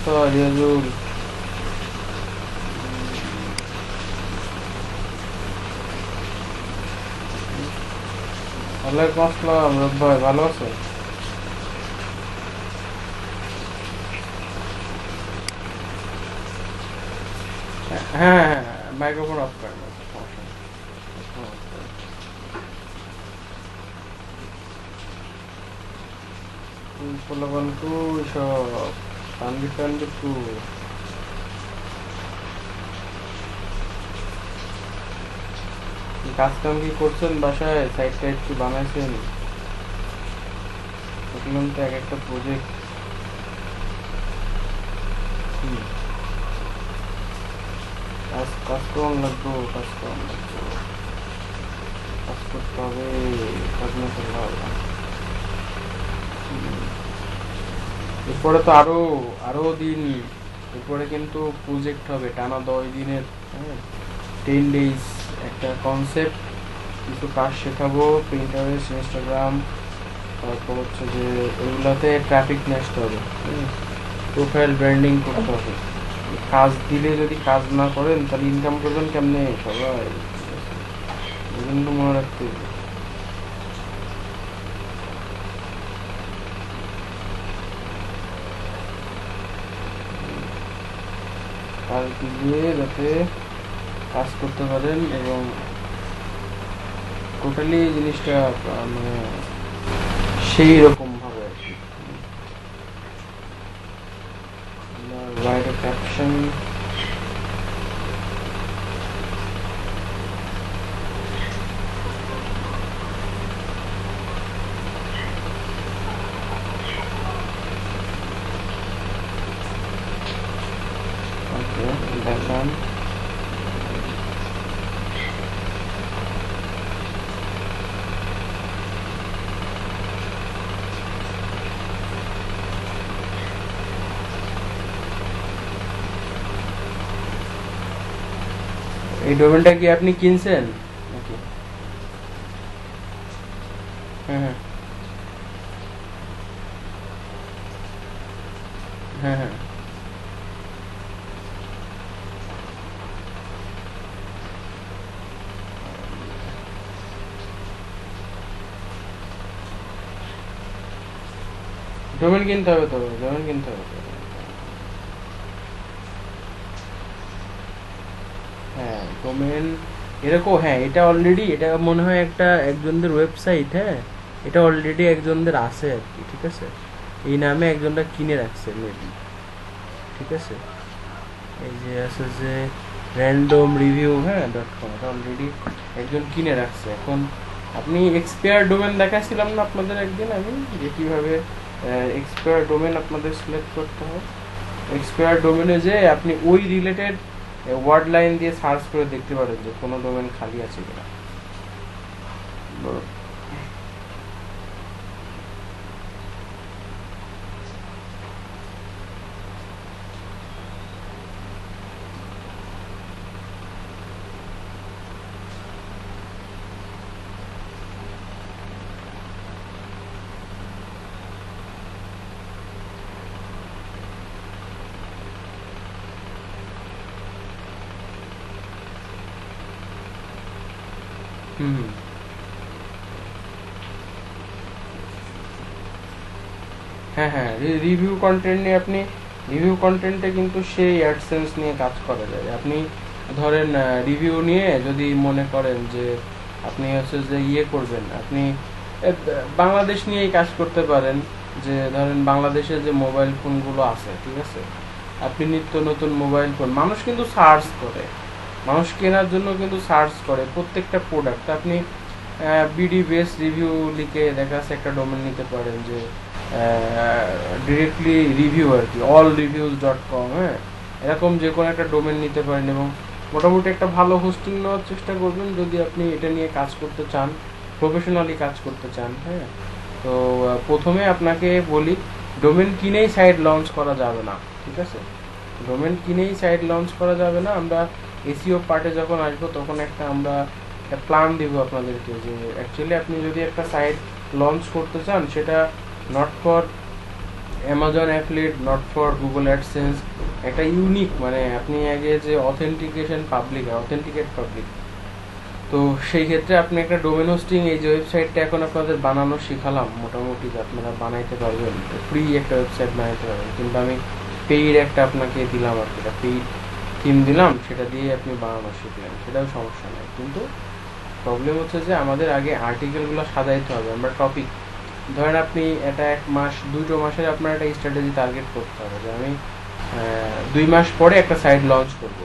অবস্থা রিয়াজুল? ওয়ালাইকুম আসসালাম রব ভাই, ভালো আছেন? হ্যাঁ হ্যাঁ হ্যাঁ, মাইক্রোফোন অফ করেন, সমস্যা নেই। মাইক্রোফোন off করেন। পোলাপান টু সব তানবির টানবির টু। কাজ কাম কি করছেন বাসায়? সাইড টাইড কি বানাইছেন? দেখলাম তো এক একটা প্রজেক্ট। কাজ কাজ করুন লাগবো, কাজ করুন লাগবো, কাজ করতে হবে, কাজ না করলে হবে না। এরপরে তো আরো আরো দিন, এরপরে কিন্তু প্রজেক্ট হবে টানা 10 দিনের। হ্যাঁ, 10 days একটা কনসেপ্ট, কিছু কাজ শেখাবো, প্রিন্টারেস্ট, ইনস্টাগ্রাম, তারপর হচ্ছে যে এগুলাতে ট্রাফিক নিয়ে আসতে হবে, প্রোফাইল ব্র্যান্ডিং করতে হবে। কাজ দিলে যদি কাজ না করেন তাহলে ইনকাম করবেন কেমনে সবাই? এজন্য মনে রাখতে হবে। কাজ দিয়ে যাতে কাজ করতে পারেন এবং টোটালি জিনিসটা মানে সেই রকম ভাবে আর কি। Right caption. ওকে, দেখান। এই ডোমেনটা কি আপনি কিনছেন নাকি? হ্যাঁ হ্যাঁ হ্যাঁ হ্যাঁ। ডোমেন কিনতে হবে তো, ডোমেন কিনতে হবে তো। হ্যাঁ ডোমেন এরকম, হ্যাঁ এটা অলরেডি, এটা মনে হয় একটা একজনদের ওয়েবসাইট। হ্যাঁ, এটা অলরেডি একজনদের আছে আর কি, ঠিক আছে? এই নামে একজনটা কিনে রাখছে মেবি, ঠিক আছে? এই যে আছে যে র্যান্ডম রিভিউ, হ্যাঁ .com, এটা অলরেডি একজন কিনে রাখছে। এখন আপনি এক্সপায়ার ডোমেন দেখাচ্ছিলাম না আপনাদের একদিন আমি, যে কীভাবে এক্সপায়ার ডোমেন আপনাদের সিলেক্ট করতে হয়। এক্সপায়ার ডোমেনে যে আপনি ওই রিলেটেড ওয়ার্ড লাইন দিয়ে সার্চ করে দেখতে পারেন যে কোনো ডোমেন খালি আছে কিনা। হুম। হ্যাঁ হ্যাঁ, রিভিউ কন্টেন্ট নিয়ে আপনি, রিভিউ কন্টেন্টে কিন্তু সেই অ্যাডসেন্স নিয়ে কাজ করা যায়। আপনি ধরেন রিভিউ নিয়ে যদি মনে করেন যে আপনি হচ্ছে যে ইয়ে করবেন, আপনি বাংলাদেশ নিয়েই কাজ করতে পারেন। যে ধরেন বাংলাদেশে যে মোবাইল ফোনগুলো আছে, ঠিক আছে, আপনি নিত্য নতুন মোবাইল ফোন, মানুষ কিন্তু সার্চ করে, মানুষ কেনার জন্য কিন্তু সার্চ করে প্রত্যেকটা প্রোডাক্ট। আপনি বিডি বেস্ট রিভিউ লিখে দেখা যাচ্ছে একটা ডোমেন নিতে পারেন, যে ডিরেক্টলি রিভিউ আর কি, allreviews.com। হ্যাঁ, এরকম যে কোনো একটা ডোমেন নিতে পারেন এবং মোটামুটি একটা ভালো হোস্টিং নেওয়ার চেষ্টা করবেন যদি আপনি এটা নিয়ে কাজ করতে চান, প্রফেশনালি কাজ করতে চান। হ্যাঁ, তো প্রথমে আপনাকে বলি, ডোমেন কিনেই সাইট লঞ্চ করা যাবে না, ঠিক আছে? ডোমেন কিনেই সাইট লঞ্চ করা যাবে না। আমরা এসইও পার্টে যখন আসবো তখন আমরা একটা প্ল্যান দিব আপনাদেরকে, যে অ্যাকচুয়ালি আপনি যদি একটা সাইট লঞ্চ করতে চান, সেটা not for Amazon affiliate not for Google AdSense, একটা ইউনিক, মানে আপনি আগে যে অথেন্টিকেট পাবলিক, তো সেই ক্ষেত্রে আপনি একটা ডোমেন হোস্টিং, এই যে ওয়েবসাইটটা এখন আপনাদের বানানো শিখালাম মোটামুটি, যে আপনারা বানাইতে পারবেন, ফ্রি একটা ওয়েবসাইট বানাইতে পারবেন, কিন্তু আমি পেইড একটা আপনাকে দিলাম আর কি, পেইড থিম দিলাম, সেটা দিয়ে আপনি বানানো শিখলেন, সেটাও সমস্যা নেই। কিন্তু প্রবলেম হচ্ছে যে আমাদের আগে আর্টিকেলগুলো সাজাইতে হবে। আমরা টপিক, ধরেন আপনি এটা 1 মাস 2 মাসের আপনার একটা স্ট্র্যাটেজি টার্গেট করতে হবে, যে আমি 2 মাস পরে একটা সাইট লঞ্চ করব।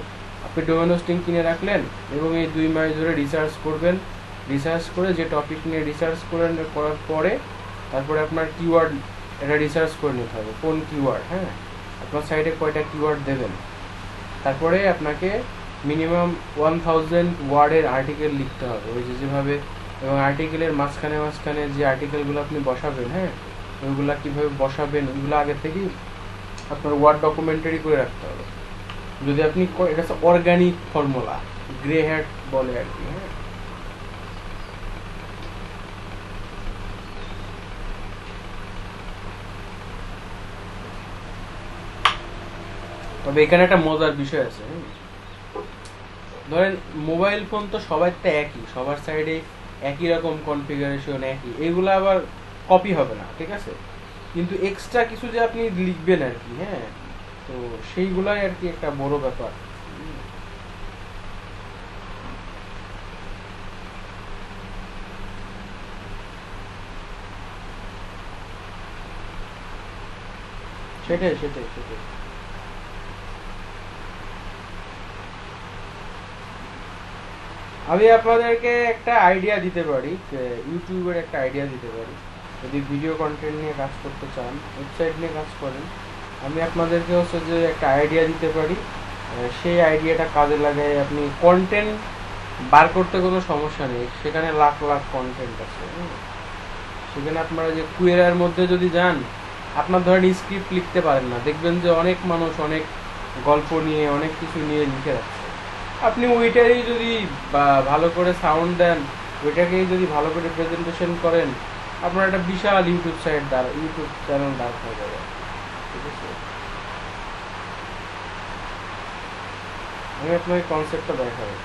আপনি ডোমেন হোস্টিং কিনে রাখলেন এবং এই 2 মাস ধরে রিসার্চ করবেন, রিসার্চ করে যে টপিক নিয়ে রিসার্চ করার পরে তারপরে আপনার কিওয়ার্ড এটা রিসার্চ করে নিতে হবে, কোন কিওয়ার্ড, হ্যাঁ আপনার সাইটে কয়টা কিওয়ার্ড দেবেন। তারপরে আপনাকে মিনিমাম 1000 ওয়ার্ডের আর্টিকেল লিখতে হবে, ওই যে যেভাবে, এবং আর্টিকেলের মাঝখানে যে আর্টিকেলগুলো আপনি বসাবেন, হ্যাঁ ওইগুলা কীভাবে বসাবেন ওইগুলো আগে থেকেই আপনার ওয়ার্ড ডকুমেন্টারি করে রাখতে হবে। যদি আপনি এটা হচ্ছে অর্গানিক ফর্মুলা, গ্রে হ্যাট বলে আর কি, হ্যাঁ। তবে এখানে একটা মজার বিষয় আছে, ধরেন মোবাইল ফোন তো সবার তো একই, সবার সাইডে একই রকম কনফিগারেশন একই, এগুলো আবার কপি হবে না, ঠিক আছে, কিন্তু এক্সট্রা কিছু যে আপনি লিখবেন আর কি, হ্যাঁ, তো সেইগুলাই আর কি একটা বড় ব্যাপার। সেটাই সেটাই সেটাই আমি আপনাদেরকে একটা আইডিয়া দিতে পারি, ইউটিউবের একটা আইডিয়া দিতে পারি। যদি ভিডিও কন্টেন্ট নিয়ে কাজ করতে চান, ওয়েবসাইট নিয়ে কাজ করেন, আমি আপনাদেরকে হচ্ছে যে একটা আইডিয়া দিতে পারি, সেই আইডিয়াটা কাজে লাগাই আপনি কন্টেন্ট বার করতে কোনো সমস্যা নেই, সেখানে লাখ লাখ কন্টেন্ট আছে, সেখানে আপনারা যে কুয়েরার মধ্যে যদি যান, আপনার ধরেন স্ক্রিপ্ট লিখতে পারেন না, দেখবেন যে অনেক মানুষ অনেক গল্প নিয়ে অনেক কিছু নিয়ে লিখে রাখছে, আপনি ওইটারই যদি ভালো করে সাউন্ড দেন, ওইটাকেই যদি ভালো করে প্রেজেন্টেশন করেন, আপনার একটা বিশাল ইউটিউব চ্যানেল দাঁড় হয়ে যাবে, ঠিক আছে। আমি আপনাকে কনসেপ্টটা দেখাবো।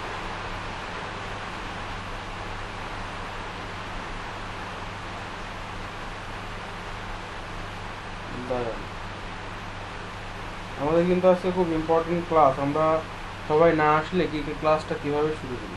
দাঁড়ান, আমাদের কিন্তু আজকে খুব ইম্পর্টেন্ট ক্লাস, আমরা সবাই না আসলে কি ক্লাসটা কিভাবে শুরু করি।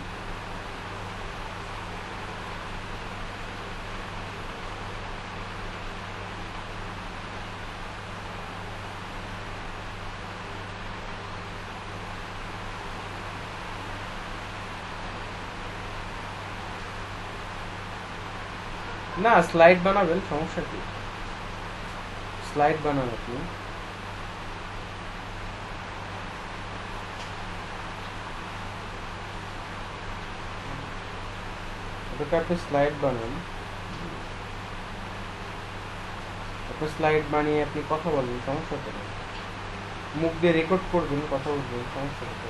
না, স্লাইড বানাবেন, সমস্যা কি, স্লাইড বানান আপনি, ওটাকে আপনি স্লাইড বানান, আপনি স্লাইড বানিয়ে আপনি কথা বলবেন, সমস্যা তো নেই, মুখ দিয়ে রেকর্ড করবেন, কথা বলবেন, সমস্যা তো।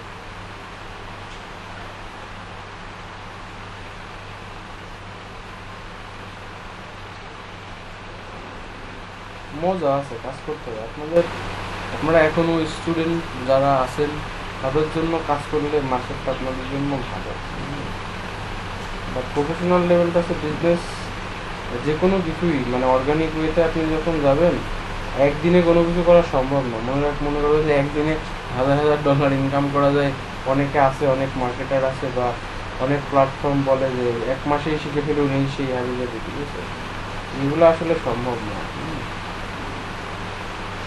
মজা আছে, কাজ করতে হবে আপনারা এখনো স্টুডেন্ট যারা আছেন তাদের জন্য কাজ করলে মার্কেটটা আপনাদের জন্য ভালো, বাট প্রফেশনাল লেভেলটা আছে বিজনেস, যে কোনো কিছুই মানে অর্গানিক ওয়েতে আপনি যখন যাবেন, একদিনে কোনো কিছু করা সম্ভব না। মনে করো যে একদিনে হাজার হাজার ডলার ইনকাম করা যায়, অনেকে আছে, অনেক মার্কেটার আছে, বা অনেক প্ল্যাটফর্ম বলে যে 1 মাসেই শিখে ফেলুন এই সেই আবিজাবি, ঠিক আছে, এগুলো আসলে সম্ভব না।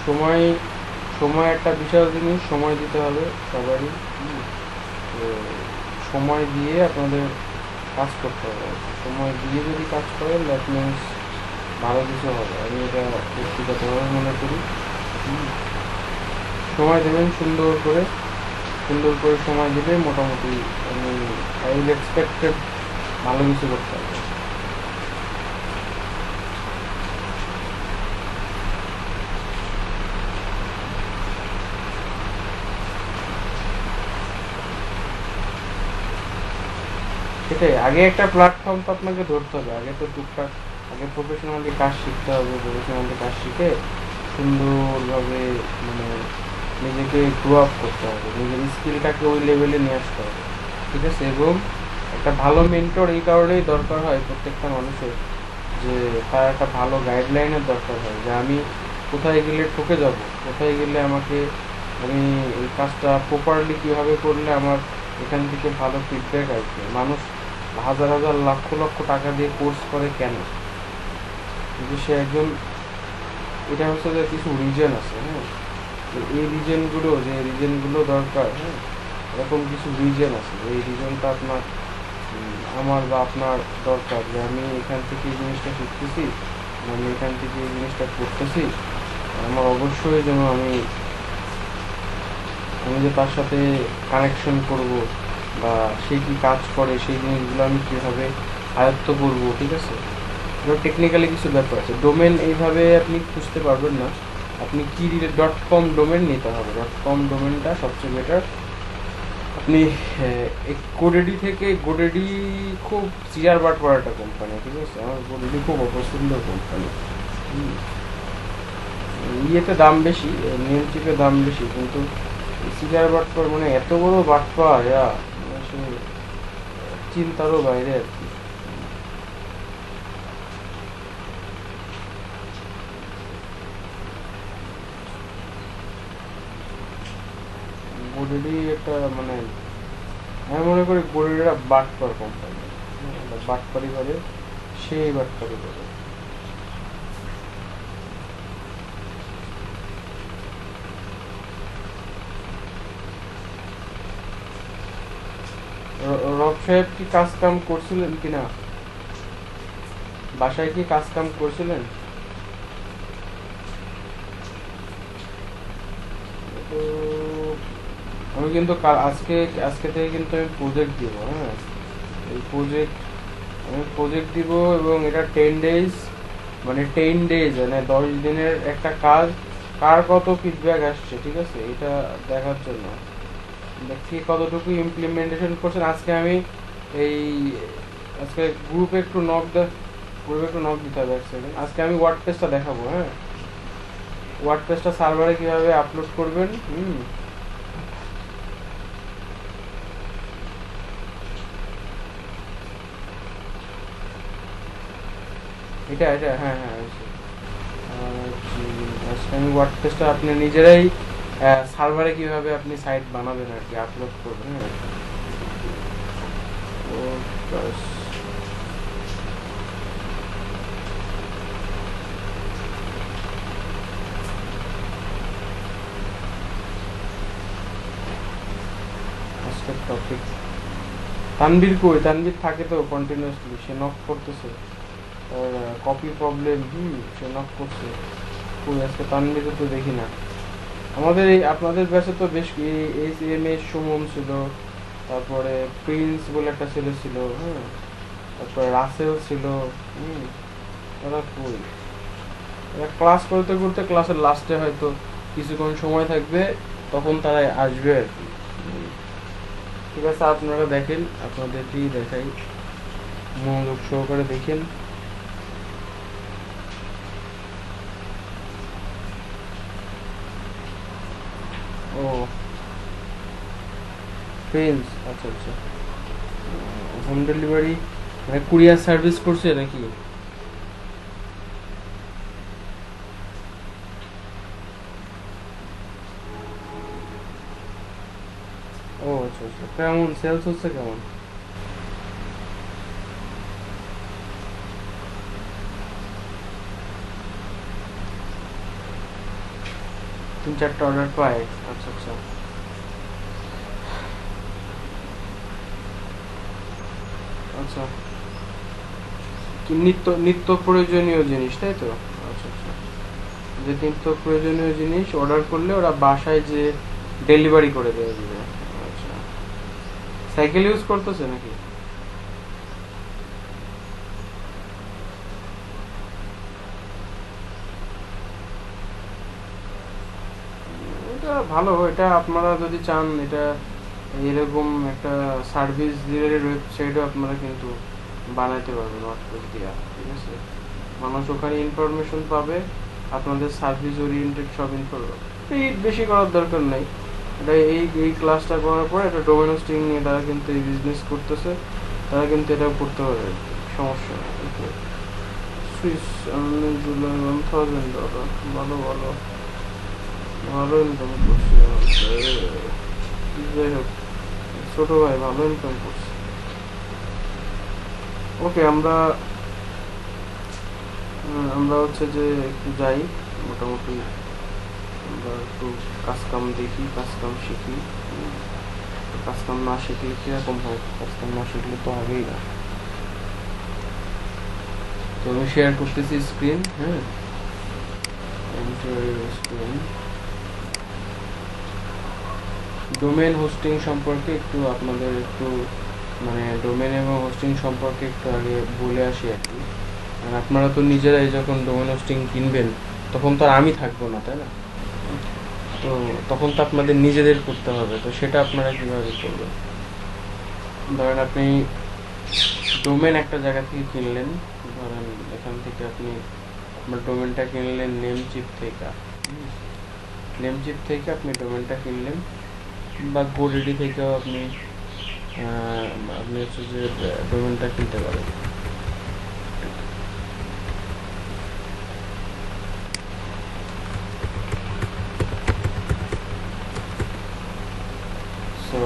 সময় সময় একটা বিশাল জিনিস, সময় দিতে হবে সবারই, তো সময় দিয়ে আপনাদের কাজ করতে হবে, সময় দিয়ে যদি কাজ করেন দ্যাট মিনস ভালো কিছু হবে, আমি এটা ব্যক্তিগতভাবে মনে করি। সময় দেবেন সুন্দর করে সময় দিলে মোটামুটি আমি আই উইল এক্সপেক্টেড ভালো কিছু করতে হবে। সেটাই, আগে একটা প্ল্যাটফর্ম তো আপনাকে ধরতে হবে, আগে তো টুকটাক আগে প্রফেশনালি কাজ শিখতে হবে, প্রফেশনালি কাজ শিখে সুন্দরভাবে মানে নিজেকে গ্রো আপ করতে হবে, নিজের স্কিলটাকে ওই লেভেলে নিয়ে আসতে হবে, ঠিক আছে। এবং একটা ভালো মেন্টর এই কারণেই দরকার হয় প্রত্যেকটা মানুষের, যে তার একটা ভালো গাইডলাইনের দরকার হয়, যে আমি কোথায় গেলে ঠকে যাব, কোথায় গেলে আমি এই কাজটা প্রপারলি কীভাবে করলে আমার এখান থেকে ভালো ফিডব্যাক আসবে। মানুষ হাজার হাজার লক্ষ লক্ষ টাকা দিয়ে কোর্স করে কেন? কিন্তু সে একজন, এটা হচ্ছে যে কিছু রিজন আছে, হ্যাঁ। তো এই রিজনগুলো দরকার, হ্যাঁ। এরকম কিছু রিজন আছে, এই রিজনটা আমার বা আপনার দরকার, যে আমি এখান থেকে এই জিনিসটা শিখতেছি, আমি এখান থেকে এই জিনিসটা করতেছি, আমার অবশ্যই যেন আমি যে তার সাথে কানেকশন করব, বা সে কি কাজ করে সেই জিনিসগুলো আমি কীভাবে আয়ত্ত করব, ঠিক আছে। টেকনিক্যালি কিছু ব্যাপার আছে। ডোমেন এইভাবে আপনি খুঁজতে পারবেন না, আপনি কি .com ডোমেন নিতে হবে। .com ডোমেনটা সবচেয়ে বেটার। আপনি গোডেডি থেকে, গোডেডি খুব সিআর বাট করা একটা কোম্পানি, ঠিক আছে। আমার গোডেডি খুব অপছন্দের কোম্পানি। ইয়েতে দাম বেশি, নিয়মচিপে দাম বেশি, কিন্তু সিআর বাটপার মানে এত বড় বাটপার, সে চিন্তারও বাইরে আর কি। গোডেডি একটা মানে আমি মনে করি গোডেডিটা বাটপার কোম্পানি, বাটপারি করে, সেই বাটপারি করে। রব সাহেব কি কাজ কাম করছিলেন কিনা, বাসায় কি কাজ কাম করছিলেন? তো আমি কিন্তু আজকে আজকে থেকে কিন্তু আমি প্রজেক্ট দিব, হ্যাঁ। এই প্রজেক্ট দিব, এবং এটা 10 ডেজ, মানে 10 ডেজ, মানে 10 দিনের একটা কাজ, কার কত ফিডব্যাক আসছে, ঠিক আছে, এটা দেখার জন্য দেখি কতটুকু ইমপ্লিমেন্টেশন করছেন। এই আজকে গ্রুপে একটু নক দিতে হবে, আজকে আমি ওয়ার্ডপ্রেসটা দেখাবো, হ্যাঁ। ওয়ার্ডপ্রেসটা সার্ভারে কিভাবে আপলোড করবেন, এটা হ্যাঁ হ্যাঁ, আজকে আমি ওয়ার্ডপ্রেসটা আপনি নিজেরাই সার্ভারে কিভাবে আপনি সাইট বানাবেন আর কি, আপলোড করবেন, হ্যাঁ। আজকের টপিক, তানভীর কই? তানভীর থাকে তো কন্টিনিউয়াসলি, সে নক করতেছে, কপি প্রবলেম, সে নক করছে। কই আজকে তানভীর তো দেখি না। আমাদের এই আপনাদের ব্যাচে তো বেশ এস সুমন ছিল, তারপরে প্রিন্স বলে একটা ছেলে ছিল, হ্যাঁ, তারপরে রাসেল ছিল, তারা কই? এরা ক্লাস করতে করতে ক্লাসের লাস্টে হয়তো কিছুক্ষণ সময় থাকবে, তখন তারা আসবে আর কি। ঠিক আছে, আপনারা দেখেন, আপনাদেরকেই দেখাই, মনোযোগ সহকারে দেখেন। ও প্রিন্স, আচ্ছা আচ্ছা, হোম ডেলিভারি মানে কুরিয়ার সার্ভিস করছে নাকি? ও আচ্ছা আচ্ছা, কেমন সেলস হচ্ছে, কেমন? 3-4টা অর্ডার পায়, আচ্ছা আচ্ছা। আচ্ছা, কি নিত্য নিত্য প্রয়োজনীয় জিনিস, তাই তো? আচ্ছা আচ্ছা, যে নিত্য প্রয়োজনীয় জিনিস অর্ডার করলে ওরা বাসায় যে ডেলিভারি করে দেয় দিবে। আচ্ছা, সাইকেল ইউজ করতেছে নাকি? এটা ভালো, এটা আপনারা যদি চান, এটা এরকম একটা সার্ভিস রিলেটেড ওয়েবসাইটও আপনারা কিন্তু বানাইতে পারবেন ওয়ার্ডপ্রেস দিয়া, ঠিক আছে। মানুষ ওখানে ইনফরমেশন পাবে, আপনাদের সার্ভিস ওরিয়েন্টেড সব বেশি করার দরকার নাই। এটা এই ক্লাসটা করার পরে একটা ডোমেন হোস্টিং নিয়ে তারা কিন্তু এই বিজনেস করতেছে, তারা কিন্তু এটাও করতে পারবে, সমস্যা নেই। সুইস জুলাই $1,000, ভালো ভালো ভালো ইনকাম করছে। যাই হোক, ছোট ভাই ভালো ইনকাম করছে। ওকে, আমরা আমরা হচ্ছে যে একটু যাই, মোটামুটি আমরা একটু কাজ কাম দেখি, কাজ কাম শিখি। কাজ কাম না শিখলে কিরকম হয়? কাজ কাম না শিখলে তো আগেই না। তো আমি শেয়ার করতেছি স্ক্রিন। হ্যাঁ, স্ক্রিন। ডোমেন হোস্টিং সম্পর্কে একটু আপনাদের একটু মানে ডোমেন এবং হোস্টিং সম্পর্কে একটু আগে বলে আসি আর কি। আর আপনারা তো নিজেরাই যখন ডোমেন হোস্টিং কিনবেন তখন তো আর আমি থাকবো না, তাই না? তো তখন তো আপনাদের নিজেদের করতে হবে। তো সেটা আপনারা কিভাবে করবেন? ধরেন আপনি ডোমেন একটা জায়গা থেকে কিনলেন, ধরেন এখান থেকে আপনি আপনার ডোমেনটা কিনলেন নেমচিপ থেকে। নেমচিপ থেকে আপনি ডোমেনটা কিনলেন, বা গোডেডি থেকেও আপনি আপনি হচ্ছে যে ডোমেনটা কিনতে পারেন। সো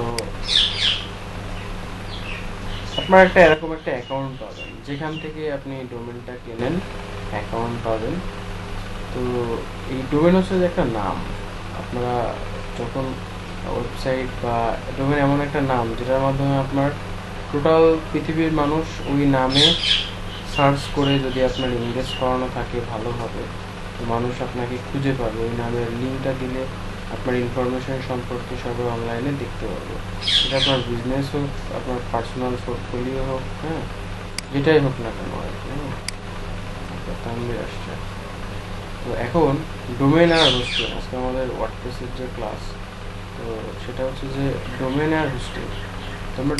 আপনার একটা এরকম একটা অ্যাকাউন্ট পাবেন যেখান থেকে আপনি ডোমেনটা কেনেন, অ্যাকাউন্ট পাবেন। তো এই ডোমেন হচ্ছে যে একটা নাম। আপনারা যখন ওয়েবসাইট বা ডোমেন এমন একটা নাম যেটার মাধ্যমে আপনার টোটাল পৃথিবীর মানুষ ওই নামে সার্চ করে, যদি আপনার ইংরেজ করানো থাকে ভালোভাবে, তো মানুষ আপনাকে খুঁজে পাবে। ওই নামের লিঙ্কটা দিলে আপনার ইনফরমেশন সম্পর্কে সবাই অনলাইনে দেখতে পারবে। সেটা আপনার বিজনেস হোক, আপনার পার্সোনাল পোর্টফোলিও হোক, হ্যাঁ, যেটাই হোক না কেন আর কি। তানভীর আসছে। তো এখন ডোমেন আর হোস্টিং, আজকে আমাদের ওয়ার্ডপ্রেসের যে ক্লাস, তো সেটা হচ্ছে যে ডোমেন আর হোস্টিং। তো আমরা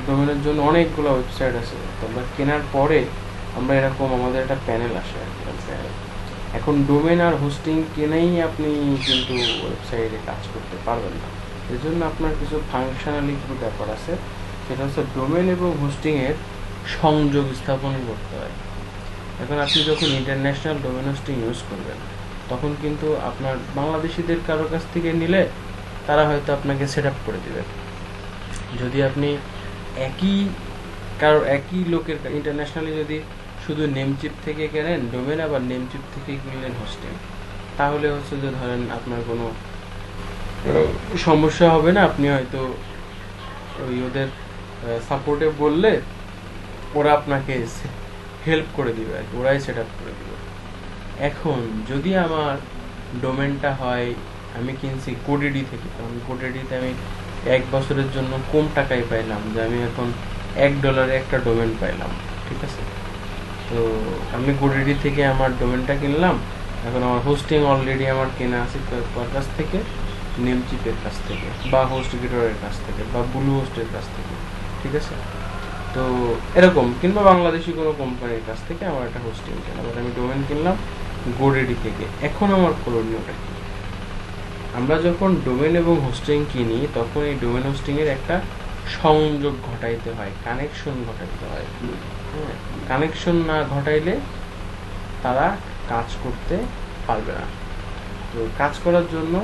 ডোমেনের জন্য অনেকগুলো ওয়েবসাইট আছে। তো আমরা কেনার পরে আমরা এরকম আমাদের একটা প্যানেল আসে আর কি, প্যানেল। এখন ডোমেন আর হোস্টিং কিনেই আপনি কিন্তু ওয়েবসাইটে কাজ করতে পারবেন না। এর জন্য আপনার কিছু ফাংশনালিটির ব্যাপার আছে। সেটা হচ্ছে ডোমেন এবং হোস্টিংয়ের সংযোগ স্থাপন করতে হয়। এখন আপনি যখন ইন্টারন্যাশনাল ডোমেন হোস্টিং ইউজ করবেন, তখন কিন্তু আপনার বাংলাদেশিদের কারো কাছ থেকে নিলে তারা হয়তো আপনাকে সেট আপ করে দেবে। যদি আপনি একই একই লোকের ইন্টারন্যাশনালি যদি শুধু নেমচিপ থেকে কেনেন ডোমেন, আবার নেমচিপ থেকে কিনলেন হোস্টিং, তাহলে হচ্ছে যে ধরেন আপনার কোনো সমস্যা হবে না। আপনি হয়তো ওই ওদের সাপোর্টে বললে ওরা আপনাকে হেল্প করে দিবে আর কি, ওরাই সেট আপ করে দিবে। এখন যদি আমার ডোমেনটা হয়, আমি কিনছি গোডেডি থেকে, কারণ গোডেডিতে আমি 1 বছরের জন্য কম টাকায় পাইলাম, যে আমি এখন $1 একটা ডোমেন পাইলাম, ঠিক আছে? তো আমি গোডেডি থেকে আমার ডোমেনটা কিনলাম। এখন আমার হোস্টিং অলরেডি আমার কেনা আছে কার কাছ থেকে? নেমচিপের কাছ থেকে, বা হোস্টগেটরের কাছ থেকে, বা ব্লু হোস্টের কাছ থেকে, ঠিক আছে? তো এরকম, কিংবা বাংলাদেশি কোনো কোম্পানির কাছ থেকে আমার একটা হোস্টিং কেনা, বাট আমি ডোমেন কিনলাম গোডেডি থেকে। এখন আমার করণীয়টা কি? আমরা যখন ডোমেন এবং হোস্টিং কিনি তখন এই ডোমেন হোস্টিং এর একটা সংযোগ ঘটাইতে হয়, কানেকশন ঘটাইতে হয়। হ্যাঁ, কানেকশন না ঘটাইলে তারা কাজ করতে পারবে না। তো কাজ করার জন্য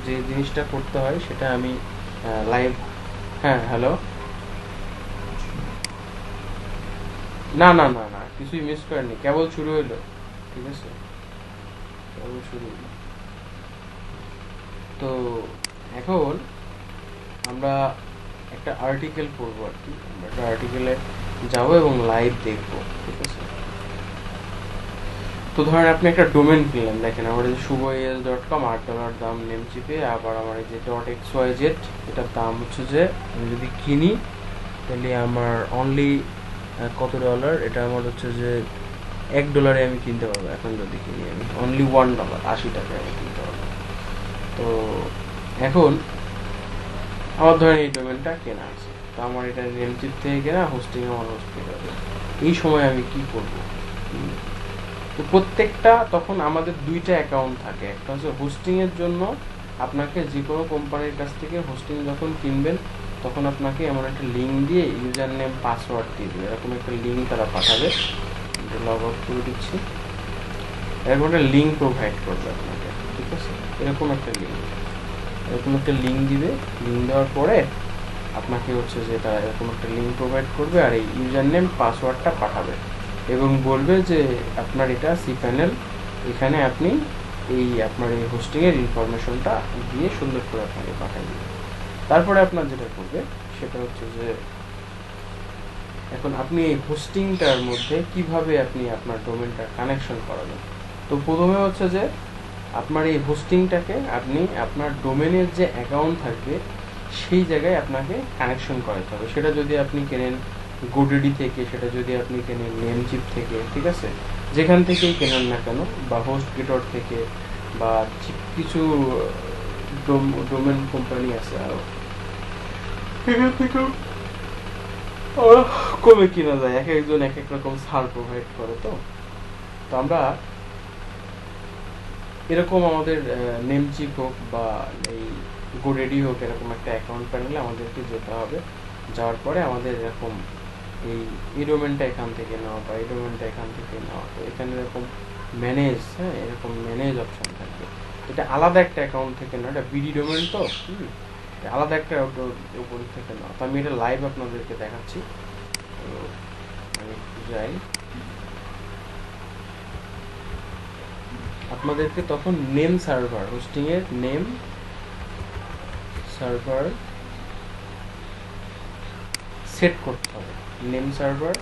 যে জিনিসটা করতে হয় সেটা আমি লাইভ। হ্যাঁ, হ্যালো। না না না না, কিছুই মিস করেননি, কেবল শুরু হইলো, ঠিক আছে? কেবল শুরু হইলো। তো এখন আমরা একটা আর্টিকেল পড়বো আর কি। আমরা একটা আর্টিকেলে যাবো এবং লাইভ দেখবো, ঠিক আছে? তো ধরেন আপনি একটা ডোমেন কিনলেন, দেখেন আমার এই শুভ.es.com $8 দাম নেমচিপে, আবার আমার এই যে .xyz, এটার দাম হচ্ছে যে আমি যদি কিনি তাহলে আমার অনলি কত ডলার, এটা আমার হচ্ছে যে $1 আমি কিনতে পারবো। এখন যদি কিনি আমি অনলি $1, 80 টাকায় আমি কিনতে পারবো। তো এখন আমার ধরেন এই ডোমেনটা কেনা আছে, তো আমার এটা নেমচিপ থেকে কেনা, হোস্টিং আমার হোস্টিং হবে। এই সময় আমি কি করবো? তো প্রত্যেকটা তখন আমাদের দুইটা অ্যাকাউন্ট থাকে, একটা হচ্ছে হোস্টিংয়ের জন্য, আপনাকে যে কোনো কোম্পানির কাছ থেকে হোস্টিং যখন কিনবেন তখন আপনাকে এমন একটা লিঙ্ক দিয়ে ইউজার নেম পাসওয়ার্ড দিয়ে দেবে, এরকম একটা লিঙ্ক তারা পাঠাবে, লগ আউট করে দিচ্ছি, এরকম একটা লিঙ্ক প্রোভাইড করবে আপনাকে, ঠিক আছে, এরকম একটা লিঙ্ক দিবে, লিঙ্ক দেওয়ার পরে আপনাকে হচ্ছে যে তারা এরকম একটা লিঙ্ক প্রোভাইড করবে আর এই ইউজার নেম পাসওয়ার্ডটা পাঠাবে এবং বলবে যে আপনার এটা cPanel, এখানে আপনি এই আপনার এই হোস্টিংয়ের ইনফরমেশনটা দিয়ে সুন্দর করে আপনাকে পাঠিয়ে দেবে। তারপরে আপনার যেটা করবে সেটা হচ্ছে যে এখন আপনি এই হোস্টিংটার মধ্যে কিভাবে আপনি আপনার ডোমেনটা কানেকশন করাবেন। তো প্রথমে হচ্ছে যে আপনার এই হোস্টিংটাকে আপনি আপনার ডোমেনের যে অ্যাকাউন্ট থাকবে সেই জায়গায় আপনাকে কানেকশন করাতে হবে। সেটা যদি আপনি কেনেন গোডেডি থেকে, সেটা যদি আপনি কেনেন নেমচিপ থেকে, ঠিক আছে, যেখান থেকেই কেনেন না কেন, বা হোস্ট গেটর থেকে, বা কিছু ডোমেন কোম্পানি আছে আরো, সেখান থেকেও কমে কিনা যায়, এক একজন এক এক রকম সার প্রোভাইড করে। তো তো আমরা এরকম আমাদের নেমচিপ হোক বা এই গোডেডি হোক, এরকম একটা অ্যাকাউন্ট প্যানেলে আমাদেরকে যেতে হবে, যাওয়ার পরে আমাদের এরকম এই ডোমেনটা এখান থেকে নেওয়া বা এই ডোমেনটা এখান থেকে নেওয়া, তো এখানে এরকম ম্যানেজ, হ্যাঁ, এরকম ম্যানেজ অপশন থাকবে। এটা আলাদা একটা অ্যাকাউন্ট থেকে না, এটা বিডি ডোমেন, তো আলাদা একটা উপর থেকে নেওয়া। তো আমি এটা লাইভ আপনাদেরকে দেখাচ্ছি, তো আমি একটু যাই, আপনাদেরকে তখন নেম সার্ভার, হোস্টিং এর নেম সার্ভার সেট করতে হবে, নেম সার্ভার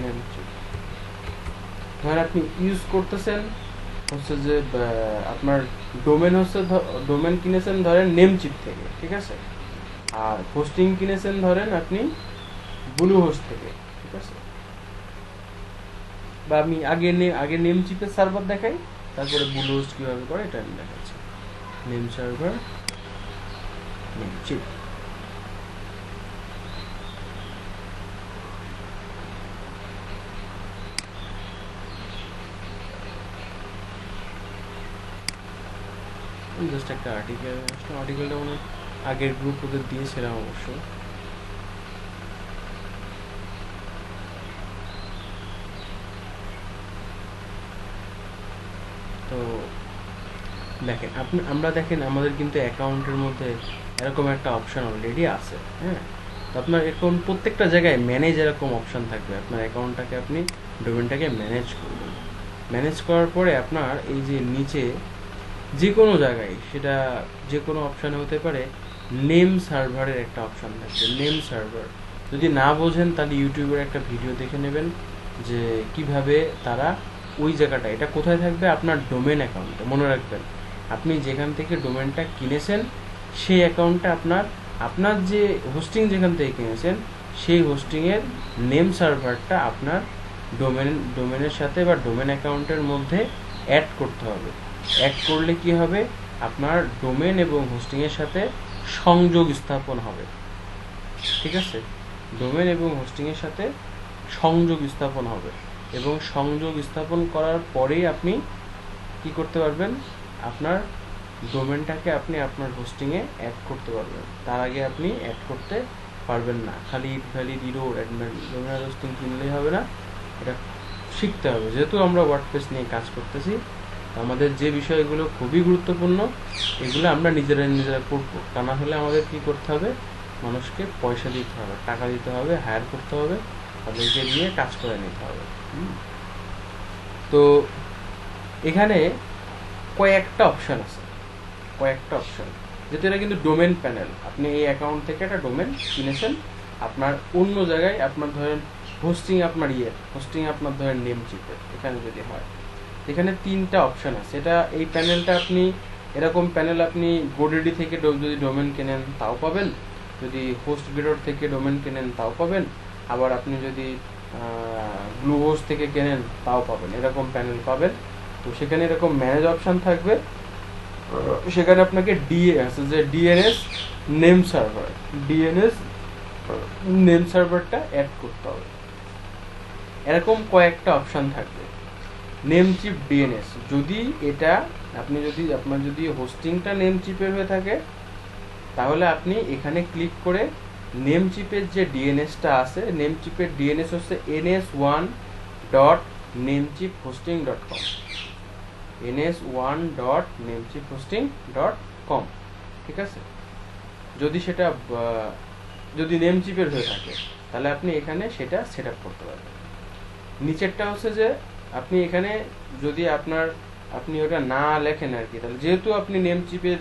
নেম। ধরেন আপনি ইউজ করতেছেন হচ্ছে যে আপনার ডোমেন হচ্ছে, ডোমেন কিনেছেন ধরেন নেমচিপ থেকে, ঠিক আছে, আর হোস্টিং কিনেছেন ধরেন আপনি ব্লু হোস্ট থেকে, ঠিক আছে, বা আমি আগে নেমচিপের সার্ভার দেখাই, তারপরে ব্লু হোস্ট কিভাবে করে এটা আমি দেখাচ্ছি। নেম সার্ভার নেমচিপ, জাস্ট একটা আর্টিকেল, আর্টিকেলটা মনে আগের গ্রুপ ওদের দিয়েছিলাম অবশ্য। তো দেখেন আমরা দেখেন আমাদের কিন্তু অ্যাকাউন্টের মধ্যে এরকম একটা অপশন অলরেডি আছে, হ্যাঁ। তো আপনার এখন প্রত্যেকটা জায়গায় ম্যানেজ এরকম অপশন থাকবে, আপনার অ্যাকাউন্টটাকে আপনি ডোমেনটাকে ম্যানেজ করবেন। ম্যানেজ করার পরে আপনার এই যে নিচে যে কোনো জায়গায়, সেটা যে কোনো অপশানে হতে পারে, নেম সার্ভারের একটা অপশান থাকবে, নেম সার্ভার। যদি না বোঝেন তাহলে ইউটিউবের একটা ভিডিও দেখে নেবেন যে কিভাবে তারা ওই জায়গাটা, এটা কোথায় থাকবে, আপনার ডোমেন অ্যাকাউন্টে। মনে রাখবেন আপনি যেখান থেকে ডোমেনটা কিনেছেন সেই অ্যাকাউন্টটা আপনার যে হোস্টিং যেখান থেকে কিনেছেন সেই হোস্টিংয়ের নেম সার্ভারটা আপনার ডোমেনের সাথে বা ডোমেন অ্যাকাউন্টের মধ্যে অ্যাড করতে হবে। অ্যাড করলে কি হবে, আপনার ডোমেন এবং হোস্টিংয়ের সাথে সংযোগ স্থাপন হবে, ঠিক আছে, ডোমেন এবং হোস্টিংয়ের সাথে সংযোগ স্থাপন হবে, এবং সংযোগ স্থাপন করার পরেই আপনি কি করতে পারবেন, আপনার ডোমেনটাকে আপনি আপনার হোস্টিংয়ে অ্যাড করতে পারবেন। তার আগে আপনি অ্যাড করতে পারবেন না। খালি ইরোর ডোমেন হোস্টিং কিনলেই হবে না, এটা শিখতে হবে। যেহেতু আমরা ওয়ার্ডপ্রেস নিয়ে কাজ করতেছি, আমাদের যে বিষয়গুলো খুবই গুরুত্বপূর্ণ এগুলো আমরা নিজেরা করবো, তা না হলে আমাদের কি করতে হবে, মানুষকে পয়সা দিতে হবে, টাকা দিতে হবে, হায়ার করতে হবে, তাদেরকে দিয়ে কাজ করে নিতে হবে। তো এখানে কয়েকটা অপশন আছে, যেহেতু এটা কিন্তু ডোমেন প্যানেল, আপনি এই অ্যাকাউন্ট থেকে একটা ডোমেন কিনেছেন, আপনার অন্য জায়গায় আপনার ধরেন হোস্টিং আপনার ধরেন নেমচিপে, এখানে যদি হয়, এখানে 3টা অপশন আছে। এটা এই প্যানেলটা আপনি এরকম প্যানেল আপনি গোডেডি থেকে যদি ডোমেন কেনেন তাও পাবেন, যদি হোস্ট গেটর থেকে ডোমেন কেনেন তাও পাবেন, আবার আপনি যদি ব্লু হোস্ট থেকে কেনেন তাও পাবেন, এরকম প্যানেল পাবেন। তো সেখানে এরকম ম্যানেজ অপশন থাকবে, সেখানে আপনাকে ডিএনএস নেম সার্ভারটা অ্যাড করতে হবে। এরকম কয়েকটা অপশান থাকবে। নেমচিপ ডিএনএস, যদি এটা আপনার যদি হোস্টিংটা নেমচিপের হয়ে থাকে, তাহলে আপনি এখানে ক্লিক করে নেমচিপের যে ডিএনএসটা আছে, নেমচিপের ডিএনএস হচ্ছে ns1.namechipHosting.com, ns1.namechipHosting.com, ঠিক আছে। যদি নেমচিপের হয়ে থাকে তাহলে আপনি এখানে সেটা সেট আপ করতে পারবেন। নিচেরটা হচ্ছে যে আপনি এখানে যদি আপনি ওটা না লেখেন আর কি, তাহলে যেহেতু আপনি নেমচিপের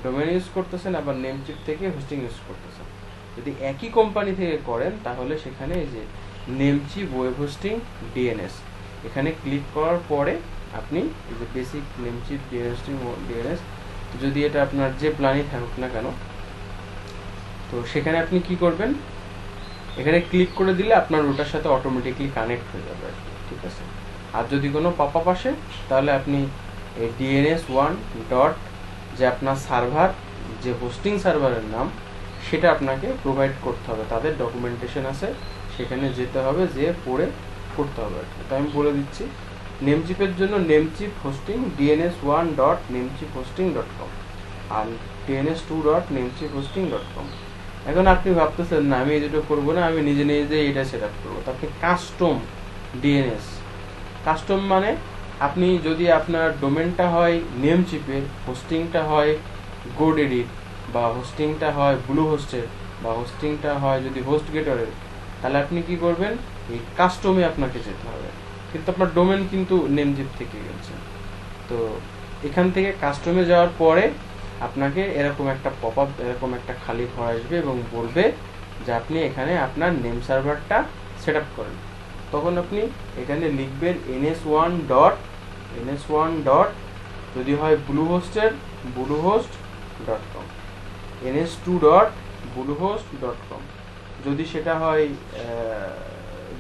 ডোমেন ইউজ করতেছেন আবার নেমচিপ থেকে হোস্টিং ইউজ করতেছেন, যদি একই কোম্পানি থেকে করেন তাহলে সেখানে এই যে নেমচিপ ওয়েব হোস্টিং ডিএনএস, এখানে ক্লিক করার পরে আপনি এই যে বেসিক নেমচিপ ডিএনএস, যদি এটা আপনার যে প্ল্যানই থাকুক না কেন, তো সেখানে আপনি কি করবেন, এখানে ক্লিক করে দিলে আপনার ওটার সাথে অটোমেটিকলি কানেক্ট হয়ে যাবে আর কি, ঠিক আছে। আর যদি কোনো পপআপ আসে তাহলে আপনি এই DNS1 ডট যে আপনার সার্ভার, যে হোস্টিং সার্ভারের নাম, সেটা আপনাকে প্রোভাইড করতে হবে, তাদের ডকুমেন্টেশন আছে, সেখানে যেতে হবে, যে পড়ে করতে হবে আর কি। তো আমি বলে দিচ্ছি, নেমচিপের জন্য নেমচিপ হোস্টিং DNS1.namechipHosting.com আর DNS2.namechipHosting.com। এখন আপনি ভাবতেছেন না আমি এই দুটো করবো না, আমি নিজে নিজে এটা সেট আপ করবো, তো আপনি কাস্টম ডিএনএস, কাস্টম মানে আপনি যদি আপনার ডোমেনটা হয় নেমচিপের, হোস্টিংটা হয় গোডেডিট, বা হোস্টিংটা হয় ব্লু হোস্টের, বা হোস্টিংটা হয় যদি হোস্ট গেটরের, তাহলে আপনি কি করবেন, এই কাস্টমে আপনাকে যেতে হবে, কিন্তু আপনার ডোমেন কিন্তু নেমচিপ থেকে গেছে। তো এখান থেকে কাস্টমে যাওয়ার পরে আপনাকে এরকম একটা পপআপ, এরকম একটা খালি ঘর আসবে এবং বলবে যে আপনি এখানে আপনার নেম সার্ভারটা সেট আপ করেন। তখন আপনি এখানে লিখবেন ns1 ডট যদি হয় bluehost-এর bluehost.com, ns2.bluehost.com, যদি সেটা হয়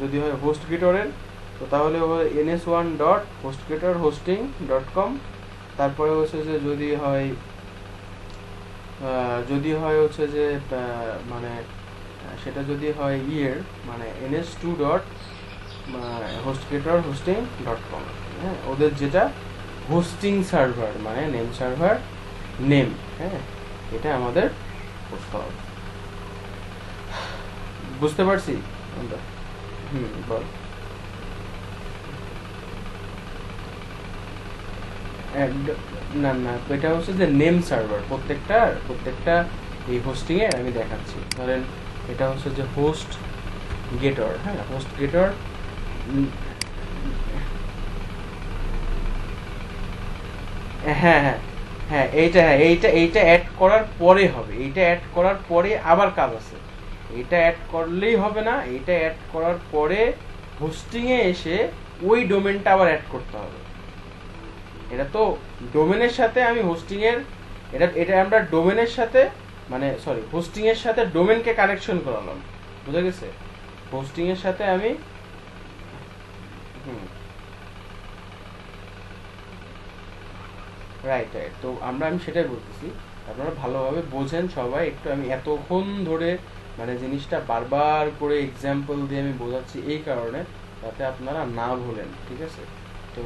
যদি হয় HostGator-এর, তো তাহলে ns1.hostgatorhosting.com। তারপরে হচ্ছে যে যদি হয় হচ্ছে যে মানে সেটা যদি হয় মানে ns2.hostgatorhosting.com, হ্যাঁ, ওদের যেটা হোস্টিং সার্ভার মানে নেম সার্ভার নেম, হ্যাঁ, এটা আমাদের করতে হবে। বুঝতে পারছি আমরা? বল। না না, এটা হচ্ছে যে নেম সার্ভার, প্রত্যেকটা এই হোস্টিং এর আমি দেখাচ্ছি। ধরেন এটা হচ্ছে যে হোস্ট গেটর, হ্যাঁ, হোস্ট গেটর, হ্যাঁ হ্যাঁ হ্যাঁ, এইটা অ্যাড করার পরে হবে, এইটা অ্যাড করার পরে আবার কাজ আছে, এটা অ্যাড করলেই হবে না, এটা অ্যাড করার পরে হোস্টিং এ এসে ওই ডোমেনটা আবার অ্যাড করতে হবে। এটা তো ডোমেনের সাথে আমি হোস্টিং এর, এটা আমরা ডোমেনের সাথে মানে সরি হোস্টিং এর সাথে ডোমেনকে কানেকশন করালাম, বুঝা গেছে? হোস্টিং এর সাথে আমি রাইট রাইট, তো আমি সেটাই বলতেছি, আপনারা ভালোভাবে বোঝেন সবাই একটু। আমি এতক্ষণ ধরে মানে জিনিসটা বারবার করে এক্সাম্পল দিয়ে আমি বোঝাচ্ছি এই কারণে, যাতে আপনারা না ভুলেন, ঠিক আছে? তো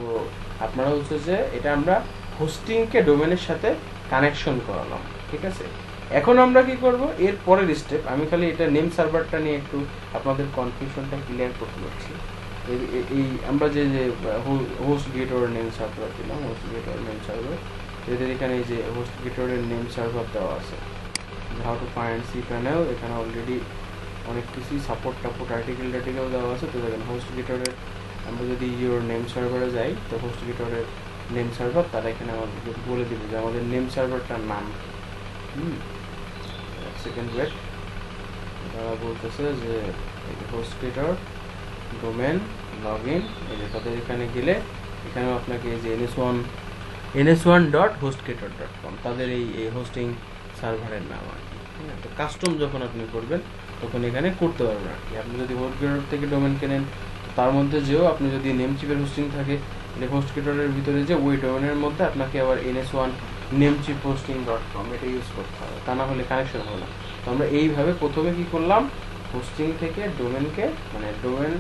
আপনারা হচ্ছে যে এটা আমরা হোস্টিংকে ডোমেনের সাথে কানেকশন করালাম, ঠিক আছে? এখন আমরা কি করব, এর পরের স্টেপ, আমি খালি এটা নেম সার্ভারটা নিয়ে একটু আপনাদের কনফিউশনটা ক্লিয়ার করতে পারছি। এই আমরা যে হোস্ট গেটর নেম সার্ভার দিলাম, হোস্ট গেটর নেম সার্ভার, এদের এখানে এই যে হোস্ট গেটরের নেম সার্ভার দেওয়া আছে, হাউ টু ফাইন্ড cPanel, এখানে অলরেডি অনেক কিছুই সাপোর্ট আর্টিকেল দেওয়া আছে। তো দেখেন হোস্ট গেটরের আমরা যদি ইউর নেম সার্ভারে যাই, তো হোস্ট গেটরের নেম সার্ভার তারা এখানে আমাদের বলে দিবে যে আমাদের নেম সার্ভারটার নাম কি। সেকেন্ড ওয়েট, তারা বলতেছে যে host Gator domain log in, এই যে তাদের এখানে গেলে এখানেও আপনাকে এই যে ns1.hostgator.com তাদের এই হোস্টিং সার্ভারের নাম আর কি। তো কাস্টম যখন আপনি করবেন তখন এখানে করতে পারবেন আর কি। আপনি যদি হোস্টগেটর থেকে ডোমেন কেনেন, তার মধ্যে যেও আপনি যদি নেমচিপের হোস্টিং থাকে, হোস্টগেটরের ভিতরে যে ওই ডোমেনের মধ্যে আপনাকে আবার ns1 namechipHosting.com এটা ইউজ করতে হবে, তা না হলে কানেকশন হবে না। তো আমরা এইভাবে প্রথমে কি করলাম, হোস্টিং থেকে ডোমেনকে মানে ডোমেন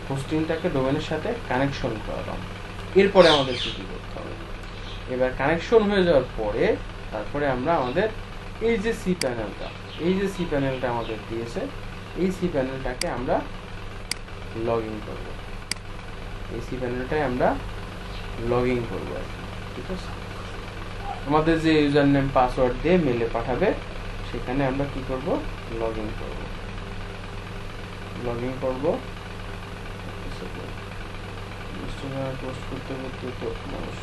হোস্টিংটাকে ডোমেনের সাথে কানেকশন করালাম। এরপরে আমাদের কি করতে হবে, এবার কানেকশন হয়ে যাওয়ার পরে তারপরে আমরা আমাদের এই যে সি প্যানেলটা আমাদের দিয়েছে, এই সি প্যানেলটাকে আমরা লগ ইন করবো, এই সি প্যানেলটাই আমরা লগ ইন করবো আর কি। ঠিক আছে, আমাদের যে ইউজার নেম পাসওয়ার্ড দিয়ে মেলে পাঠাবে সেখানে আমরা কি করব, লগ ইন করবো। পোস্ট করতে করতে তো মানুষ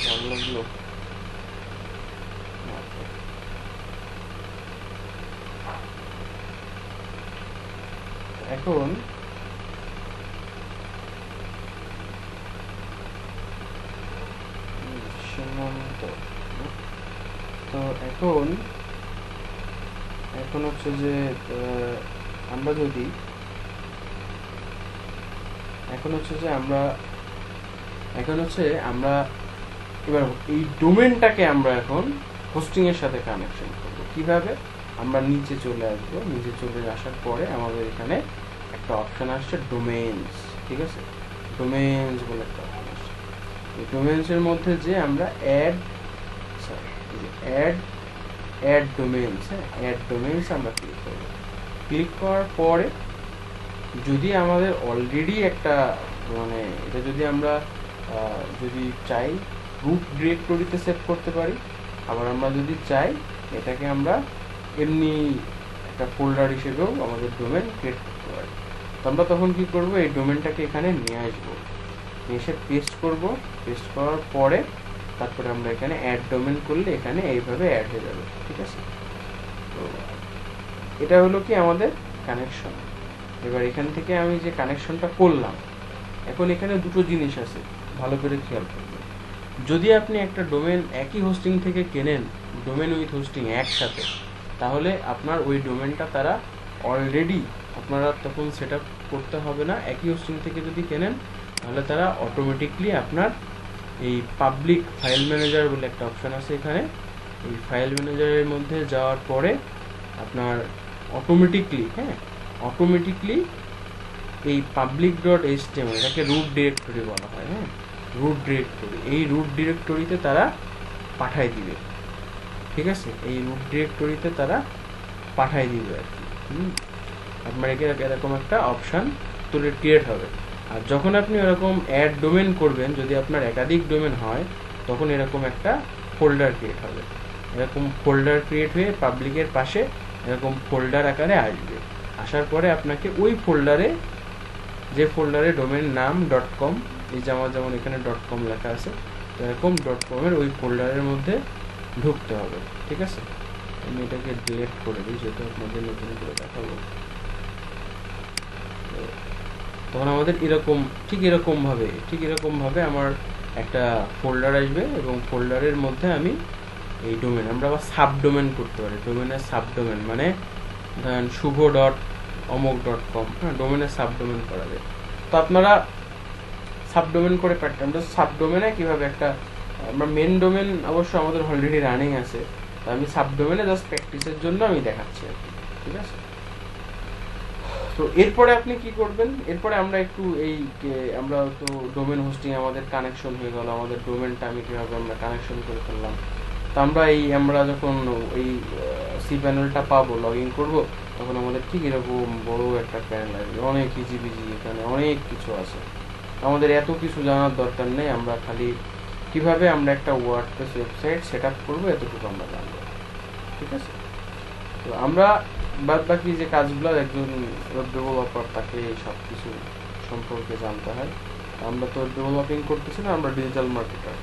ভালো লাগলো। এখন তো এখন হচ্ছে যে আমরা যদি আমরা এবার এই ডোমেনটাকে আমরা এখন হোস্টিং এর সাথে কানেকশন করব। কিভাবে, আমরা নিচে চলে আসবো, নিচে চলে আসার পরে আমাদের এখানে একটা অপশন আসছে ডোমেইনস। ঠিক আছে, ডোমেইনস বলে একটা অপশন আসছে। এই ডোমেইনস এর মধ্যে যে আমরা অ্যাড ডোমেইনস, অ্যাড ডোমেইনস আমরা ক্লিক করব। ক্লিক করার পরে যদি আমাদের অলরেডি একটা মানে এটা যদি আমরা যদি চাই রুট ডিরেক্টরিতে সেভ করতে পারি, আবার আমরা যদি চাই এটাকে আমরা এমনি একটা ফোল্ডার হিসেবেও আমাদের ডোমেন ক্রিয়েট করতে পারি। তো আমরা তখন কি করব, এই ডোমেনটাকে এখানে নিয়ে আসবো, এসে পেস্ট করব। পেস্ট করার পরে তারপরে আমরা এখানে অ্যাড ডোমেন করলে এখানে এইভাবে অ্যাড হয়ে যাবে। ঠিক আছে, তো এটা হলো কি আমাদের কানেকশন। এবার এখান থেকে আমি যে কানেকশনটা করলাম, এখন এখানে দুটো জিনিস আছে, ভালো করে খেয়াল করবেন। যদি আপনি একটা ডোমেন একই হোস্টিং থেকে কেনেন, ডোমেন উইথ হোস্টিং একসাথে, তাহলে আপনার ওই ডোমেনটা তারা অলরেডি আপনারা তখন সেট আপ করতে হবে না। একই হোস্টিং থেকে যদি কেনেন তাহলে তারা অটোমেটিকলি আপনার এই পাবলিক ফাইল ম্যানেজার বলে একটা অপশন আছে এখানে, এই ফাইল ম্যানেজারের মধ্যে যাওয়ার পরে আপনার অটোমেটিকলি এই public.html এটাকে রুট ডিরেক্টরি বলা হয়। রুট ডিরেক্টরি, এই রুট ডিরেক্টরিতে তারা পাঠায় দিবে। ঠিক আছে, এই রুট ডিরেক্টরিতে তারা পাঠায় দিবে আর কি। আপনার এরকম একটা অপশন ক্রিয়েট হবে। আর যখন আপনি এরকম অ্যাড ডোমেন করবেন, যদি আপনার একাধিক ডোমেন হয়, তখন এরকম একটা ফোল্ডার ক্রিয়েট হবে। এরকম ফোল্ডার ক্রিয়েট হয়ে পাবলিকের পাশে এরকম ফোল্ডার আকারে আসবে। আসার পরে আপনাকে ওই ফোল্ডারে, যে ফোল্ডারে ডোমেন নাম .com, এই যেমন এখানে .com লেখা আছে, তো এরকম .com এর ওই ফোল্ডারের মধ্যে ঢুকতে হবে। ঠিক আছে, আমি এটাকে ডিলিট করে দিই যেহেতু আপনাদের নতুন করে দেখাবো। তখন আমাদের ঠিক এরকম ভাবে আমার একটা ফোল্ডার আসবে এবং ফোল্ডারের মধ্যে আমি এই ডোমেন, আমরা আবার সাবডোমেন করতে পারি। ডোমেনের সাবডোমেন মানে ধরেন শুভ.অমুক.com, ডোমেনের সাবডোমেন করা যায়। তো আপনারা সাবডোমেন করে পারতেন। আমরা সাবডোমেনে কিভাবে একটা, আমরা মেন ডোমেন অবশ্য আমাদের অলরেডি রানিং আছে, তো আমি সাবডোমেনে জাস্ট প্র্যাকটিসের জন্য আমি দেখাচ্ছি আর কি। ঠিক আছে, তো এরপরে আপনি কি করবেন, এরপরে আমরা একটু আমরা তো ডোমেন হোস্টিং আমাদের কানেকশন হয়ে গেল, আমাদের ডোমেনটা আমি কিভাবে আমরা কানেকশন করে ফেললাম। তো আমরা যখন এই সি প্যানেলটা পাবো, লগ ইন করবো, তখন আমাদের ঠিক এরকম বড় একটা প্যানেল আসবে, অনেক ইজিবিজি, এখানে অনেক কিছু আছে। আমাদের এত কিছু জানার দরকার নেই, আমরা খালি কিভাবে আমরা একটা ওয়ার্ডপ্রেস ওয়েবসাইট সেট আপ করবো এতটুকু আমরা জানবো। ঠিক আছে, তো আমরা বাদ বাকি যে কাজগুলো একজন ওয়েব ডেভেলপার, তাকে সব কিছু সম্পর্কে জানতে হয়। আমরা তো ডেভেলপিং করতেছি না, আমরা ডিজিটাল মার্কেটার।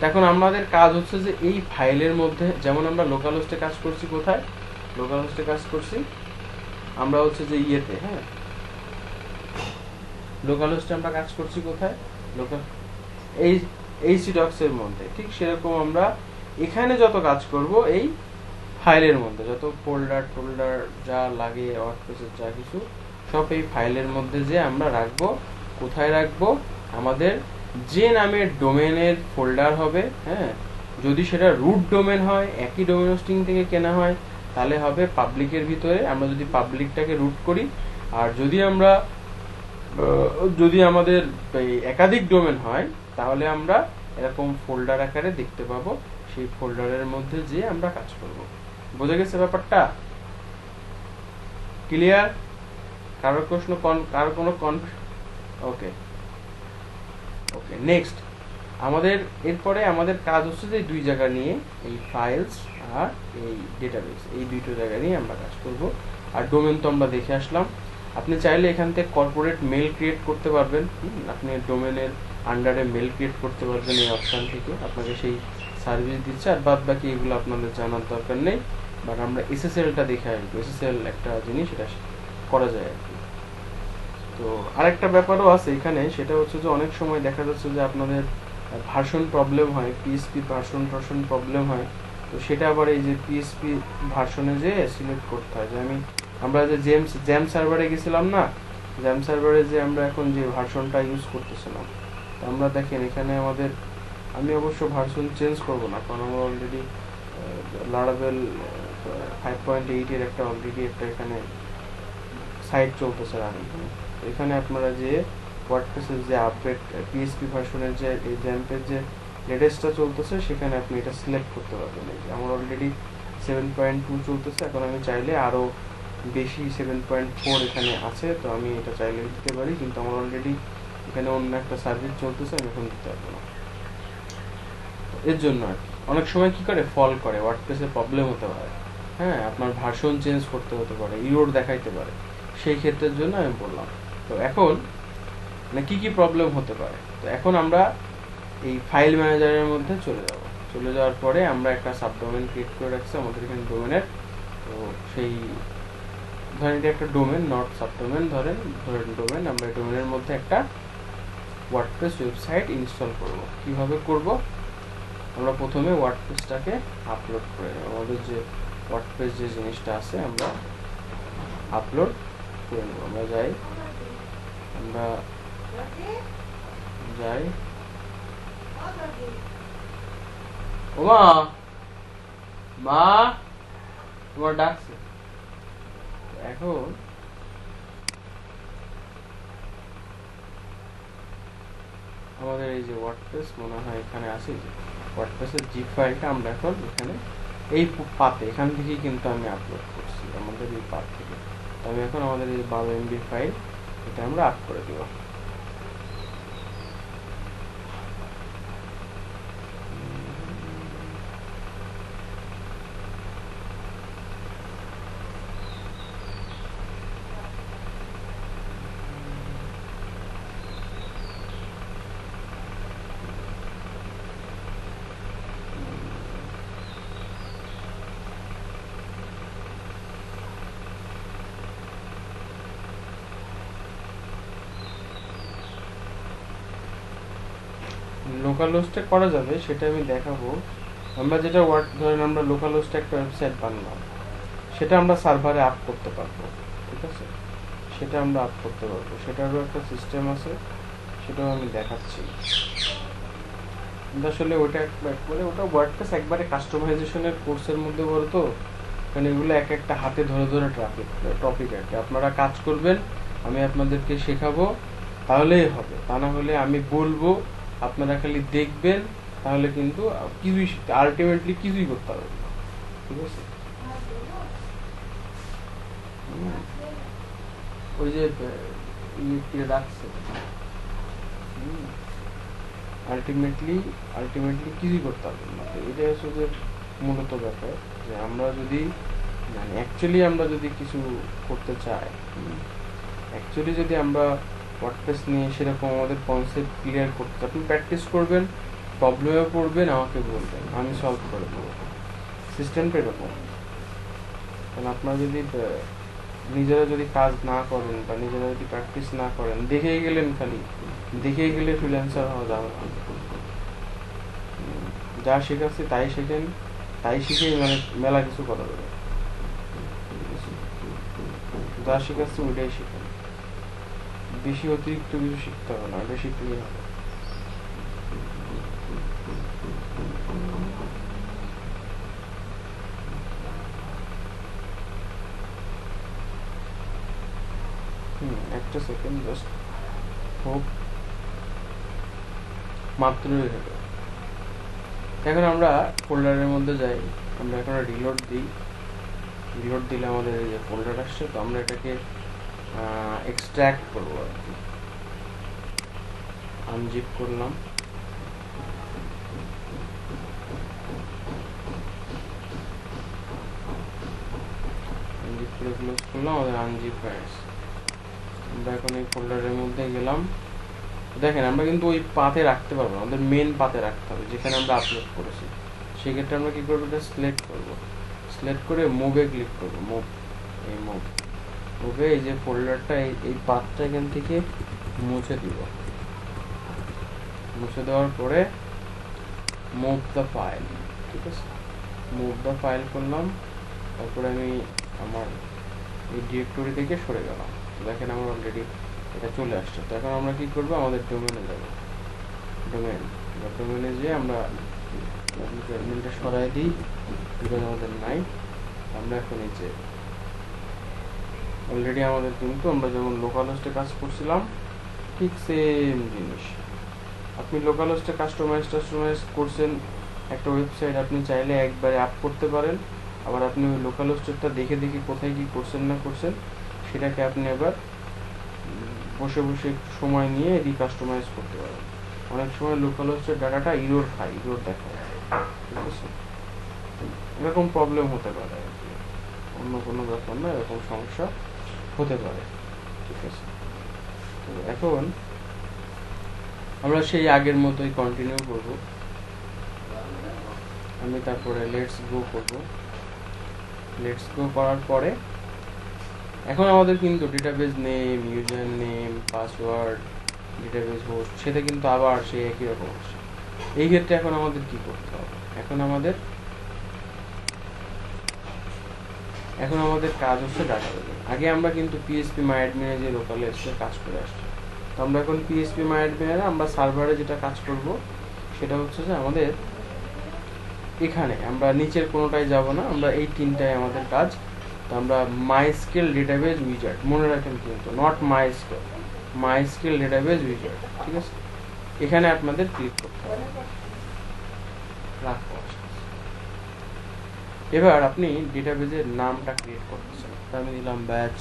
এখন আমাদের কাজ হচ্ছে যে এই ফাইলের মধ্যে, যেমন আমরা লোকাল হোস্টে কাজ করছি, কোথায় লোকাল হোস্টে কাজ করছি আমরা হচ্ছে যে লোকাল হোস্টে আমরা কাজ করছি কোথায়, লোকাল HDocs এর মধ্যে। ঠিক সেরকম আমরা এখানে যত কাজ করব এই ফাইলের মধ্যে, যত ফোল্ডার যা লাগে, ওয়ার্ডপ্রেসের যা কিছু সব এই ফাইলের মধ্যে যে আমরা রাখবো। কোথায় রাখবো, আমাদের যে নামের ডোমেনের ফোল্ডার হবে, যদি সেটা রুট ডোমেন হয়, একই ডোমেন হোস্টিং থেকে কেনা হয়, তাহলে হবে পাবলিকের ভিতরে আমরা যদি পাবলিকটাকে রুট করি, আর যদি আমাদের একাধিক ডোমেন হয় তাহলে আমরা এরকম ফোল্ডার আকারে দেখতে পাবো, সেই ফোল্ডারের মধ্যে যে আমরা কাজ করব। বোঝা গেছে ব্যাপারটা? ক্লিয়ার? কারোর প্রশ্ন, কারো কোনো ওকে ওকে। নেক্সট এরপরে আমাদের কাজ হচ্ছে যে দুই জায়গা নিয়ে, এই ফাইলস আর এই ডেটাবেস, এই দুটো জায়গা নিয়ে আমরা কাজ করব। আর ডোমেন তো আমরা দেখে আসলাম। আপনি চাইলে এখান থেকে কর্পোরেট মেল ক্রিয়েট করতে পারবেন। আপনি ডোমেনের আন্ডারে মেল ক্রিয়েট করতে পারবেন এই অপশন থেকে, আপনাকে সেই সার্ভিস দিচ্ছে। আর বাদ বাকি এগুলো আপনাদের জানার দরকার নেই, বাট আমরা এসএসএলটা দেখে আসবো। এসএসএল একটা জিনিস, এটা করা যায় আর কি। তো আরেকটা ব্যাপারও আছে এখানে, সেটা হচ্ছে যে অনেক সময় দেখা যাচ্ছে যে আপনাদের ভার্সন প্রবলেম হয়, পিএসপি ভার্সন প্রবলেম হয়। তো সেটা আবার এই যে পিএসপি ভার্সনে যে সিলেক্ট করতে হয়, যে আমরা যে জ্যাম সার্ভারে গেছিলাম না, জ্যাম সার্ভারে যে আমরা এখন যে ভার্সনটা ইউজ করতেছিলাম, তো আমরা দেখেন এখানে আমি অবশ্য ভার্সন চেঞ্জ করব না, কারণ আমরা অলরেডি লারাভেল 5.8 এর একটা এখানে সাইট চলতেছে রানিং। এখানে আপনারা যে ওয়ার্ডপ্রেসের যে আপডেট পিএসপি ভার্সনের যে এই জ্যাম্পের যে লেটেস্টটা চলতেছে, সেখানে আপনি এটা সিলেক্ট করতে পারবেন। এই যে আমার অলরেডি 7.2 চলতেছে, এখন আমি চাইলে আরো বেশি 7.4 এখানে আছে, তো আমি এটা চাইলে দিতে পারি, কিন্তু আমার অলরেডি এখানে অন্য একটা সার্ভিস চলতেছে, আমি এখন দিতে পারবো না। এর জন্য আর কি অনেক সময় কি করে ফল করে, ওয়ার্ডপ্রেসে প্রবলেম হতে পারে, হ্যাঁ, আপনার ভার্সন চেঞ্জ করতে হতে পারে, ইরোর দেখাইতে পারে, সেই ক্ষেত্রের জন্য আমি বললাম। তো এখন কি কি প্রবলেম হতে পারে, তো এখন আমরা এই ফাইল ম্যানেজারের মধ্যে চলে যাওয়ার পরে আমরা একটা সাবডোমেন ক্রিয়েট করে রাখছি আমাদের এখানে ডোমেনের। তো সেই ধরেন এটা একটা ডোমেন, নট সাবডোমেন, ধরেন ডোমেন। আমরা ডোমেনের মধ্যে একটা ওয়ার্ডপ্রেস ওয়েবসাইট ইনস্টল করব। কিভাবে করব? আমরা প্রথমে ওয়ার্ডপ্রেসটাকে আপলোড করে নেব। আমাদের যে ওয়ার্ডপ্রেস যে জিনিসটা আছে আমরা আপলোড করে নেব। আমরা যাই ও মা তোমার ডাকছে। এখন আমাদের এই যে ওয়ার্ডপ্রেস মনে হয় এখানে আছে, যে ওয়ার্ডপ্রেসের জিপ ফাইলটা আমরা এখন এখানে এই পাতে এখান থেকেই কিন্তু আমি আপলোড করছি, আমাদের এই পাত থেকে। আমি এখন আমাদের এই 12 MB ফাইল এটা আমরা আপ করে দেব। লোকাল হোস্টে করা যাবে, সেটা আমি দেখাবো। আমরা যেটা ধরেন আমরা লোকাল হোস্টে একটা ওয়েবসাইট বানালাম, সেটা আমরা সার্ভারে আপ করতে পারবো, ঠিক আছে? সেটা আমরা আপ করতে পারবো, সেটারও একটা সিস্টেম আছে, সেটাও আমি দেখাচ্ছি। আসলে ওটা ওয়ার্ডপ্রেস একবারে কাস্টমাইজেশনের কোর্সের মধ্যে পড়ে, তো মানে এগুলো এক একটা হাতে ধরে ধরে টপিক আর কি। আপনারা কাজ করবেন, আমি আপনাদেরকে শেখাবো, তাহলেই হবে। তা না হলে আমি বলবো, আপনারা খালি দেখবেন, তাহলে কিন্তু কিছুই আলটিমেটলি কিছুই করতে পারবেন না, ঠিক আছে? ওই যে ডাকছে, আলটিমেটলি কিছুই করতে পারবেন না। এটাই হচ্ছে যে মূলত ব্যাপার, যে আমরা যদি মানে অ্যাকচুয়ালি আমরা যদি কিছু করতে চাই, অ্যাকচুয়ালি যদি আমরা ওয়ার্ডপ্রেস নিয়ে সেরকম আমাদের কনসেপ্ট ক্লিয়ার করতে, আপনি প্র্যাকটিস করবেন, প্রবলেমে পড়বেন, আমাকে বলবেন, আমি সলভ করে দেবো। সিস্টেমটা এরকম। কারণ আপনারা যদি নিজেরা যদি কাজ না করেন বা নিজেরা যদি প্র্যাকটিস না করেন, দেখেই গেলেন, খালি দেখেই গেলে ফ্রিল্যান্সার হওয়া যাবে না। যা শেখাচ্ছি তাই শেখেন, তাই শিখেই মানে মেলা কিছু করা যাবে। যা শেখাচ্ছি ওইটাই শেখেন, বেশি অতিরিক্ত কিছু শিখতে হবে না, ওটা শিখলেই হবে। একটা সেকেন্ড জাস্ট হোক, মাত্র হলো। এখন আমরা ফোল্ডারের মধ্যে যাই, আমরা এখন রিলোড দিই। রিলোড দিলে আমাদের এই যে ফোল্ডার আসছে, তো আমরা এটাকে এক্সট্র্যাক্ট করবো আর কি। আনজিপ করলাম, আনজিপ করে ক্লোজ করলাম, আমাদের আনজিপ হয়ে গেছে। আমরা এখন এই ফোল্ডারের মধ্যে গেলাম। দেখেন আমরা কিন্তু ওই পাতে রাখতে পারবো, আমাদের মেন পাতে রাখতে হবে যেখানে আমরা আপলোড করেছি। সেক্ষেত্রে আমরা কি করবো, এটা সিলেক্ট করবো, সিলেক্ট করে মুভে ক্লিক করবো। মুভ, এই মুভে এই যে ফোল্ডারটা, এই পাতটা এখান থেকে মুছে দিব। মুছে দেওয়ার পরে মুভ দ্য ফাইল, ঠিক আছে, মুভ দ্য ফাইল করলাম। তারপরে আমি আমার এই ডিরেক্টরি থেকে সরে গেলাম। দেখেন আমার অলরেডি এটা চলে আসছে। তো এখন আমরা কি করবো, আমাদের ডোমেনে যাবো। ডোমেনে যেয়ে আমরা অ্যাডমিনটা সরাই দিই, বিকজ আমাদের নাই। আমরা এখন এই যে অলরেডি আমাদের কিন্তু আমরা যেমন লোকাল হোস্টে কাজ করছিলাম ঠিক সেম জিনিস। আপনি লোকাল হোস্টে কাস্টমাইজ করছেন একটা ওয়েবসাইট, আপনি চাইলে একবারে আপ করতে পারেন। আবার আপনি ওই লোকাল হোস্টেরটা দেখে দেখে কোথায় কি করছেন না করছেন সেটাকে আপনি আবার বসে বসে একটু সময় নিয়ে রিকাস্টমাইজ করতে পারেন। অনেক সময় লোকাল হোস্টের ডাটাটা ইরোর খায়, ইরোর দেখায়, ঠিক আছে, এরকম প্রবলেম হতে পারে আর কি, অন্য কোনো ব্যাপার না, এরকম সমস্যা হতে পারে, ঠিক আছে। তো এখন আমরা সেই আগের মতোই কন্টিনিউ করব। আমি তারপরে লেটস গো করব। লেটস গো করার পরে এখন আমাদের কিন্তু database name, user name, password, database host সেটা কিন্তু আবার সেই একই রকম আসছে। এই ক্ষেত্রে এখন আমাদের কি করতে হবে, এখন আমাদের কাজ হচ্ছে ডাটাবেসে। আগে আমরা কিন্তু পিএইচপি মাইঅ্যাডমিনে যে লোকাল এসে কাজ করে আসছি। তো আমরা এখন পিএইচপি মাইঅ্যাডমিনে আমরা সার্ভারে যেটা কাজ করব সেটা হচ্ছে যে আমাদের এখানে আমরা নিচের কোনোটাই যাব না, আমরা এই তিনটাই আমাদের কাজ। তো আমরা মাইস্কেল ডেটাবেস উইজার্ড, মনে রাখেন কিন্তু নট মাইস্কেল ডেটাবেস উইজার্ড, ঠিক আছে, এখানে আপনাদের ক্লিক করতে হবে। এবার আপনি ডেটাবেসের নামটা ক্রিয়েট করতেছেন। তো আমি দিলাম ব্যাচ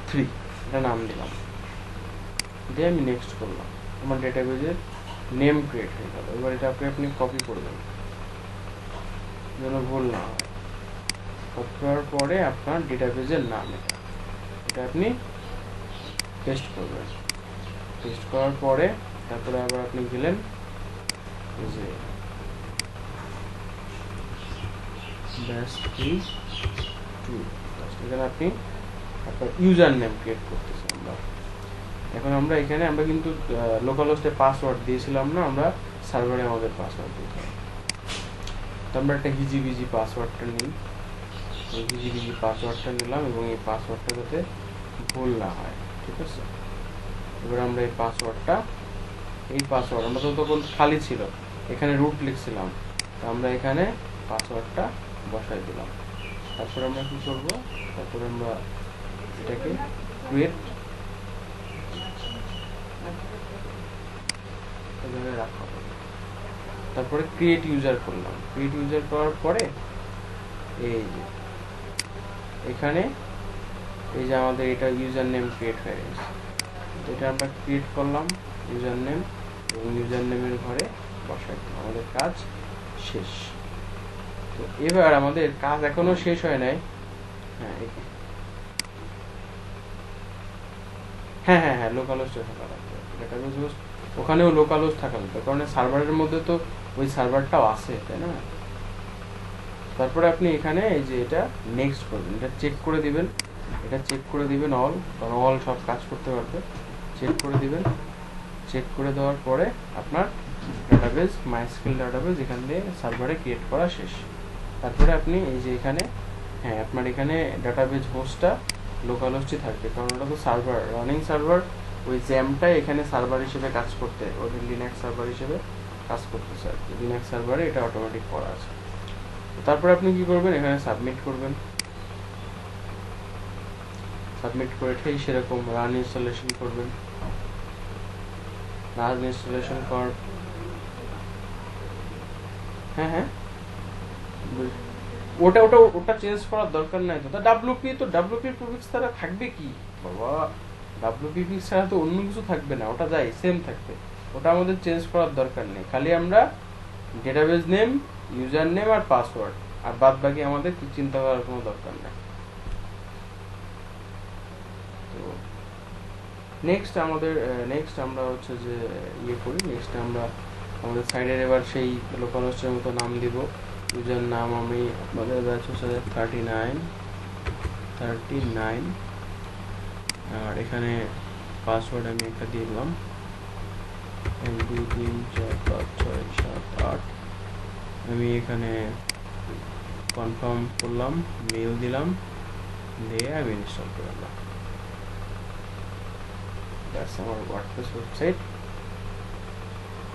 3, এটা নাম দিলাম, দিয়ে আমি নেক্সট করলাম। আমার ডেটাবেসের নেম ক্রিয়েট হয়ে গেল। এবার এটা আপনি কপি করবেন যেন ভুল না হয়। কপি করার পরে আপনার ডেটাবেসের নাম এটা আপনি পেস্ট করবেন। পেস্ট করার পরে তারপরে আবার আপনি গেলেন যে ব্যাচ 3 এখানে আপনি আপনার ইউজার নেম ক্রিয়েট করতেছেন। এখন আমরা এখানে আমরা কিন্তু লোকাল হোস্টে পাসওয়ার্ড দিয়েছিলাম না, আমরা সার্ভারে আমাদের পাসওয়ার্ড দিতে হবে। তো আমরা একটা হিজিবিজি পাসওয়ার্ডটা নিই, হিজিবিজি পাসওয়ার্ডটা নিলাম এবং এই পাসওয়ার্ডটা যাতে ভুল না হয়, ঠিক আছে। এবার আমরা এই পাসওয়ার্ড আমরা তো তখন খালি ছিল, এখানে রুট লিখছিলাম, তো আমরা এখানে পাসওয়ার্ডটা বসাই দিলাম। তারপরে আমরা কি করব, তারপরে আমরা এটাকে ক্রিয়েট রাখা হবে। তারপরে ক্রিয়েট ইউজার করলাম। ক্রিয়েট ইউজার করার পরে এই যে এখানে এই যে আমাদের এটা ইউজার নেম ক্রিয়েট হয়ে গেছে। এটা আমরা ক্রিয়েট করলাম ইউজার নেম, এবং ইউজার নেমের ঘরে বসাই দিলাম। আমাদের কাজ শেষ। তো এবার আমাদের কাজ এখনো শেষ হয় নাই। হ্যাঁ লোকাল হোস্টে থাকা লাগবে, ডেটাবেস হোস্ট ওখানেও লোকাল হোস্ট থাকা লাগবে, কারণ সার্ভারের মধ্যে তো ওই সার্ভারটাও আছে, তাই না। তারপরে আপনি এখানে এই যে এটা নেক্সট করবেন, এটা চেক করে দিবেন, অল, কারণ অল সব কাজ করতে পারবে। চেক করে দিবেন, চেক করে দেওয়ার পরে আপনার ডাটাবেস মাইস্কেল ডাটাবেস এখান দিয়ে সার্ভারে ক্রিয়েট করা শেষ। তারপরে আপনি এই যে এখানে আপনার এখানে ডাটাবেস হোস্টটা লোকাল হোস্টই থাকবে, কারণ ওটা তো সার্ভার, রানিং সার্ভার, ওই জ্যামটাই এখানে সার্ভার হিসেবে কাজ করতে, ওদের লিনাক্স সার্ভার হিসেবে কাজ করতেছে আর কি। লিনাক্স সার্ভারে এটা অটোমেটিক করা আছে। তারপর আপনি কি করবেন, এখানে সাবমিট করবেন। সাবমিট করে ঠিক সেরকম রান ইনস্টলেশন করবেন। রান ইনস্টলেশন কর, হ্যাঁ হ্যাঁ, ওটা ওটা ওটা চেঞ্জ করার দরকার নাই তো। ডাব্লিউপি প্রিফিক্স ছাড়া থাকবে কি বাবা, ডাব্লিউপি প্রিফিক্স ছাড়া তো অন্য কিছু থাকবে না, ওটা যাই সেম থাকবে, ওটা আমাদের চেঞ্জ করার দরকার নেই। খালি আমরা ডেটাবেস নেম, ইউজার নেম আর পাসওয়ার্ড, আর বাদ বাকি আমাদের চিন্তা করার কোনো দরকার নেই। তো নেক্সট আমরা হচ্ছে যে ইয়ে করি, নেক্সট আমরা আমাদের সাইডের এবার সেই লোকাল হোস্টের মতো নাম দিব। ইউজার নাম আমি আমাদের ব্যাচ হচ্ছে 39, আর এখানে পাসওয়ার্ড আমি একটা দিয়ে দিলাম 1 2 3 4 5 6 7 8। আমি এখানে কনফার্ম করলাম, মেল দিলাম, দিয়ে আমি ইনস্টল করলাম। ব্যাস, আমার ওয়ার্ডপ্রেস ওয়েবসাইট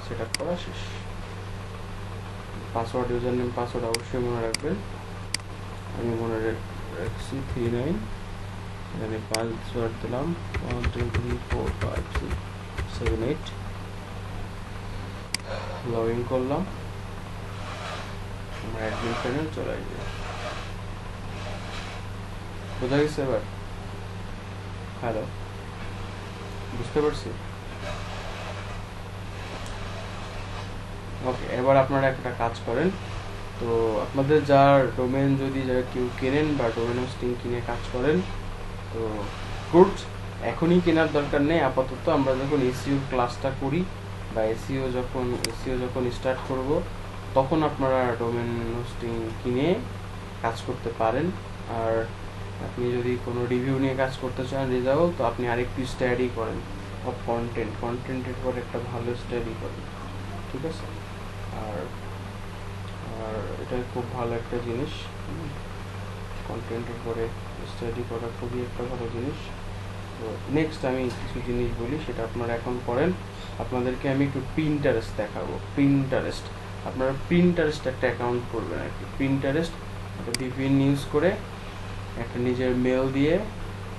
সেট আপ করা শেষ। পাসওয়ার্ড, ইউজার নেম, পাসওয়ার্ড অবশ্যই মনে রাখবেন। আমি মনে রাখছি 39, এখানে পাসওয়ার্ড দিলাম 1 2 3 4 5 6 7 8। লগ ইন করলাম, আমার অ্যাডমিন প্যানেল চলে আসবে। বোঝা গেছে এবার? হ্যালো, বুঝতে পারছি? ওকে, এবার আপনারা একটা কাজ করেন। তো আপনাদের যার ডোমেন যদি যারা কেউ কেনেন বা ডোমেন হোস্টিং কিনে কাজ করেন, তো গুড, এখনই কেনার দরকার নেই আপাতত। আমরা যখন এসইও ক্লাসটা করি বা এসইও যখন স্টার্ট করব, তখন আপনারা ডোমেন হোস্টিং কিনে কাজ করতে পারেন। আর আপনি যদি কোনো রিভিউ নিয়ে কাজ করতে চান রেজাল্ট, তো আপনি আরেকটু স্টাডি করেন অফ কন্টেন্টের পর একটা ভালো স্টাডি করেন, ঠিক আছে? আর আর এটা খুব ভালো একটা জিনিস, কন্টেন্টের পরে স্টাডি করা খুবই একটা ভালো জিনিস। তো নেক্সট আমি কিছু জিনিস বলি, সেটা আপনারা এখন করেন। আপনাদেরকে আমি একটু প্রিন্টারেস্ট দেখাবো। আপনারা প্রিন্টারেস্ট একটা অ্যাকাউন্ট করবেন আর কি। প্রিন্টারেস্ট একটা ভিপিএন ইউজ করে একটা নিজের মেল দিয়ে,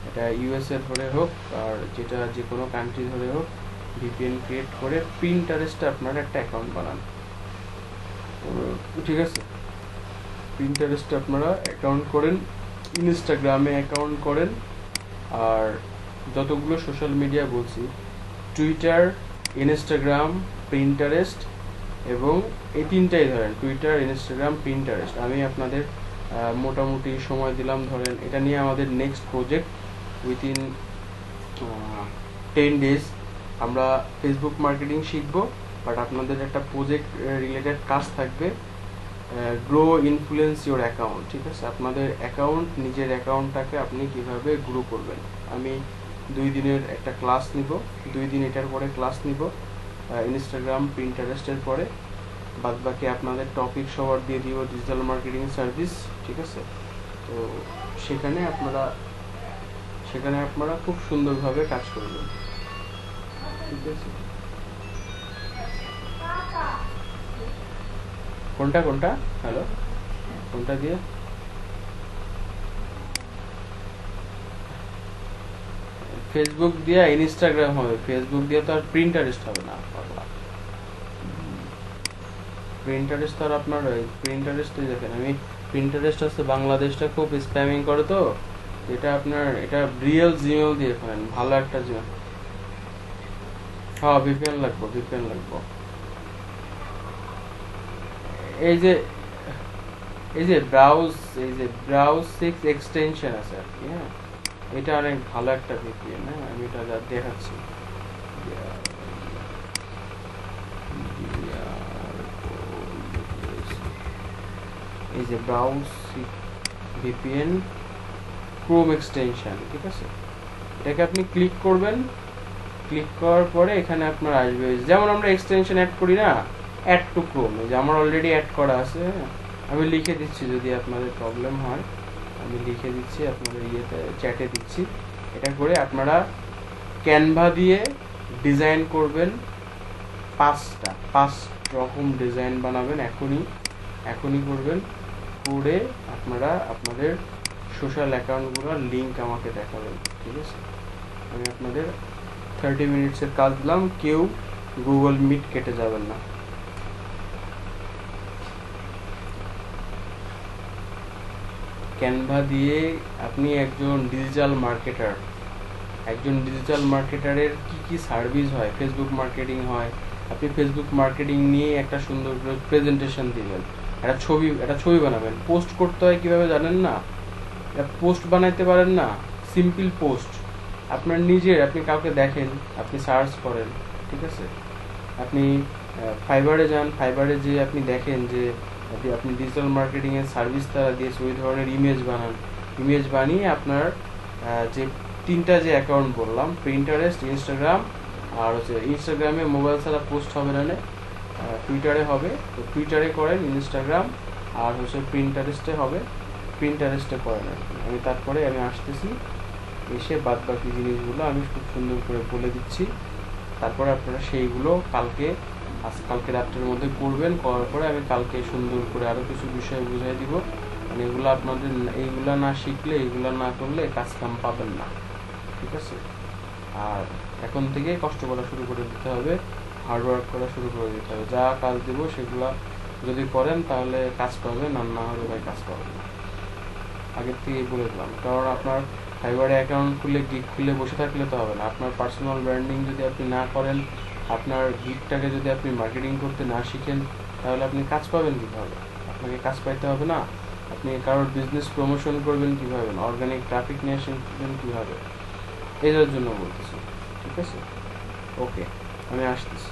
এটা ইউএসএ ধরে হোক আর যেটা যে কোনো কান্ট্রি ধরে হোক, ভিপিএন ক্রিয়েট করে প্রিন্টারেস্টে আপনারা একটা অ্যাকাউন্ট বানান, ঠিক আছে? প্রিন্টারেস্টে আপনারা অ্যাকাউন্ট করেন, ইনস্টাগ্রামে অ্যাকাউন্ট করেন, আর যতগুলো সোশ্যাল মিডিয়া বলছি, টুইটার, ইনস্টাগ্রাম, প্রিন্টারেস্ট, এবং এই তিনটাই ধরেন, টুইটার, ইনস্টাগ্রাম, প্রিন্টারেস্ট। আমি আপনাদের মোটামুটি সময় দিলাম, ধরেন এটা নিয়ে আমাদের নেক্সট প্রজেক্ট উইথিন 10 days আমরা ফেসবুক মার্কেটিং শিখবো। বাট আপনাদের একটা প্রজেক্ট রিলেটেড কাজ থাকবে, গ্রো ইনফ্লুয়েন্স ইওর অ্যাকাউন্ট, ঠিক আছে? আপনাদের নিজের অ্যাকাউন্টটাকে আপনি কিভাবে গ্রো করবেন। আমি 2 দিনের একটা ক্লাস নিব, 2 দিন এটার পরে ক্লাস নিব ইনস্টাগ্রাম, প্রিন্টারেস্টের পরে। বাদ বাকি আপনাদের টপিক সবার দিয়ে দিব ডিজিটাল মার্কেটিং সার্ভিস, ঠিক আছে? তো সেখানে আপনারা খুব সুন্দরভাবে কাজ করবেন, ঠিক আছে? কোনটা হ্যালো, কোনটা দিয়ে? ফেসবুক দিয়ে ইনস্টাগ্রাম হবে, ফেসবুক দিয়ে তো আর প্রিন্টারেস্ট হবে না। প্রিন্টারেস্ট তো আর আপনার প্রিন্টারেস্টে দেখেন, আমি প্রিন্টারেস্ট হচ্ছে বাংলাদেশটা খুব স্প্যামিং করে, তো এটা রিয়েল জিমেল দিয়ে ফেলেন, ভালো একটা জিমেল। হ্যাঁ, ভিপিএন লাগবো। এই যে ব্রাউজ 6 এক্সটেনশন আছে আর কি, হ্যাঁ, এটা অনেক ভালো একটা ভিপিএন। হ্যাঁ, আমি এটা দেখাচ্ছি। এই যে ব্রাউজ ভিপিএন ক্রোম এক্সটেনশন, ঠিক আছে? এটাকে আপনি ক্লিক করবেন, ক্লিক করার পরে এখানে আপনার আসবে, যেমন আমরা এক্সটেনশন অ্যাড করি না, অ্যাড টু ক্রোম, যে আমার অলরেডি অ্যাড করা আছে। আমি লিখে দিচ্ছি, যদি আপনাদের প্রবলেম হয় আমি লিখে দিচ্ছি, আপনাদের চ্যাটে দিচ্ছি। এটা করে আপনারা ক্যানভা দিয়ে ডিজাইন করবেন, 5 রকম ডিজাইন বানাবেন, এখনই করবেন। করে আপনারা আপনাদের সোশ্যাল অ্যাকাউন্টগুলোর লিঙ্ক আমাকে দেখাবেন, ঠিক আছে? আমি আপনাদের 30 মিনিটসের কাজ দিলাম, কেউ গুগল মিট কেটে যাবেন না। ক্যানভা দিয়ে আপনি একজন ডিজিটাল মার্কেটারের কি কি সার্ভিস হয়, ফেসবুক মার্কেটিং হয়, আপনি ফেসবুক মার্কেটিং নিয়ে একটা সুন্দর করে প্রেজেন্টেশন দিবেন, একটা ছবি বানাবেন, পোস্ট করতে হয় কিভাবে জানেন না, পোস্ট বানাইতে পারেন না, সিম্পল পোস্ট আপনার নিজের, আপনি কাউকে দেখেন, আপনি সার্চ করেন, ঠিক আছে? আপনি ফাইবারে যান, ফাইবারে যে আপনি দেখেন যে আপনি ডিজিটাল মার্কেটিং এর সার্ভিস তারা দিয়েছে, ওই ধরনের ইমেজ বানান, ইমেজ বানিয়ে আপনার যে তিনটা যে অ্যাকাউন্ট বললাম, প্রিন্টারেস্ট, ইনস্টাগ্রাম, আর হচ্ছে ইনস্টাগ্রামে মোবাইল ছাড়া পোস্ট হবে না, টুইটারে হবে, তো টুইটারে করেন, ইনস্টাগ্রাম আর হচ্ছে প্রিন্টারেস্টে হবে, প্রিন্টারেস্টে করেন আর কি। তারপরে আমি আসতেছি, এসে বাদ বাকি জিনিসগুলো আমি খুব সুন্দর করে বলে দিচ্ছি, তারপরে আপনারা সেইগুলো কালকে রাত্রের মধ্যে করবেন, করার পরে আমি কালকে সুন্দর করে আরো কিছু বিষয় বুঝাই দিব। মানে এগুলো আপনাদের, এইগুলা না শিখলে, এইগুলা না করলে কাজ কাম পাবেন না, ঠিক আছে? আর এখন থেকে কষ্ট করা শুরু করে দিতে হবে, হার্ডওয়ার্ক করা শুরু করে দিতে হবে। যা কাজ দেবো সেগুলা যদি করেন তাহলে কাজ পাবেন, আর না হলে ভাই কাজ পাবেন না, আগের থেকেই বলে দিলাম। কারণ আপনার ফাইবারে অ্যাকাউন্ট খুলে গিগ খুলে বসে থাকলে তো হবে না। আপনার পার্সোনাল ব্র্যান্ডিং যদি আপনি না করেন, আপনার গিগটাকে যদি আপনি মার্কেটিং করতে না শিখেন, তাহলে আপনি কাজ পাবেন কীভাবে? আপনাকে কাজ পাইতে হবে না? আপনি কারোর বিজনেস প্রমোশন করবেন কীভাবে? অর্গানিক ট্রাফিক নিয়ে আসবেন কীভাবে? এটার জন্য বলতেছি, ঠিক আছে? ওকে, আমি আসতেছি।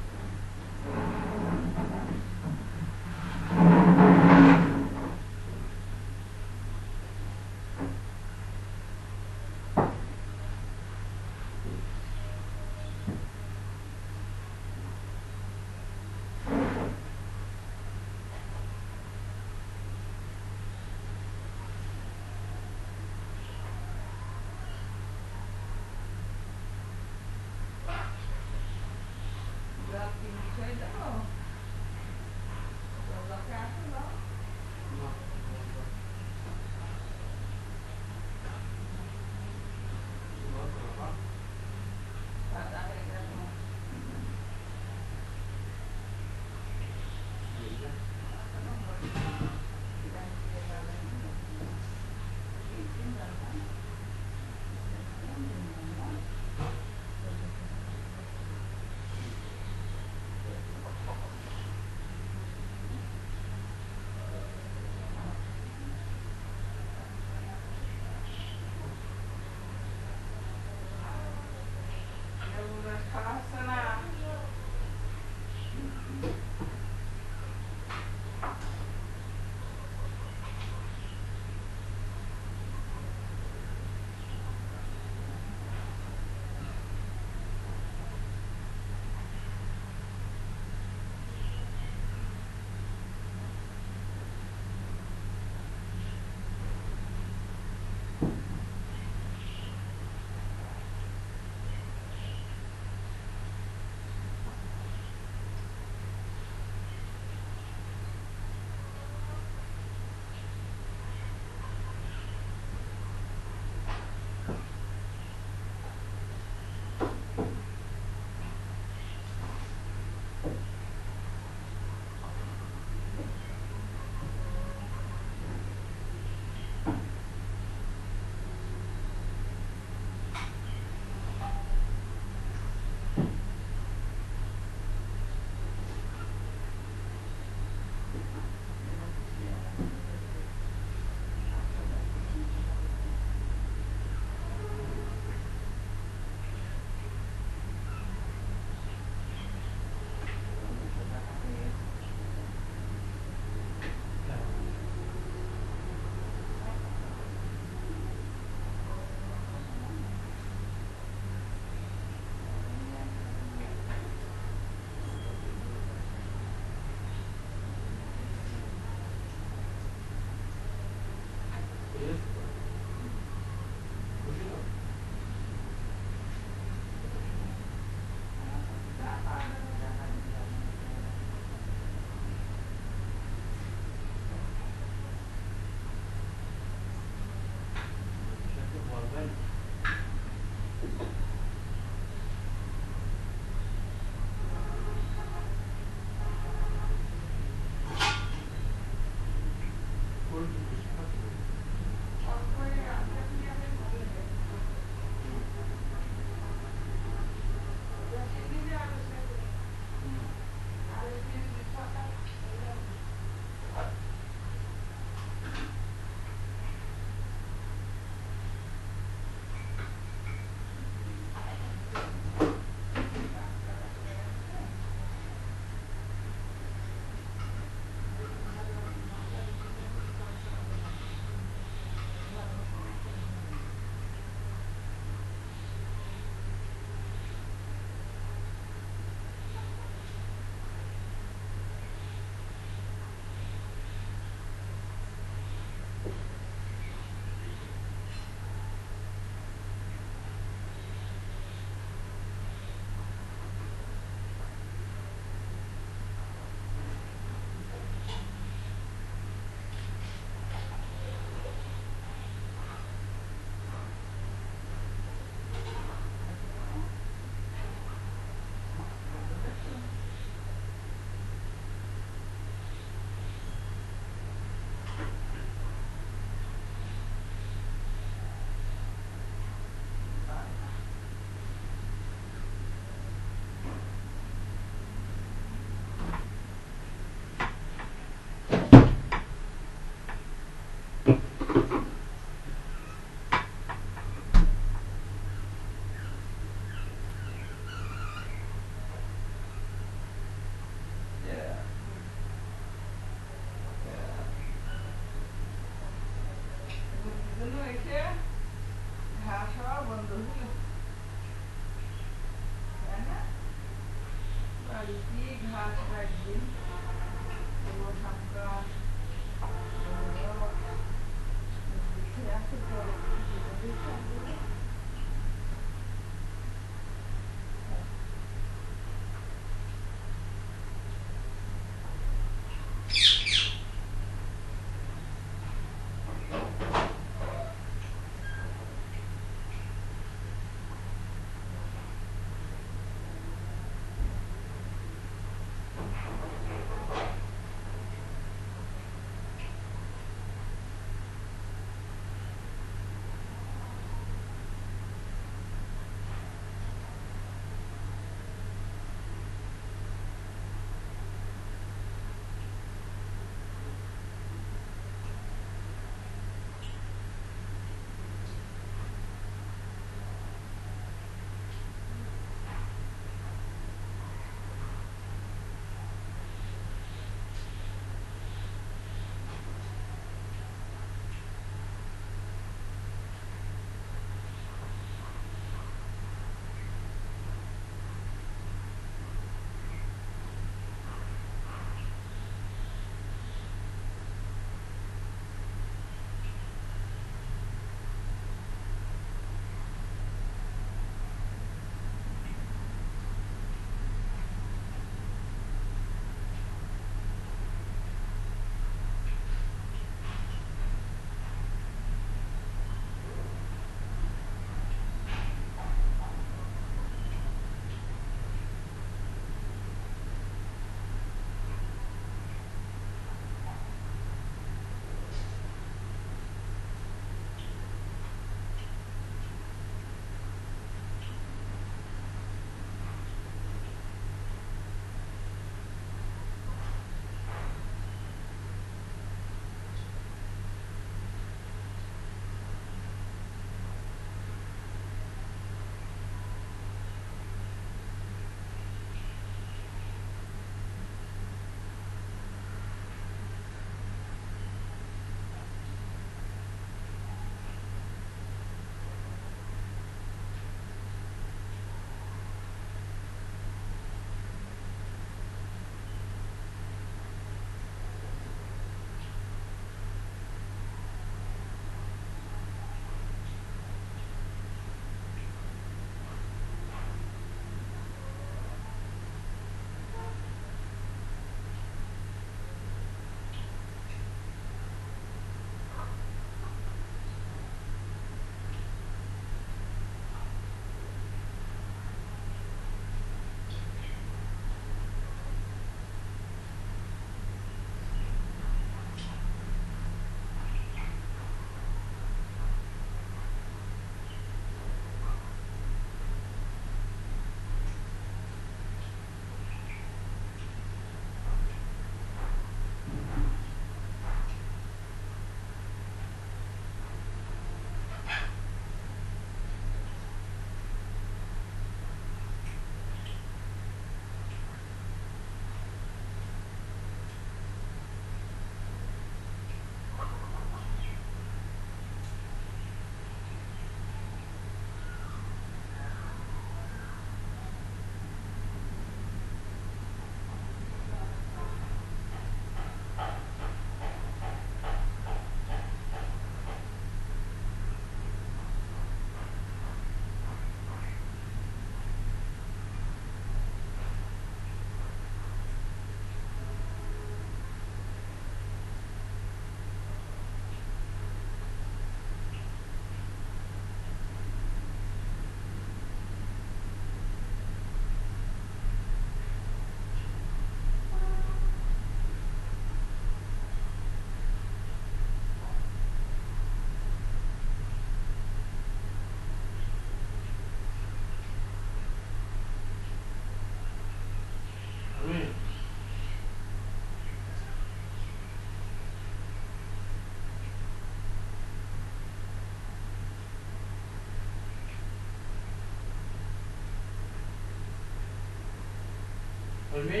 বলবি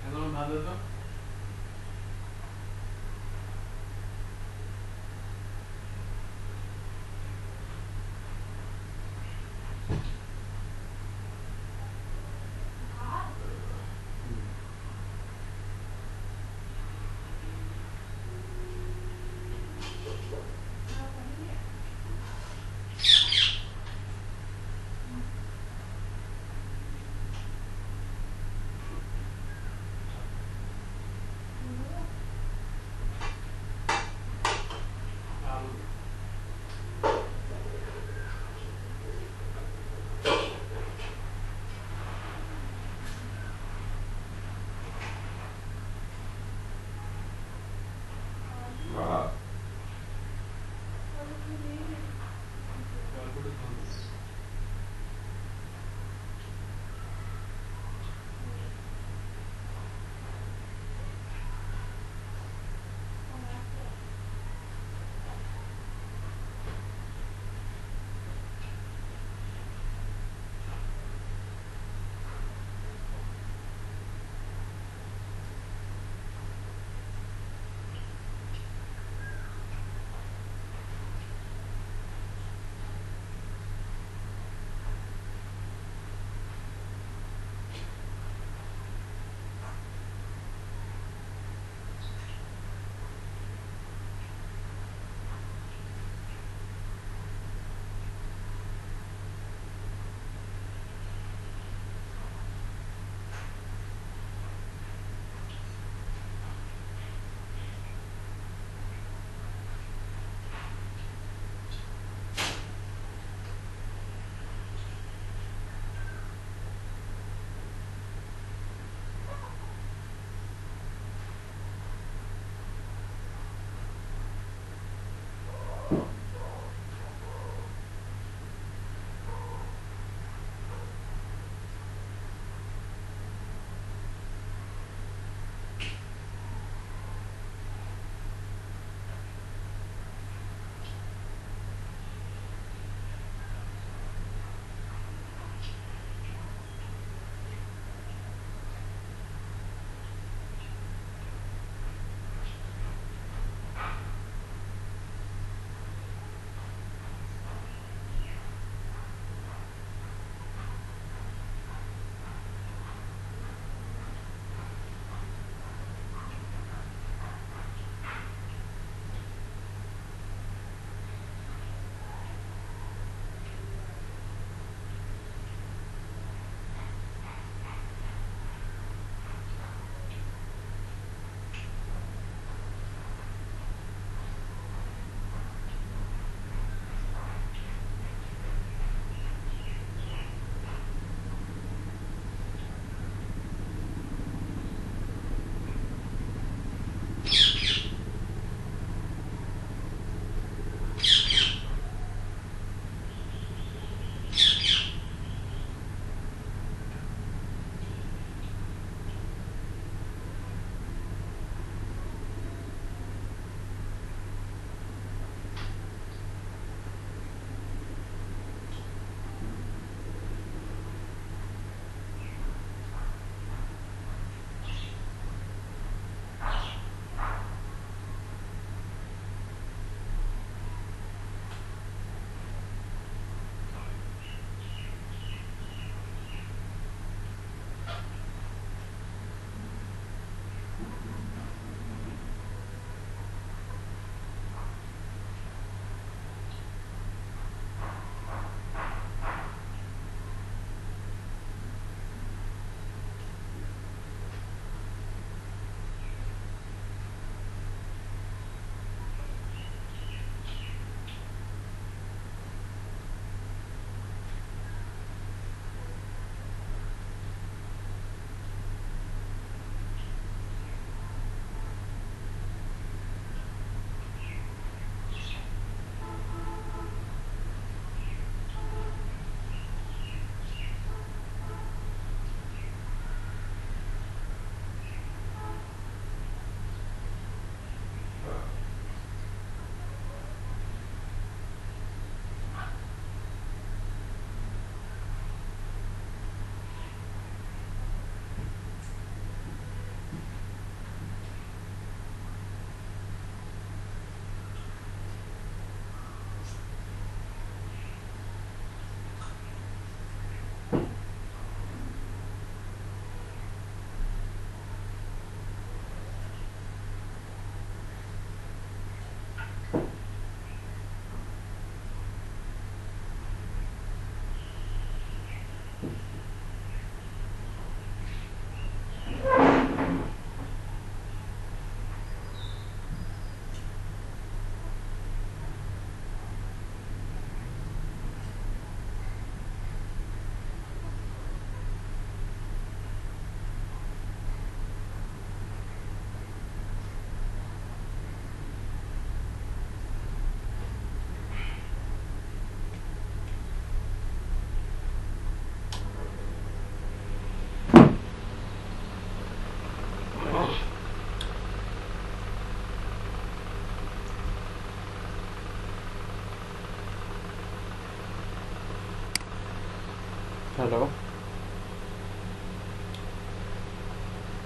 এখন ভালো তো হ্যালো,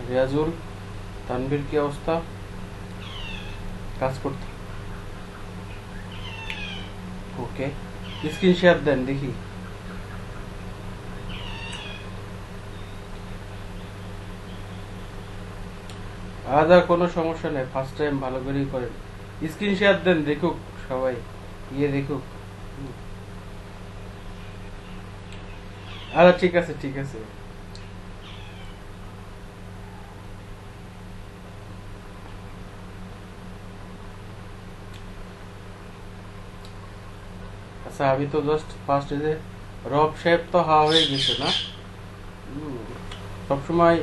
রিয়াজুল, তানভীর, কি অবস্থা? কাজ করতে? ওকে, স্ক্রিন শেয়ার দেন দেখি। আলাদা কোনো সমস্যা নেই, ফার্স্ট টাইম ভালো করেই করেন। স্ক্রিন শেয়ার দেন, দেখুক সবাই, দেখুক। আচ্ছা, ঠিক আছে, ঠিক আছে। আচ্ছা, আমি তো জাস্ট ফার্স্ট যে রব সাহেব তো হওয়া হয়ে গেছে না। সবসময়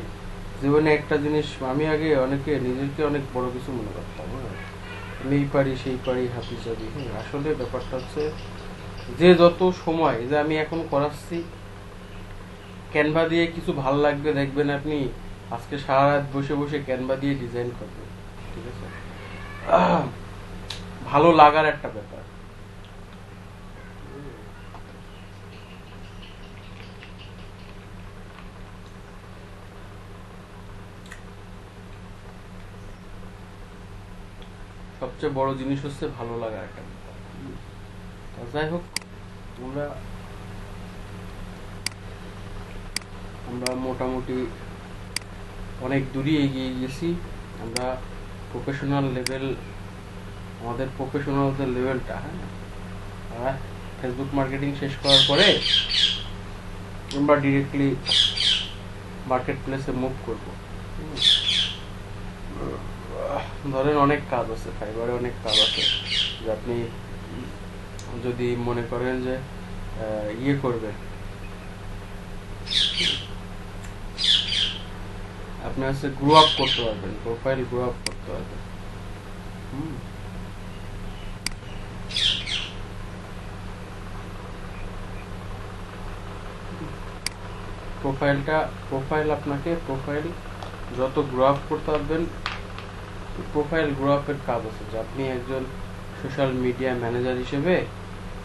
জীবনে একটা জিনিস, আমি আগে অনেকে নিজেকে অনেক বড় কিছু মনে করতাম, হ্যাঁ, আমি এই পারি সেই পারি হাতি যাবি। হ্যাঁ, আসলে ব্যাপারটা হচ্ছে যে যত সময় যে আমি এখন করাচ্ছি, ক্যানভা দিয়ে কিছু ভাল লাগবে দেখবেন আপনি, আজকে সারা রাত বসে বসে ক্যানভা দিয়ে ডিজাইন করবেন। ঠিক আছে, ভালো লাগার একটা ব্যাপার। সবচেয়ে বড় জিনিস হচ্ছে ভালো লাগার একটা ব্যাপার। যাই হোক, আমরা আমরা মোটামুটি অনেক দূরই এগিয়ে গেছি। আমরা প্রফেশনাল লেভেল, আমাদের প্রফেশনালদের লেভেলটা, হ্যাঁ, ফেসবুক মার্কেটিং শেষ করার পরে আমরা ডিরেক্টলি মার্কেট প্লেসে মুভ করবো। ধরেন অনেক কাজ আছে, ফাইবারে অনেক কাজ আছে, যে আপনি যদি মনে করেন যে ইয়ে করবেন, আপনি হচ্ছে গ্রো আপ করতে পারবেন, প্রোফাইল গ্রো আপ করতে পারবেন। প্রোফাইল আপনাকে প্রোফাইল যত গ্রো আপ করতে পারবেন, প্রোফাইল গ্রো আপের কাজ আছে যে আপনি একজন সোশ্যাল মিডিয়া ম্যানেজার হিসেবে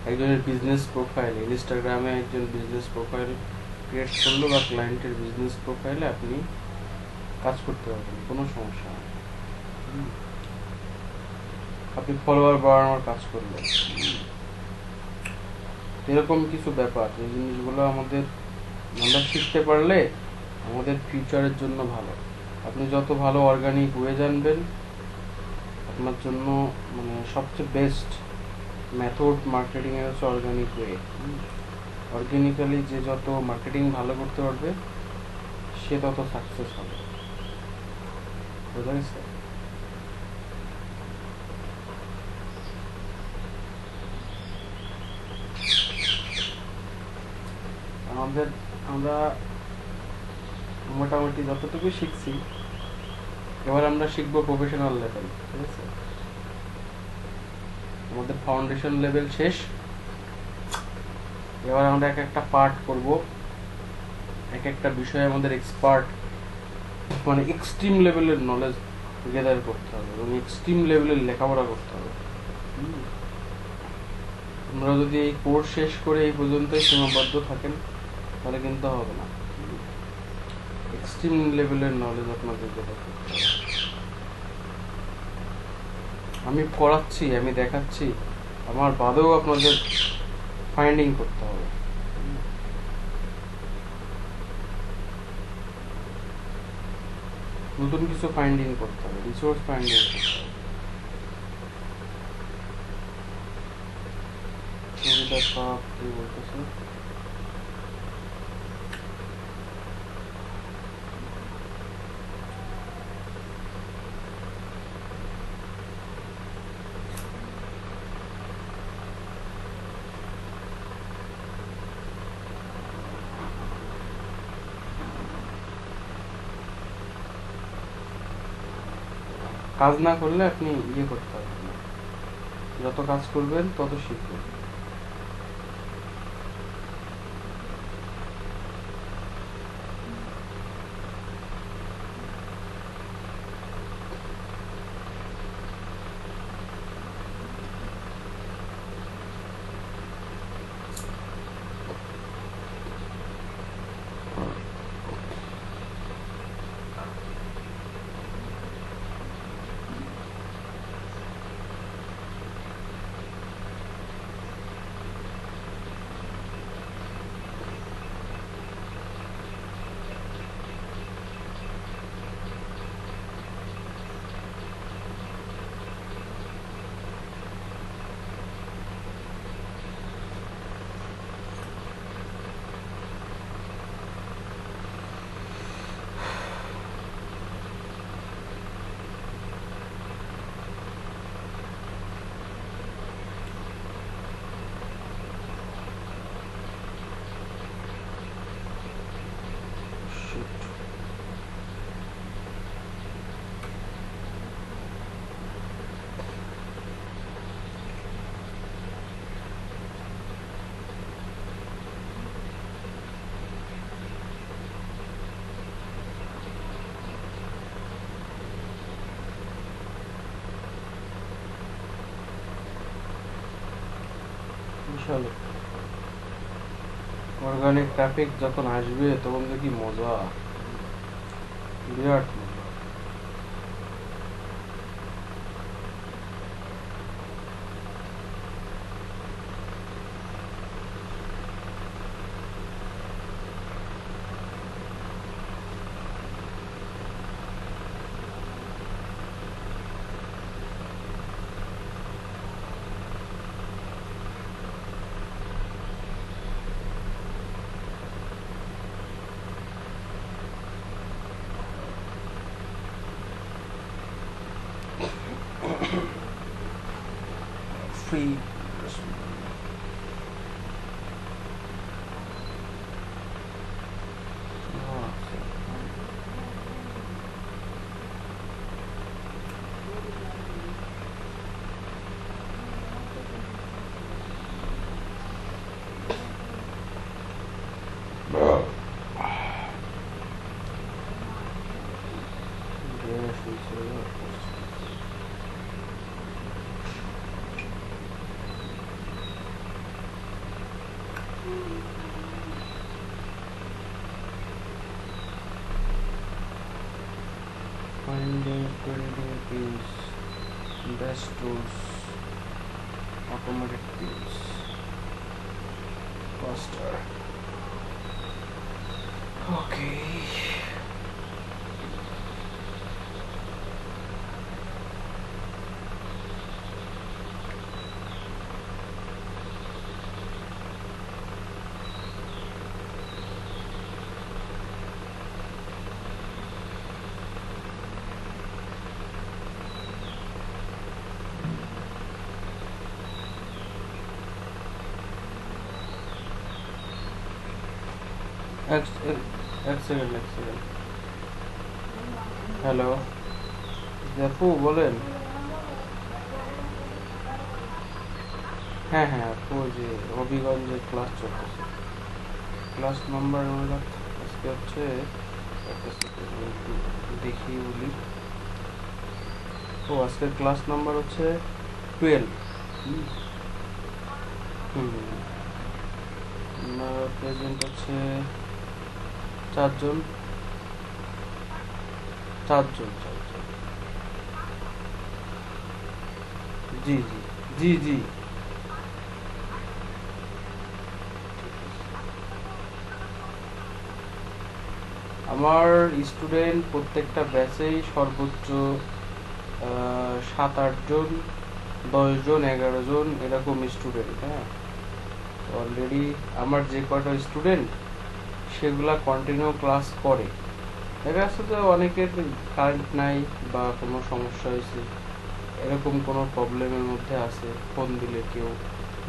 একজনের বিজনেস প্রোফাইল, ইনস্টাগ্রামে একজন বিজনেস প্রোফাইল ক্রিয়েট করলো বা ক্লায়েন্টের বিজনেস প্রোফাইলে আপনি কাজ করতে পারবেন, কোনো সমস্যা নেই। আপনি ফলোয়ার বাড়ানোর কাজ করবেন, এরকম কিছু ব্যাপার, এই জিনিসগুলো আমরা শিখতে পারলে আমাদের ফিউচারের জন্য ভালো। আপনি যত ভালো অর্গানিক ওয়ে জানবেন, আপনার জন্য মানে সবচেয়ে বেস্ট মেথড মার্কেটিং এর হচ্ছে অর্গানিক ওয়ে। অর্গানিক্যালি যে যত মার্কেটিং ভালো করতে পারবে, সে তত সাকসেস হবে। বুঝা গেছে? আমরা মোটামুটি যতটুকু শিখছি, এবার আমরা শিখবো প্রফেশনাল লেভেল। ঠিক আছে, আমাদের ফাউন্ডেশন লেভেল শেষ। এবার আমরা এক একটা পার্ট করব, এক একটা বিষয়ে আমাদের এক্সপার্ট, মানে এক্সট্রিম লেভেলের নলেজ গেদার করতে হবে এবং এক্সট্রিম লেভেলের লেখাপড়া করতে হবে। আমরা যদি এই কোর্স শেষ করে এই পর্যন্তই সীমাবদ্ধ থাকেন, তাহলে কিন্তু হবে না। এক্সট্রিম লেভেলের নলেজ আপনাদের গেদার করতে হবে। আমি পড়াচ্ছি, আমি দেখাচ্ছি, আমার বাদেও আপনাদের ফাইন্ডিং করতে হবে। নতুন কিছু ফাইন্ডিং করতে হবে, রিসোর্স ফাইন্ডিং করতে হবে। কি বলতেছে? কাজ না করলে আপনি করতে পারবেন না, যত কাজ করবেন তত শিখবেন। চলো, অর্গানিক ট্রাফিক যখন আসবে তখন যে কি মজা, বিরাট মজা। Free finding printing pills, best tools, automatic pills, faster. Okay. এক সেকেন্ড। হ্যালো আপু বলেন। হ্যাঁ হ্যাঁ আপু, ওই যে হবিগঞ্জে ক্লাস চলতেছে, ক্লাস নাম্বার আজকে হচ্ছে, একটা সেকেন্ড একটু দেখি বলি। ও আজকের ক্লাস নাম্বার হচ্ছে 12। প্রেজেন্ট হচ্ছে চারজন। চারজন। জি জি জি জি। আমার স্টুডেন্ট প্রত্যেকটা ব্যাচেই সর্বোচ্চ 7-8 জন, 10 জন, 11 জন এরকম স্টুডেন্ট। হ্যাঁ, অলরেডি আমার যে কটা স্টুডেন্ট সেগুলা কন্টিনিউ ক্লাস করে। দেখা যাচ্ছে যে অনেকের কারেন্ট নাই বা কোনো সমস্যা হয়েছে, এরকম কোনো প্রবলেমের মধ্যে আছে, ফোন দিলে কেউ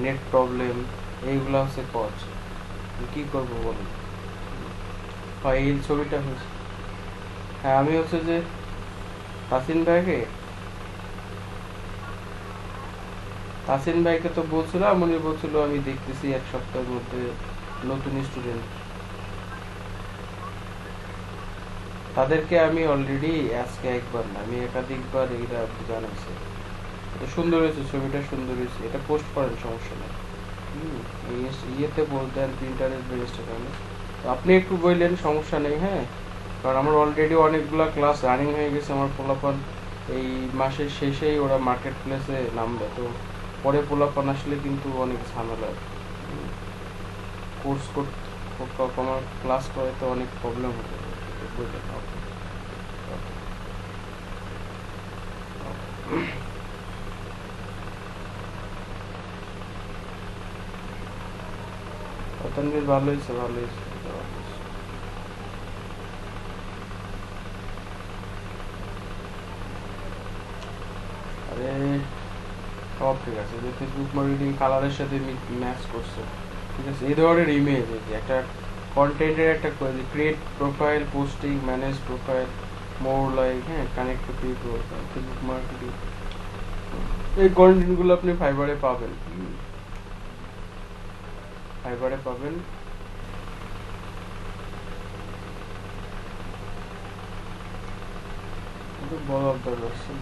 নেট প্রবলেম, এইগুলা হচ্ছে কজ। কি করবো বলুন। এই ছবিটা হয়েছে। হ্যাঁ আমি হচ্ছে যে তাসিন ভাইকে তো বলছিলাম, উনি বলছিল আমি দেখতেছি 1 সপ্তাহের মধ্যে নতুন স্টুডেন্ট। তাদেরকে আমি অলরেডি আজকে একবার না, আমি একাধিকবার এরা জানাইছি। এটা সুন্দর হয়েছে, ছবিটা সুন্দর হয়েছে, এটা পোস্ট করেন, সমস্যা নেই। ইয়েতে বলতেন প্রিন্টারের রেজিস্ট্রেশনে, তো আপনি একটু বললেন, সমস্যা নেই। হ্যাঁ, কারণ আমার অলরেডি অনেকগুলা ক্লাস রানিং হয়ে গেছে, আমার পোলাপান এই মাসের শেষেই ওরা মার্কেট প্লেসে নামবে, তো পরে পোলাপান আসলে কিন্তু অনেক ঝামেলা। কোর্স করতে আমার ক্লাস করে তো অনেক প্রবলেম হতে বুঝলেন। তানভীর ভালো হয়েছে, ভালো হয়েছে। আরে সব ঠিক আছে, যে ফেসবুক মার্কেটিং কালারের সাথে ম্যাচ করছে, ঠিক আছে। এই ধরনের ইমেজ, একটা কন্টেন্টের একটা create profile, posting, manage profile, more like, হ্যাঁ, connect to people, Facebook marketing, এই কন্টেন্টগুলো আপনি ফাইবারে পাবেন। ফাইবারে পাবেন। বলার দরকার আছে,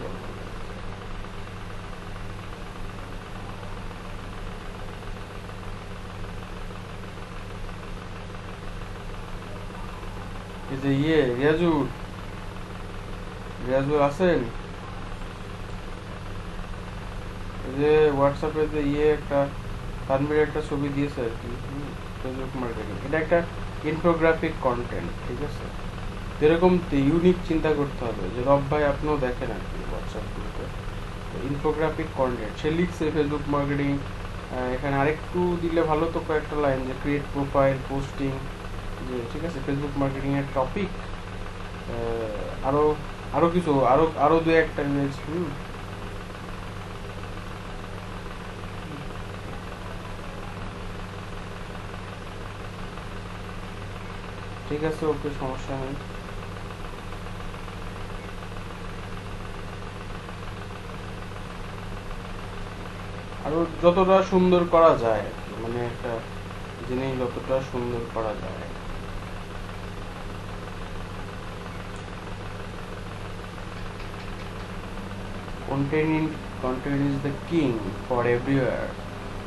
এই যে রিয়াজুর আছেন? এই যে হোয়াটসঅ্যাপে যে একটা তানভীর একটা ছবি দিয়েছে আর কি, ফেসবুক মার্কেটিং, এটা একটা ইনফোগ্রাফিক কন্টেন্ট, ঠিক আছে? এরকম ইউনিক চিন্তা করতে হবে যে রব ভাই আপনিও দেখেন আর কি হোয়াটসঅ্যাপ গ্রুপে ইনফোগ্রাফিক কন্টেন্ট সে লিখছে ফেসবুক মার্কেটিং। এখানে আরেকটু দিলে ভালো তো, কয়েকটা লাইন যে ক্রিয়েট প্রোফাইল পোস্টিং, যে ঠিক আছে ফেসবুক মার্কেটিং এর টপিক, আরো আরো কিছু আরো দু একটা ইমেজ। ঠিক আছে, ওকে, সমস্যা নেই। আরো যতটা সুন্দর করা যায়, মানে একটা জিনিস যতটা সুন্দর করা যায়। Content is the king for everywhere,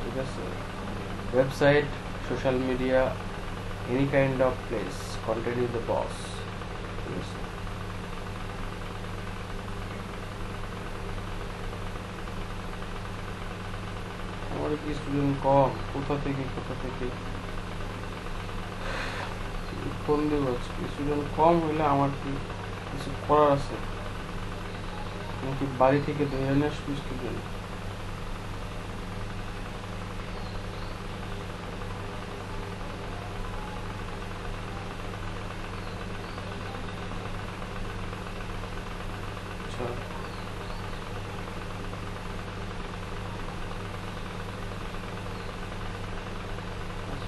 ঠিক আছে? Website, social media, any kind of place, content is the boss, ঠিক আছে? আমার কি স্টুডেন্ট কম? কোথা থেকে ফোন দিব? স্টুডেন্ট কম হইলে আমার কি কিছু করার আছে? নাকি বাড়ি থেকে ধরে নিয়ে আসবি স্টুডেন্ট? আচ্ছা,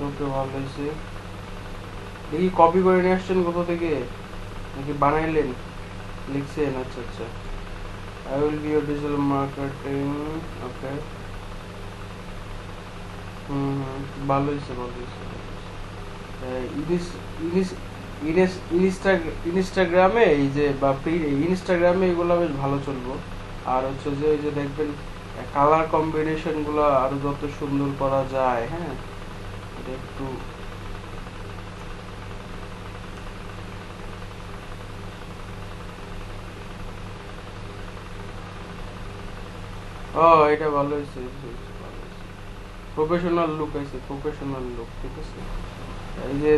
ওকে, ভালো হয়েছে। দেখি কপি করে নিয়ে আসছেন কোথা থেকে, নাকি বানাইলেন, লিখছেন? আচ্ছা আচ্ছা, I will be your digital marketing, okay. ভালো হয়েছে, ইনস্টাগ্রামে এই যে বা ইনস্টাগ্রামে এগুলো বেশ ভালো চলবো। আর হচ্ছে যে এই যে দেখবেন কালার কম্বিনেশন গুলো আরো যত সুন্দর করা যায়, হ্যাঁ, এটা একটু ও এটা ভালো হয়েছে, প্রফেশনাল লুক আছে, প্রফেশনাল লুক, ঠিক আছে? এই যে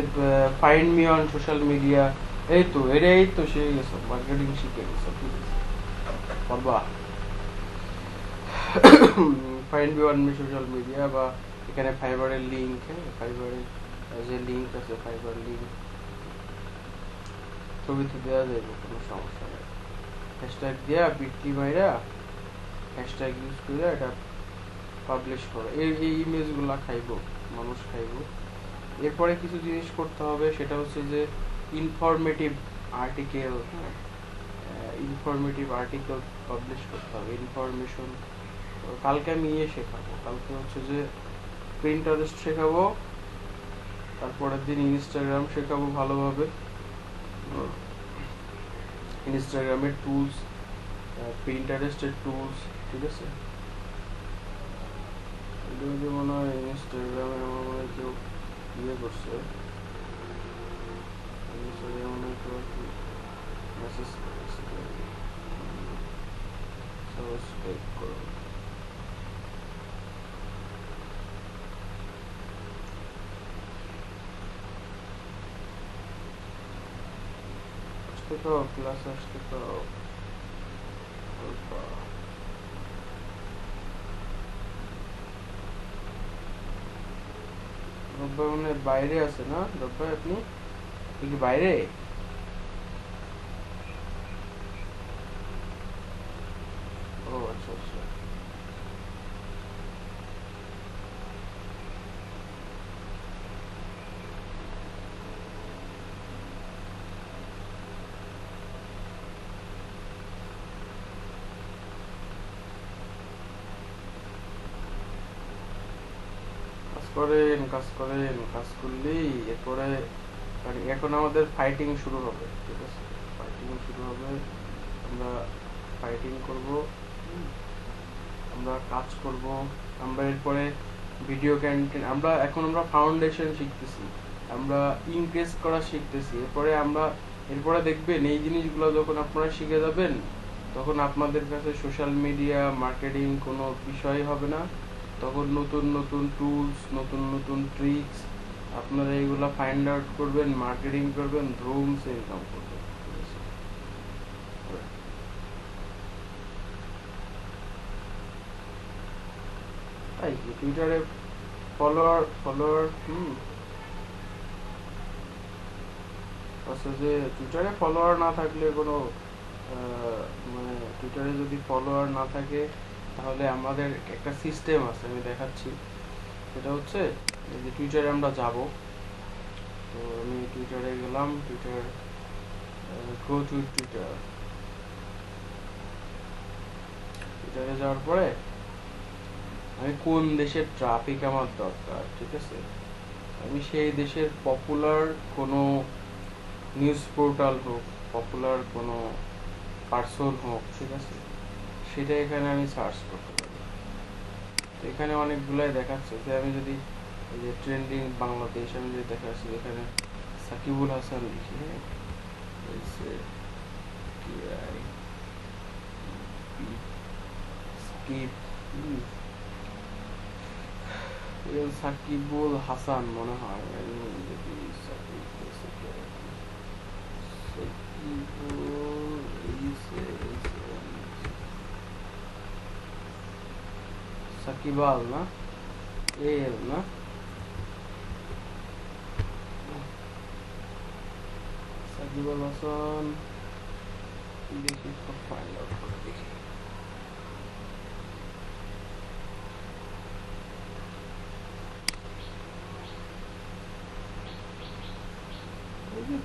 find me on social media, এই তো শিখে গেছো, মার্কেটিং শিখে গেছো, ঠিক আছে? পারবা find me on social media, বা এখানে ফাইবারের লিঙ্ক, হ্যাঁ, ফাইবারের যে লিঙ্ক আছে, ফাইবার লিঙ্ক ছবিতে দেওয়া যাবে, কোনো সমস্যা নেই। হ্যাশট্যাগ দেয়া বিটলি মাইরা হ্যাশট্যাগ ইউজ করে এটা পাবলিশ করো, এই ইমেজগুলা খাইবো, মানুষ খাইবো। এরপরে কিছু জিনিস করতে হবে, সেটা হচ্ছে যে ইনফরমেটিভ আর্টিকেল, হ্যাঁ, ইনফরমেটিভ আর্টিকেল পাবলিশ করতে হবে, ইনফরমেশন। কালকে আমি শেখাবো, কালকে হচ্ছে যে প্রিন্টারেস্ট শেখাবো, তারপরের দিন ইনস্টাগ্রাম শেখাবো ভালোভাবে, ইনস্টাগ্রামের টুলস, প্রিন্টারেস্টের টুলস, ঠিক আছে? এটা মনে হয় ইনস্টাগ্রামে আমার মনে হয় কেউ করছে, ইনস্টাগ্রামে মনে হয় কেউ আর কি মেসেজ করেছে, সাবস্ক্রাইব করো। আসতে তো ক্লাস আসতে তো রব্বাই মনে হয় বাইরে আছে না? রব্বাই আপনি কি বাইরে? ও আচ্ছা আচ্ছা, কাজ করেন, কাজ করলেই এরপরে মানে এখন আমাদের ফাইটিং শুরু হবে, ঠিক আছে? ফাইটিং শুরু হবে, আমরা ফাইটিং করব, আমরা কাজ করব, আমরা এরপরে ভিডিও ক্যান্টিন, আমরা ফাউন্ডেশন শিখতেছি, আমরা ইনক্রিজ করা শিখতেছি, এরপরে আমরা এরপরে দেখবেন এই জিনিসগুলো যখন আপনারা শিখে যাবেন, তখন আপনাদের কাছে সোশ্যাল মিডিয়া মার্কেটিং কোনো বিষয় হবে না। তখন নতুন নতুন টুলস, নতুন নতুন ট্রিক্স আপনারা এইগুলা ফাইন্ড আউট করবেন, মার্কেটিং করবেন, ধুমসে ইনকাম করবেন। ঠিক আছে? তাই কি টুইটারে ফলোয়ার ফলোয়ার আচ্ছা, যে টুইটারে ফলোয়ার না থাকলে কোনো মানে টুইটারে যদি ফলোয়ার না থাকে, তাহলে আমাদের একটা সিস্টেম আছে, আমি দেখাচ্ছি। সেটা হচ্ছে এই যে টুইটারে আমরা যাব, তো আমি টুইটারে গেলাম, টুইটার গো টু টুইটার, টুইটারে যাওয়ার পরে আমি কোন দেশের ট্রাফিক আমার দরকার, ঠিক আছে, আমি সেই দেশের পপুলার কোনো নিউজ পোর্টাল হোক, পপুলার কোনো পার্সন হোক, ঠিক আছে, সেটা এখানে আমি সার্চ করতে পারি। তো এখানে অনেকগুলাই দেখাচ্ছে, যে আমি যদি এই যে ট্রেন্ডিং বাংলাদেশ আমি যদি দেখাচ্ছি, এখানে সাকিবুল হাসান লিখি, হ্যাঁ, সাকিবুল হাসান মনে হয়, যদি সাকিবাল না, এল না, সাকিবুল হাসান, দেখি ফাইন্ড আউট করে দেখি।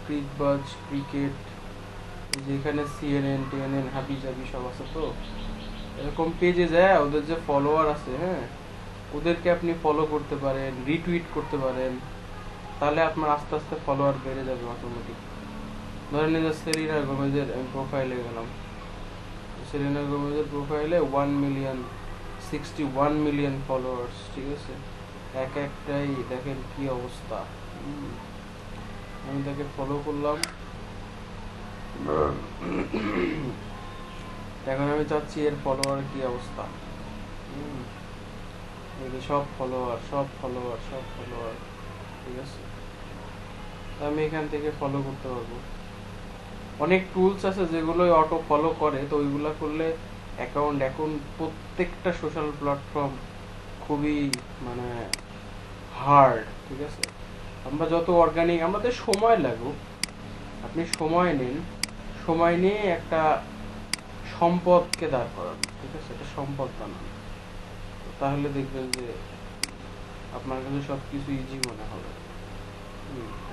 ক্রিকবাজ, ক্রিকেট, যেখানে সিএনএন টিএনএন হাবি জাবি সব আছে, তো এরকম পেজে যায় ওদের যে ফলোয়ার আছে, হ্যাঁ, ওদেরকে আপনি ফলো করতে পারেন, রিটুইট করতে পারেন, তাহলে আপনার আস্তে আস্তে ফলোয়ার বেড়ে যাবে অটোমেটিক। ধরেন যে সেলিনা গোমেজের প্রোফাইলে গেলাম, সেলিনা গোমেজের প্রোফাইলে 1,061,000,000 ফলোয়ার্স, ঠিক আছে, এক একটাই দেখেন কি অবস্থা। আমি তাকে ফলো করলাম, এখন আমি চাচ্ছি এর ফলোয়ার কি অবস্থা। সব ফলোয়ার, সব ফলোয়ার, সব ফলোয়ার, ঠিক আছে, আমি এখান থেকে ফলো করতে পারবো। অনেক টুলস আছে যেগুলো অটো ফলো করে, তো ওইগুলা করলে অ্যাকাউন্ট, এখন প্রত্যেকটা সোশ্যাল প্ল্যাটফর্ম খুবই মানে হার্ড, ঠিক আছে, আমরা যত অর্গানিক, আমাদের সময় লাগুক, আপনি সময় নিন, সময় নিয়ে একটা সম্পদকে দাঁড় করান, ঠিক আছে, এটা সম্পদ বানান, তাহলে দেখবেন যে আপনার কাছে সবকিছু ইজি মনে হবে।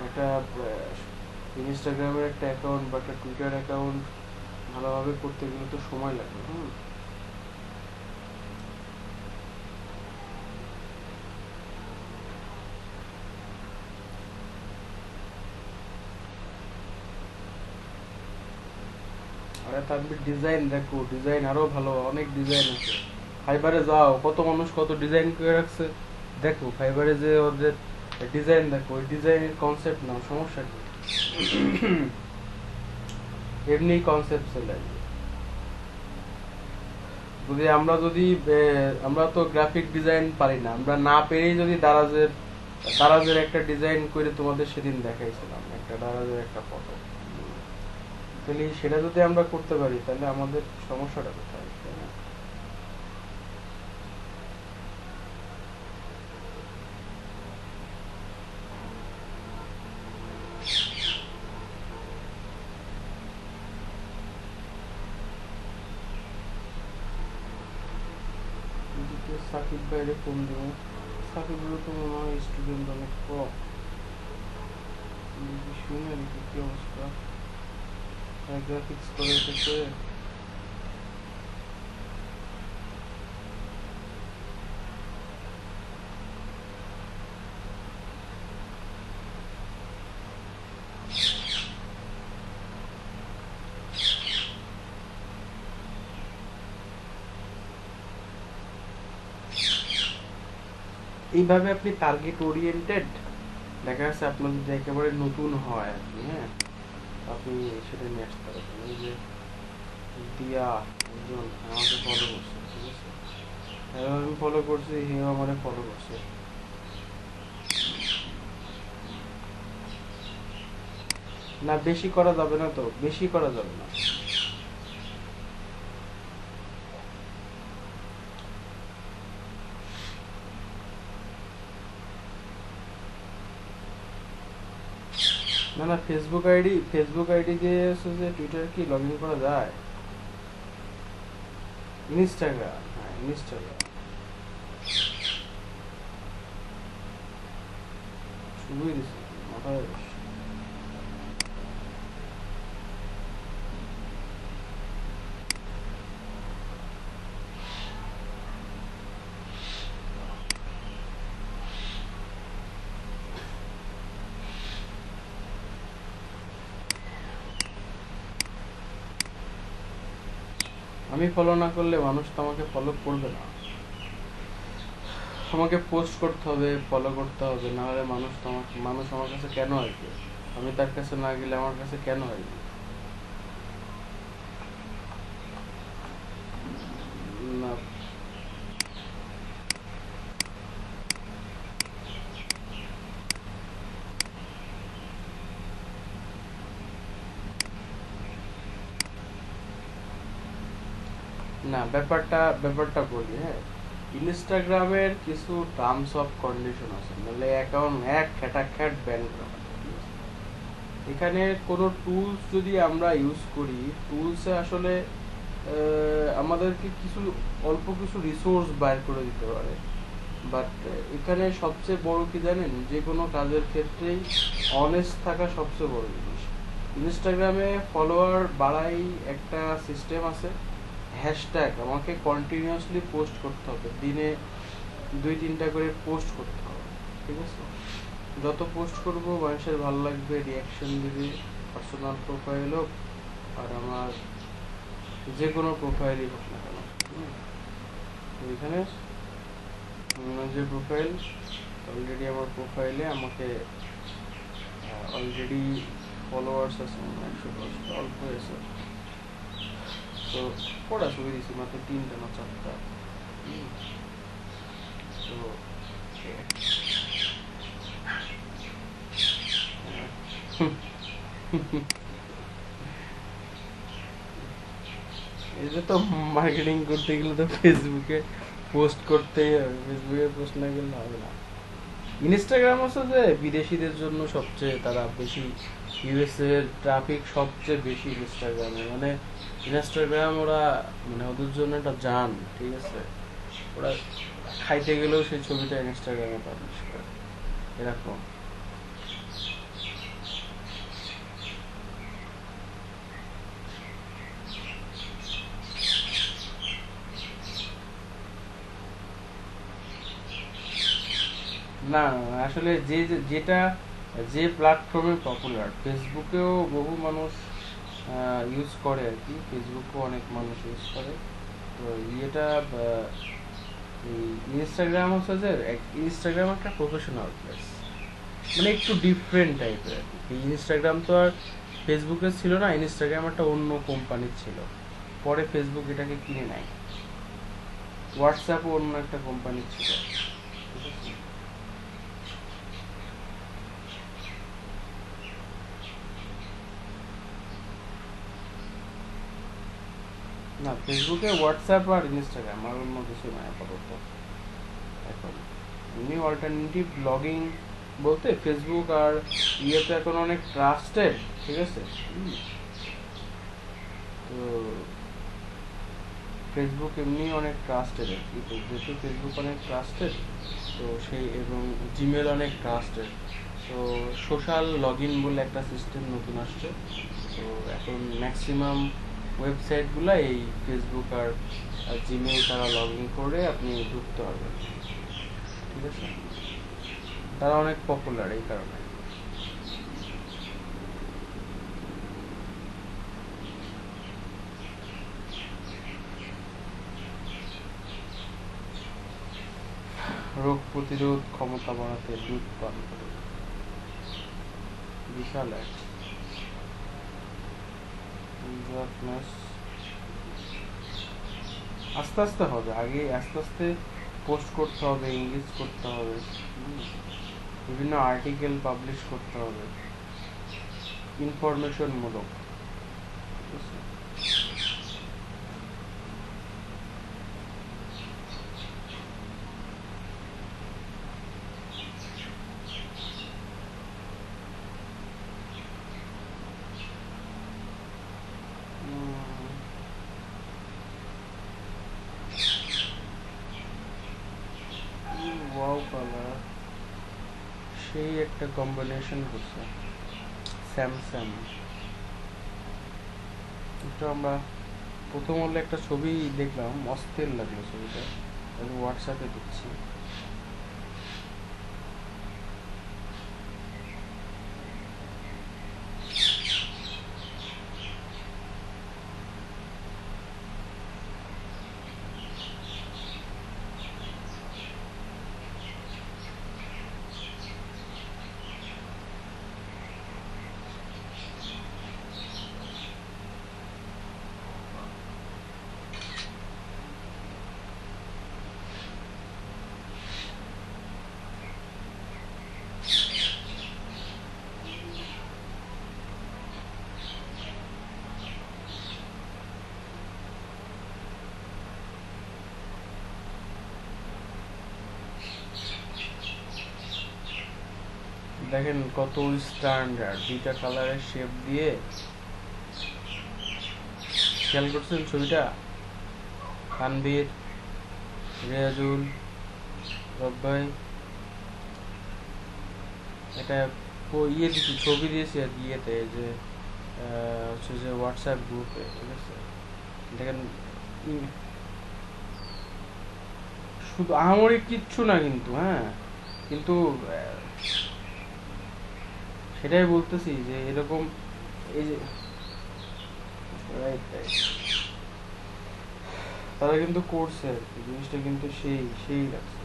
একটা ইনস্টাগ্রামের একটা অ্যাকাউন্ট বা একটা টুইটার অ্যাকাউন্ট ভালোভাবে করতে গেলে তো সময় লাগবে। আরে তারপর ডিজাইন দেখো, ডিজাইন আরো ভালো, অনেক ডিজাইন আছে। ফাইবারে যাও, কত মানুষ কত ডিজাইন করে রাখছে, দেখো ফাইবারে যে ওদের ডিজাইন দেখো, ওই ডিজাইনের কনসেপ্ট নাও, সমস্যা কি, এমনি কনসেপ্ট চলে আসবে। যদি আমরা তো গ্রাফিক ডিজাইন পারি না, আমরা না পেরেই যদি দারাজের একটা ডিজাইন করে তোমাদের সেদিন দেখাইছিলাম, একটা দারাজের একটা ফটো, তাহলে সেটা যদি আমরা করতে পারি, তাহলে আমাদের সমস্যাটা কোথায়, তাই না? সাকিব ভাইরে ফোন দেবো, সাকিব তো মনে হয় স্টুডেন্ট অনেক কম, শুনে দেখি কি অবস্থা, গ্রাফিক্স করে এসেছে। এইভাবে আপনি টার্গেট ওরিয়েন্টেড, দেখা যাচ্ছে আপনার যদি একেবারে নতুন হয় আপনি, হ্যাঁ, আপনি সেটা নিয়ে আসতে পারবেন। এই যে দিয়া একজন আমাকে ফলো করছে, ঠিক আছে, হ্যাঁ আমি ফলো করছি, হেও আমার ফলো করছে। না বেশি করা যাবে না, তো বেশি করা যাবে না। না না, ফেসবুক আইডি দিয়ে হচ্ছে যে টুইটার কি লগ ইন করা যায়? ইনস্টাগ্রাম, হ্যাঁ ইনস্টাগ্রাম শুরুই দিছি মাথায়। আমি ফলো না করলে মানুষ তো আমাকে ফলো করবে না। আমাকে পোস্ট করতে হবে, ফলো করতে হবে, না হলে মানুষ আমার কাছে কেন আসবে? আমি তার কাছে না গেলে আমার কাছে কেন আসবে? না না, ব্যাপারটা বলি, হ্যাঁ। ইনস্টাগ্রামের কিছু টার্মস অফ কন্ডিশন আছে, নাহলে অ্যাকাউন্ট এক খ্যাটাখ্যাট ব্যান করা হয়। এখানে কোনো টুলস যদি আমরা ইউজ করি, টুলসে আসলে আমাদেরকে কিছু অল্প কিছু রিসোর্স বাইর করে দিতে পারে, বাট এখানে সবচেয়ে বড় কি জানেন, যে কোনো কাজের ক্ষেত্রেই অনেস্ট থাকা সবচেয়ে বড় জিনিস। ইনস্টাগ্রামে ফলোয়ার বাড়াই একটা সিস্টেম আছে, হ্যাশট্যাগ আমাকে কন্টিনিউয়াসলি পোস্ট করতে হবে, দিনে 2-3টা করে পোস্ট করতে হবে, ঠিক আছে। যত পোস্ট করব মানুষের ভালো লাগবে, রিয়াকশন দিবে, পার্সোনাল প্রোফাইল হোক আর আমার যে কোনো প্রোফাইলই হোক না কেন। তো এখানে যে প্রোফাইল, অলরেডি আমার প্রোফাইলে আমাকে অলরেডি ফলোয়ার্স আছে 110, অল্প হয়েছে। তো কটা ছবি দিছি, মাত্র 3টা না 4টা। তো এই যে তো মার্কেটিং করতে গেলে তো ফেসবুকে পোস্ট করতেই হবে, ফেসবুকে পোস্ট না করলে হবে না। ইনস্টাগ্রাম হচ্ছে যে বিদেশিদের জন্য সবচেয়ে তারা বেশি, ইউএস এর ট্রাফিক সবচেয়ে বেশি ইনস্টাগ্রামে, মানে ইনস্টাগ্রাম ওরা মানে ওদের জন্য একটা জান, ঠিক আছে। ওরা খাইতে গেলেও সেই ছবিটা ইনস্টাগ্রামে পাবলিশ করে, এরকম। না আসলে যেটা যে প্ল্যাটফর্মে পপুলার, ফেসবুকেও বহু মানুষ ইউজ করে আর কি, ফেসবুকেও অনেক মানুষ ইউজ করে। তো ইয়েটা ইনস্টাগ্রাম হচ্ছে যে ইনস্টাগ্রাম একটা প্রফেশনাল প্লেস, মানে একটু ডিফারেন্ট টাইপের আর কি। ইনস্টাগ্রাম তো আর ফেসবুকের ছিল না, ইনস্টাগ্রাম একটা অন্য কোম্পানির ছিল, পরে ফেসবুক এটাকে কিনে নেয়। হোয়াটসঅ্যাপও অন্য একটা কোম্পানির ছিল, ঠিক আছে। না ফেসবুকে হোয়াটসঅ্যাপ আর ইনস্টাগ্রাম আর অন্য কিছু নয় আপাতত এখন। এমনি অল্টারনেটিভ ব্লগিং বলতে ফেসবুক আর ইয়েতে এখন অনেক ট্রাস্টেড, ঠিক আছে। তো ফেসবুক এমনি অনেক ট্রাস্টেড আর কি, তো যেহেতু ফেসবুক অনেক ট্রাস্টেড, তো সেই এবং জিমেল অনেক ট্রাস্টেড, তো সোশ্যাল লগ ইন বলে একটা সিস্টেম নতুন আসছে। তো এখন ম্যাক্সিমাম ওয়েবসাইটগুলো এই ফেসবুক আর জিমেল তারা লগ ইন করে আপনি ঢুকতে পারবেন, ঠিক আছে। তারা অনেক পপুলার এই কারণে। রোগ প্রতিরোধ ক্ষমতা বাড়াতে দুধ পান করুন, বিশাল এক। darkness আস্তে আস্তে হবে, আগে আস্তে আস্তে পোস্ট করতে হবে, ইংলিশ করতে হবে, বিভিন্ন আর্টিকেল পাবলিশ করতে হবে ইনফরমেশন মূলক। ওয়াও কালার, সেই একটা কম্বিনেশন করছে স্যামসাং। এটা আমরা প্রথম হলে একটা ছবি দেখলাম, অস্থির লাগলো ছবিটা, আমি হোয়াটসঅ্যাপে দিচ্ছি। দেখেন কত স্ট্যান্ডার্ড, দুইটা কালারের শেপ দিয়ে। খেয়াল করছেন ছবিটা? তানভীর, রিয়াজুল, রব্বাই, এটা ইয়ে দিচ্ছি, ছবি দিয়েছি আর ইয়েতে, যে হচ্ছে যে হোয়াটসঅ্যাপ গ্রুপে, ঠিক আছে? দেখেন শুধু আহামরি কিচ্ছু না কিন্তু, হ্যাঁ, কিন্তু সেটাই বলতেছি যে এরকম, এই যে তারা কিন্তু করছে আর কি, জিনিসটা কিন্তু সেই সেই লাগছে।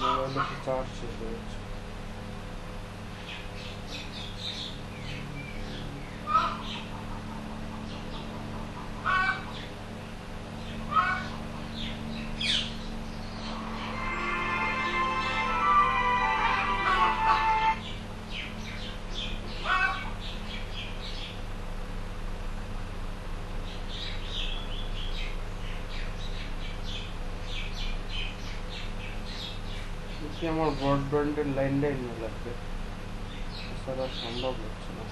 মোবাইলে চার্জ শেষ হয়ে যাচ্ছে। আমার ব্রডব্যান্ডের লাইনটাই নিয়ে লাগবে, এছাড়া সম্ভব হচ্ছে না।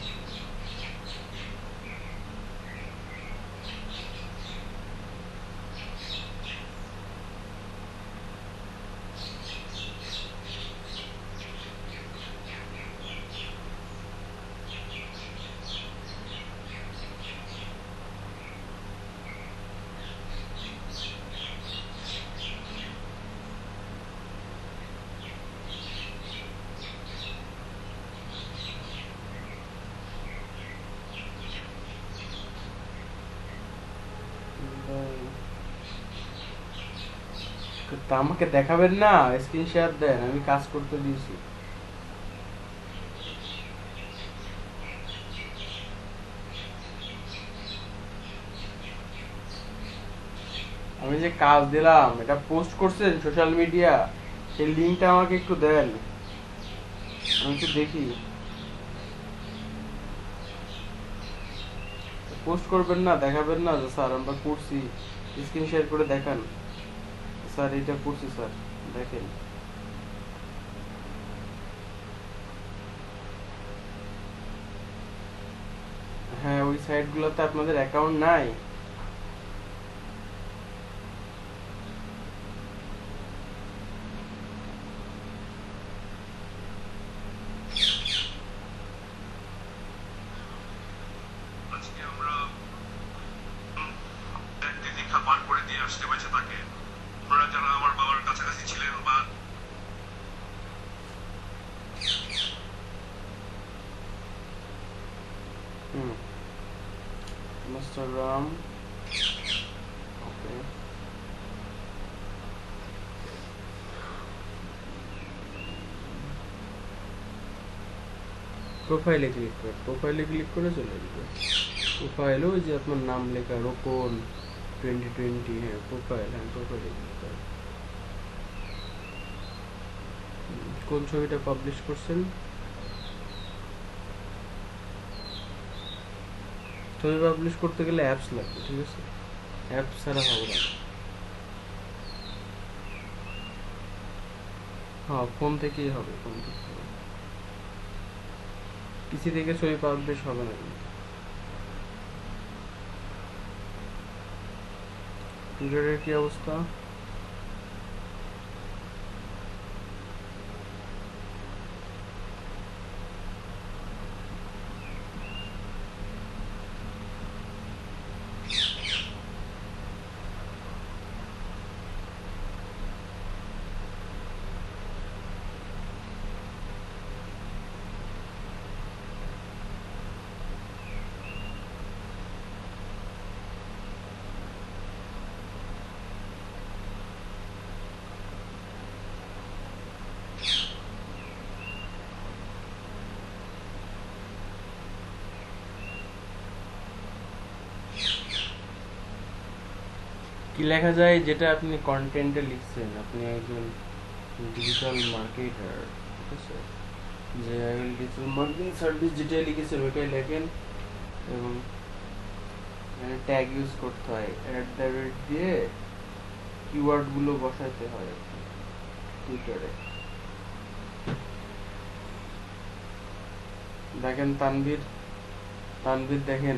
তা আমাকে দেখাবেন না, স্ক্রিন শেয়ার দেন, আমি কাজ করতে দিয়েছি। আমি যে কাজ দিলাম এটা পোস্ট করছেন সোশ্যাল মিডিয়া, সেই লিঙ্কটা আমাকে একটু দেন, আমি একটু দেখি। পোস্ট করবেন না, দেখাবেন না যে স্যার আমরা করছি, স্ক্রিন শেয়ার করে দেখান, স্যার এটা করছি স্যার, দেখেন। হ্যাঁ, ওই সাইটগুলোতে আপনাদের অ্যাকাউন্ট নাই? হুম, ইনস্টাগ্রাম, ওকে। প্রোফাইলে ক্লিক করে চলে যাবে। প্রোফাইলে ওই যে আপনার নাম লেখা রোপন 2020, হ্যাঁ প্রোফাইল, হ্যাঁ প্রোফাইলে ক্লিক করে। কোন ছবিটা পাবলিশ করছেন? ছবি পাবলিশ করতে গেলে অ্যাপস লাগবে, ঠিক আছে? অ্যাপস ছাড়া হবে না। হ্যাঁ, ফোন থেকেই হবে, ফোন থেকে হবে। পিসি থেকে ছবি পাবলিশ হবে না কিন্তু। টুইটারের কি অবস্থা? কি লেখা যায় যেটা আপনি কন্টেন্টে লিখছেন? আপনি একজন ডিজিটাল মার্কেটার, ঠিক আছে? যে ডিজিটাল মার্কেটিং সার্ভিস যেটা লিখেছেন ওইটাই লেখেন, এবং ট্যাগ ইউজ করতে হয়, অ্যাট দ্য রেট দিয়ে কিওয়ার্ড গুলো বসাইতে হয় আর কি টুইটারে। দেখেন তানভীর, তানভীর দেখেন।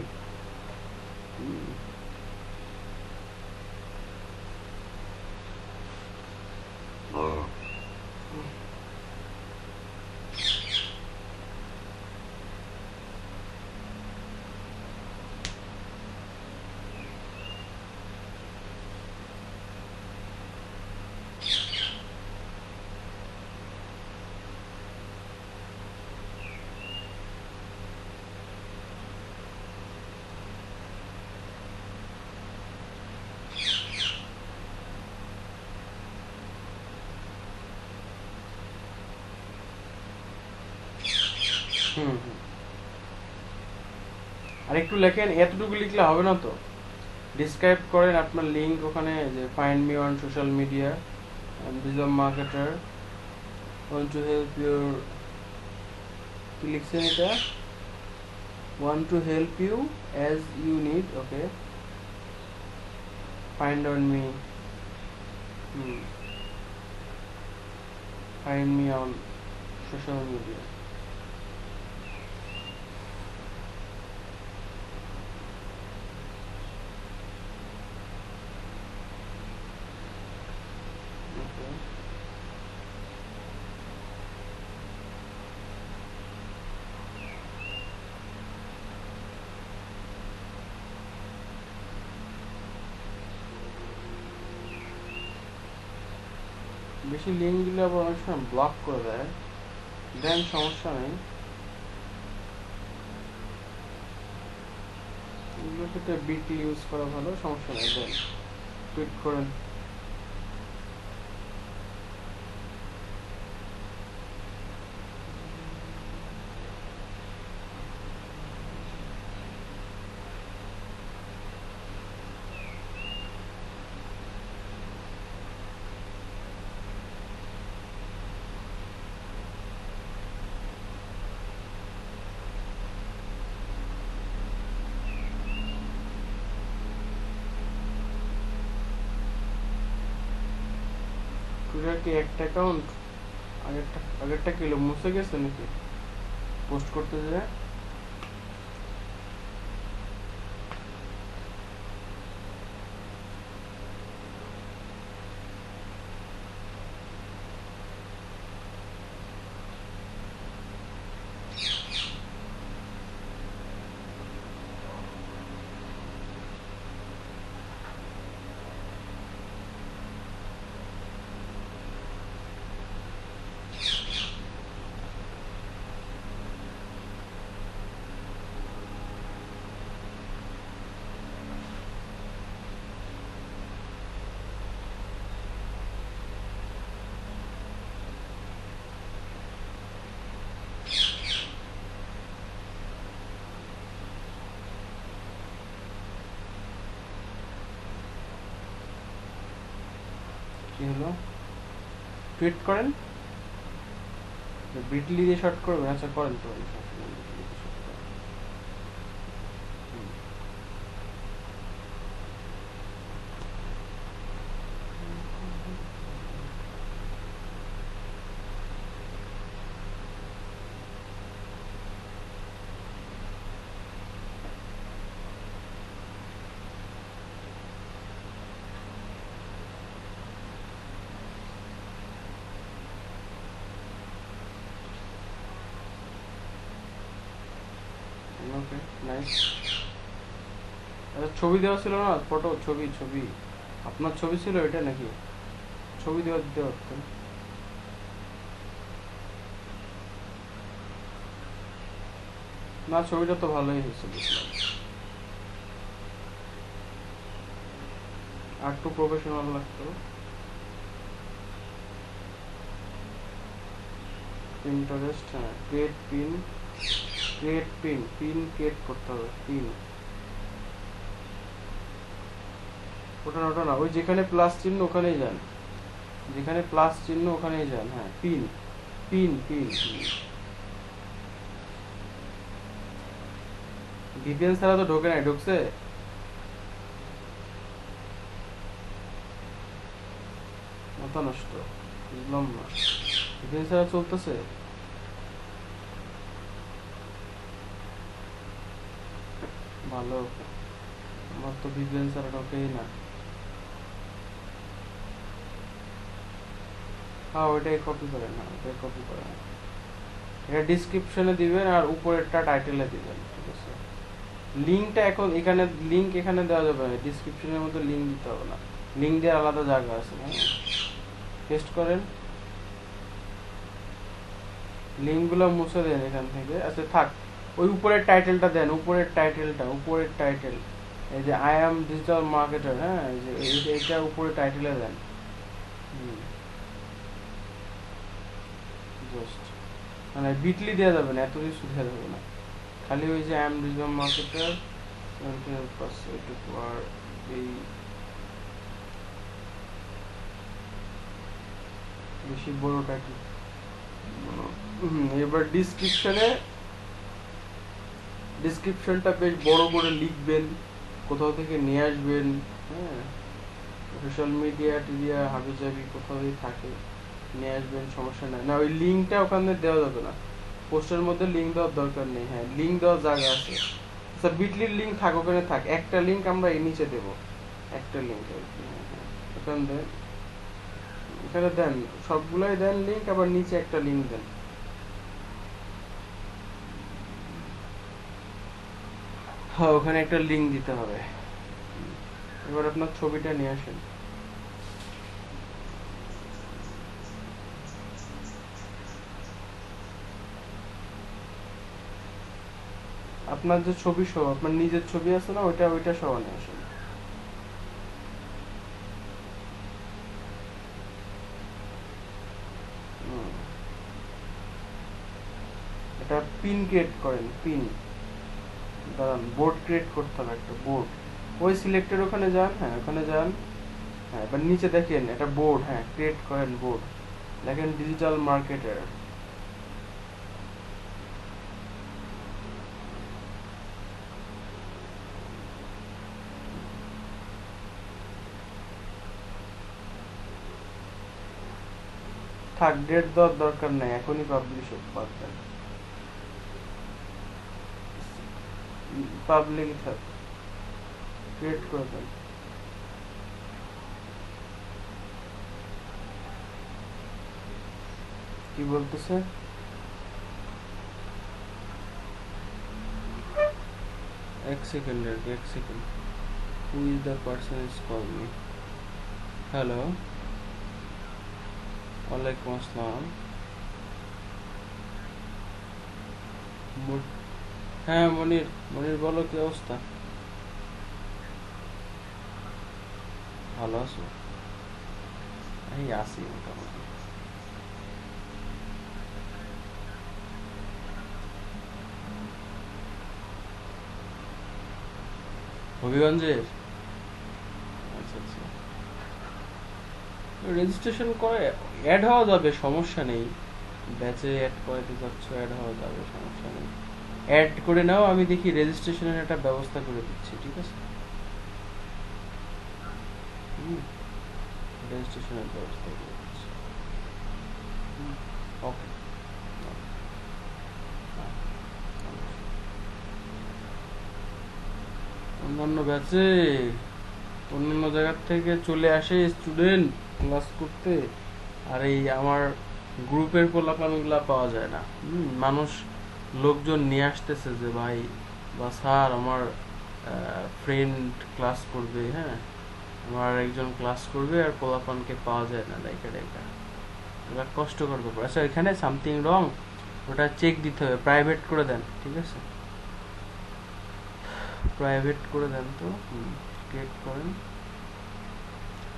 হুম, হুম, হুম। আর একটু লেখেন, এতটুকু লিখলে হবে না তো। ডিসক্রাইব করেন আপনার লিঙ্ক ওখানে, যে find me on social media, digital marketer, want to help your, কি লিখছেন এটা? want to help you as you need, okay, find on me, hmm. find me on social media, okay. বেশি link দিলে আবার অনেক সময় ব্লক করে দেয়, দেন সমস্যা নেই, এগুলো ক্ষেত্রে বিটলি ইউজ করা ভালো, সমস্যা নেই, দেন টুইট করেন। ওইটা কি একটা অ্যাকাউন্ট? আগেরটা কি মুছে গেছে নাকি পোস্ট করতে যায়? কি হলো? টুইট করেন, বিটলি দিয়ে শর্ট করবেন? আচ্ছা করেন তো। Okay nice. আচ্ছা ছবি দেওয়া ছিল না, ফটো ছবি ছবি আপনার ছবি ছিল এটা নাকি? ছবি দেওয়া দিতে পারতেন। না ছবিটা তো ভালোই হয়েছে দেখলাম, আর একটু প্রফেশনাল লাগতো। পিন্টারেস্ট, হ্যাঁ ক্রিয়েট পিন, পিন ক্রিয়েট করতে হবে। পিন ওটা না, ওই যেখানে প্লাস চিহ্ন ওখানেই যান, যেখানে প্লাস চিহ্ন ওখানেই যান। হ্যাঁ পিন পিন পিন ভিপিএন ছাড়া তো ঢোকে নাই, ঢুকছে? মাথা নষ্ট, বুঝলাম না। ভিপিএন ছাড়া চলতেছে? ভালো, আমার তো ভিপিএন ছাড়া ঢোকেই না। হ্যাঁ ওইটাই কপি করেন, হ্যাঁ ওইটাই কপি করেন। এটা ডিসক্রিপশনে দিবেন আর উপরেরটা টাইটেলে দিবেন, ঠিক আছে? লিঙ্কটা এখন এখানে, লিঙ্ক এখানে দেওয়া যাবে না, ডিসক্রিপশনের মধ্যে লিঙ্ক দিতে হবে না, লিঙ্ক দেওয়ার আলাদা জায়গা আছে। হ্যাঁ পেস্ট করেন, লিঙ্কগুলো মুছে দেন এখান থেকে। আচ্ছা থাক, ওই উপরের টাইটেলটা দেন, উপরের টাইটেলটা, উপরের টাইটেল, এই যে আই অ্যাম ডিজিটাল মার্কেটার, হ্যাঁ এই যে এইটা উপরে টাইটেলে দেন। জাস্ট মানে বিটলি দেওয়া যাবে না, এত কিছু দেওয়া যাবে না, খালি ওই যে আই অ্যাম ডিজিটাল মার্কেটার আর এই বেশি বড় টাইটেল। এবার ডিসক্রিপশনটা বেশ বড় করে লিখবেন, কোথাও থেকে নিয়ে আসবেন। হ্যাঁ সোশ্যাল মিডিয়া টিডিয়া হাবি জাবি কোথাও যদি থাকে নিয়ে আসবেন, সমস্যা নাই। না ওই লিঙ্কটা ওখানে দেওয়া যাবে না, পোস্টের মধ্যে লিঙ্ক দেওয়ার দরকার নেই। হ্যাঁ লিঙ্ক দেওয়ার জায়গা আছে। আচ্ছা বিটলির লিঙ্ক থাক, ওখানে থাক, একটা লিঙ্ক আমরা এই নিচে দেবো, একটা লিঙ্ক ওখানে দেন, এখানে দেন, সবগুলাই দেন লিঙ্ক, আবার নিচে একটা লিঙ্ক দেন। হ্যাঁ ওখানে একটা লিঙ্ক দিতে হবে। এবার আপনার ছবিটা নিয়ে আসেন। আপনার যে ছবি সহ, আপনার নিজের ছবি আছে না, ওইটা ওইটা সহ নিয়ে আসেন। এটা পিন ক্রিয়েট করেন, পিন, দাঁড়ান বোর্ড ক্রিয়েট করতে হবে, একটা বোর্ড। ওই সিলেক্টের ওখানে যান, হ্যাঁ ওখানে যান। হ্যাঁ এবার নিচে দেখেন একটা বোর্ড, হ্যাঁ ক্রিয়েট করেন বোর্ড, দেখেন ডিজিটাল মার্কেটার। থাক, ডেট দেওয়ার দরকার নেই, এখনই পাবলিশ হোক, বাদ দেন, পাবলিকই থাক, ক্রিয়েট করে দেন। কি বলতেছে? এক সেকেন্ড আর কি, এক second. Who is the person is call me? Hello, ওয়ালাইকুম আসসালাম। হ্যাঁ মনির, মনির বলো, কি অবস্থা? ভালো আছো? এই আছি মোটামুটি। হবিগঞ্জের? আচ্ছা আচ্ছা, রেজিস্ট্রেশন করে অ্যাড হওয়া যাবে, সমস্যা নেই। ব্যাচে অ্যাড করাতে যাচ্ছ, অ্যাড হওয়া যাবে, সমস্যা নেই। অ্যাড করে নাও, আমি দেখি রেজিস্ট্রেশনের একটা ব্যবস্থা করে দিচ্ছি, ঠিক আছে? হুম, রেজিস্ট্রেশনের ব্যবস্থা করে দিচ্ছি। ওকে। অন্যান্য ব্যাচে অন্যান্য জায়গার থেকে চলে আসে স্টুডেন্ট ক্লাস করতে, আর এই আমার গ্রুপের পোলাপানগুলা পাওয়া যায় না। মানুষ, লোকজন নিয়ে আসতেছে যে ভাই বা স্যার আমার ফ্রেন্ড ক্লাস করবে, হ্যাঁ আমার একজন ক্লাস করবে, আর পোলাপানকে পাওয়া যায় না, লাইকা লাইকা, এবার কষ্টকর ব্যাপার। আচ্ছা, এখানে সামথিং রং, ওটা চেক দিতে হবে, প্রাইভেট করে দেন, ঠিক আছে? প্রাইভেট করে দেন তো, ক্রিয়েট করেন।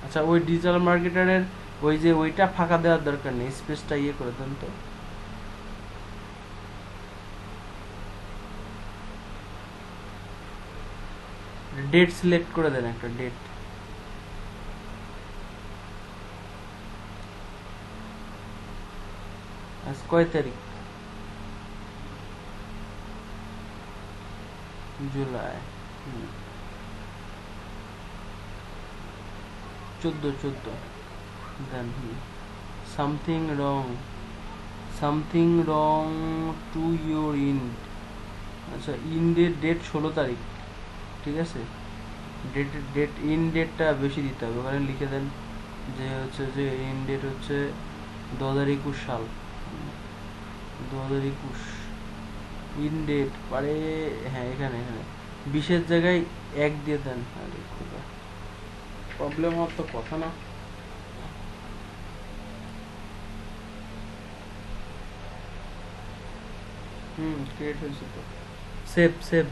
আচ্ছা, ওই ডিজিটাল মার্কেটারের ওই যে ওইটা ফাঁকা দেওয়ার দরকার নেই, স্পেসটা ইয়ে করে দেন তো। ডেট সিলেক্ট করে দেন, একটা ডেট। আজ কয় তারিখ? জুলাই। 14 দেন। Something wrong, something wrong to your end. আচ্ছা, ইন্ডের ডেট 16 তারিখ, ঠিক আছে? ডেট, ডেট ইন ডেটটা বেশি দিতে হবে, ওখানে লিখে দেন যে হচ্ছে যে ইন ডেট হচ্ছে 2021 সাল, 2021 ইন ডেট পারে। হ্যাঁ, এখানে এখানে 20-এর জায়গায় 1 দিয়ে দেন। আরে প্রবলেম হওয়ার তো কথা না। ক্রিয়েট হয়েছে তো, সেভ সেভ।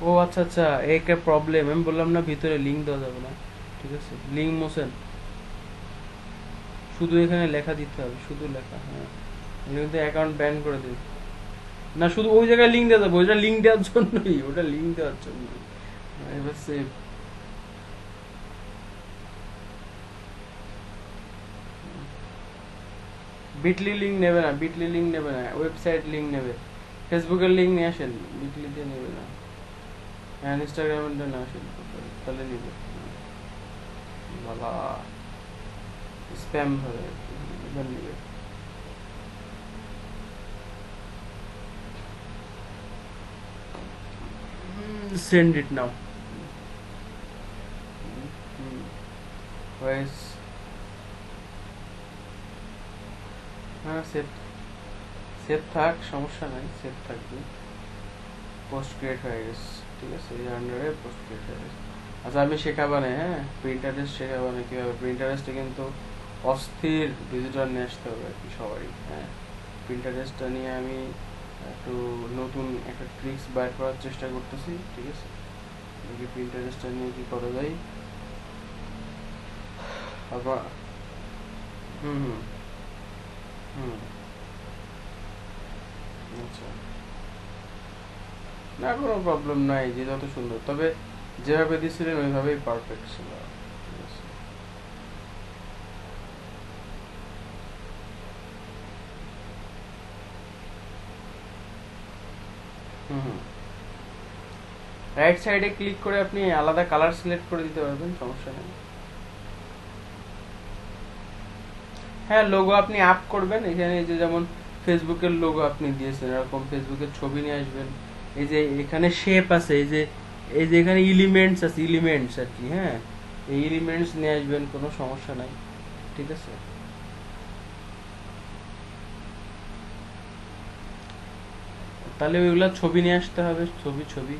ও আচ্ছা আচ্ছা, একটা প্রবলেম, আমি বললাম না ভিতরে লিঙ্ক দেওয়া যাবে না, ঠিক আছে? লিঙ্ক মোশন, শুধু এখানে লেখা দিতে হবে, শুধু লেখা, হ্যাঁ। কিন্তু অ্যাকাউন্ট ব্যান করে দেবে না, শুধু ওই জায়গায় লিঙ্ক দেওয়া যাবে, ওইটা লিঙ্ক দেওয়ার জন্যই, ওটা লিঙ্ক দেওয়ার জন্য। এবার সেভ। বিটলি লিঙ্ক নেবে না, বিটলি লিঙ্ক নেবে না, ওয়েবসাইট লিঙ্ক নেবে। ফেসবুকের লিঙ্ক নিয়ে আসেন, বিটলি দিয়ে নেবে না। হ্যাঁ, ইনস্টাগ্রামের না আসেন, তাহলে নিবে। বাবা, স্প্যাম ধরে, এবার নিবে। সেন্ড ইট নাও। ভয়েস, হ্যাঁ সেভ, সেভ থাক, সমস্যা নাই, সেভ থাকবে। পোস্ট ক্রিয়েট হয়ে গেছে, ঠিক আছে? এই আন্ডারে পোস্ট ক্রিয়েট হয়ে গেছে। আচ্ছা, আমি শেখাবানে, হ্যাঁ প্রিন্টারেস্ট শেখাবানে কীভাবে, প্রিন্টারেস্টে কিন্তু অস্থির ভিজিটর নিয়ে আসতে হবে আর কি সবারই, হ্যাঁ। প্রিন্টারেস্টটা নিয়ে আমি একটু নতুন একটা ট্রিক্স বাইর করার চেষ্টা করতেছি, ঠিক আছে? দেখি প্রিন্টারেস্টটা নিয়ে কি করা যায়। আবার হুম হুম হুম আচ্ছা, না কোনো প্রবলেম নাই, যে যত সুন্দর, তবে যেভাবে দিয়েছিলেন ওইভাবেই পারফেক্ট ছিল, ঠিক আছে? হুম হুম রাইট সাইডে ক্লিক করে আপনি আলাদা কালার সিলেক্ট করে দিতে পারবেন, সমস্যা নেই। হ্যাঁ, লোগো আপনি আপ করবেন এখানে, যে যেমন ফেসবুকের লোগো আপনি দিয়েছেন এরকম ফেসবুকের ছবি নিয়ে আসবেন। এই যে এখানে শেপ আছে, এই যে এখানে এলিমেন্টস আছে, এলিমেন্টস আর কি, হ্যাঁ, এই এলিমেন্টস নিয়ে আসবেন, কোনো সমস্যা নাই, ঠিক আছে। তাহলে ওইগুলা ছবি নিয়ে আসতে হবে, ছবি ছবি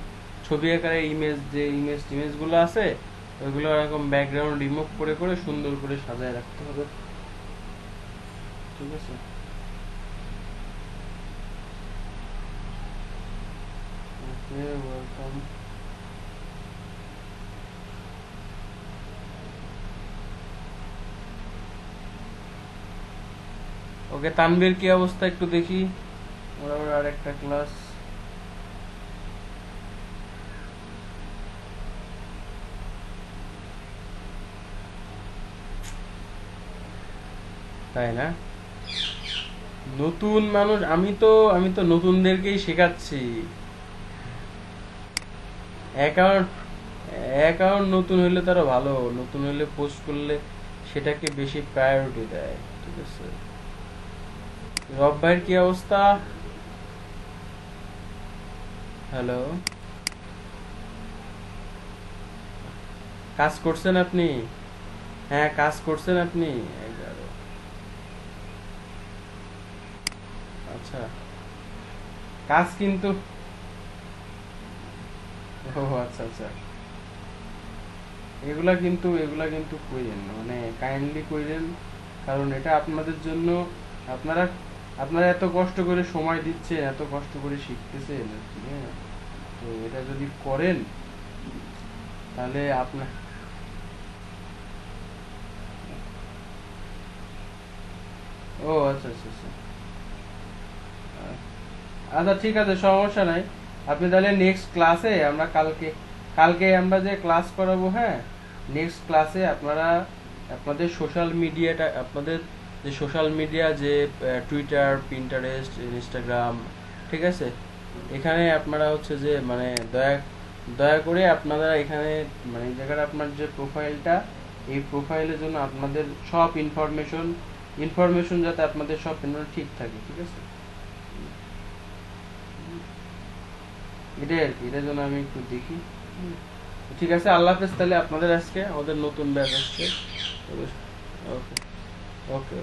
ছবি আকারে ইমেজ, যে ইমেজগুলো আছে ওইগুলো এরকম ব্যাকগ্রাউন্ড রিমুভ করে করে সুন্দর করে সাজায় রাখতে হবে, ঠিক আছে। ওকে, ওয়েলকাম। ওকে, তানভীর কি অবস্থা একটু দেখি, ওরা আর একটা ক্লাস। তাই না? নতুন মানুষ, আমি তো নতুনদেরকেই শেখাচ্ছি। অ্যাকাউন্ট অ্যাকাউন্ট নতুন হইলে তারা ভালো, নতুন হইলে পোস্ট করলে সেটাকে বেশি প্রায়োরিটি দেয়, ঠিক আছে। রব ভাইয়ের কি অবস্থা? হ্যালো, কাজ করছেন আপনি? হ্যাঁ, কাজ করছেন আপনি? 11। আচ্ছা, কাজ কিন্তু, ও আচ্ছা আচ্ছা, এগুলা কিন্তু কইরেন না, মানে কাইন্ডলি কইরেন, কারণ এটা আপনাদের জন্য। আপনারা আপনারা এত কষ্ট করে সময় দিচ্ছেন, এত কষ্ট করে শিখতেছেন আর কি, হ্যাঁ, তো এটা যদি করেন তাহলে আপনার। ও আচ্ছা আচ্ছা আচ্ছা, আচ্ছা ঠিক আছে, সমস্যা নাই। আপনি তাহলে নেক্সট ক্লাসে আমরা কালকে আমরা যে ক্লাস করাবো, হ্যাঁ, নেক্সট ক্লাসে আপনারা আপনাদের সোশ্যাল মিডিয়াটা, আপনাদের যে সোশ্যাল মিডিয়া, যে টুইটার, পিন্টারেস্ট, ইনস্টাগ্রাম, ঠিক আছে, এখানে আপনারা হচ্ছে যে মানে দয়া দয়া করে আপনারা এখানে, মানে এই জায়গাটা আপনার যে প্রোফাইলটা, এই প্রোফাইলের জন্য আপনাদের সব ইনফরমেশন যাতে আপনাদের সব ঠিক থাকে, ঠিক আছে। এটাই আর কি, এটার জন্য আমি একটু দেখি। ঠিক আছে, আল্লাহ হাফেজ। তাহলে আপনাদের আজকে আমাদের নতুন ব্যাচ আসছে। ওকে, ওকে, ওকে।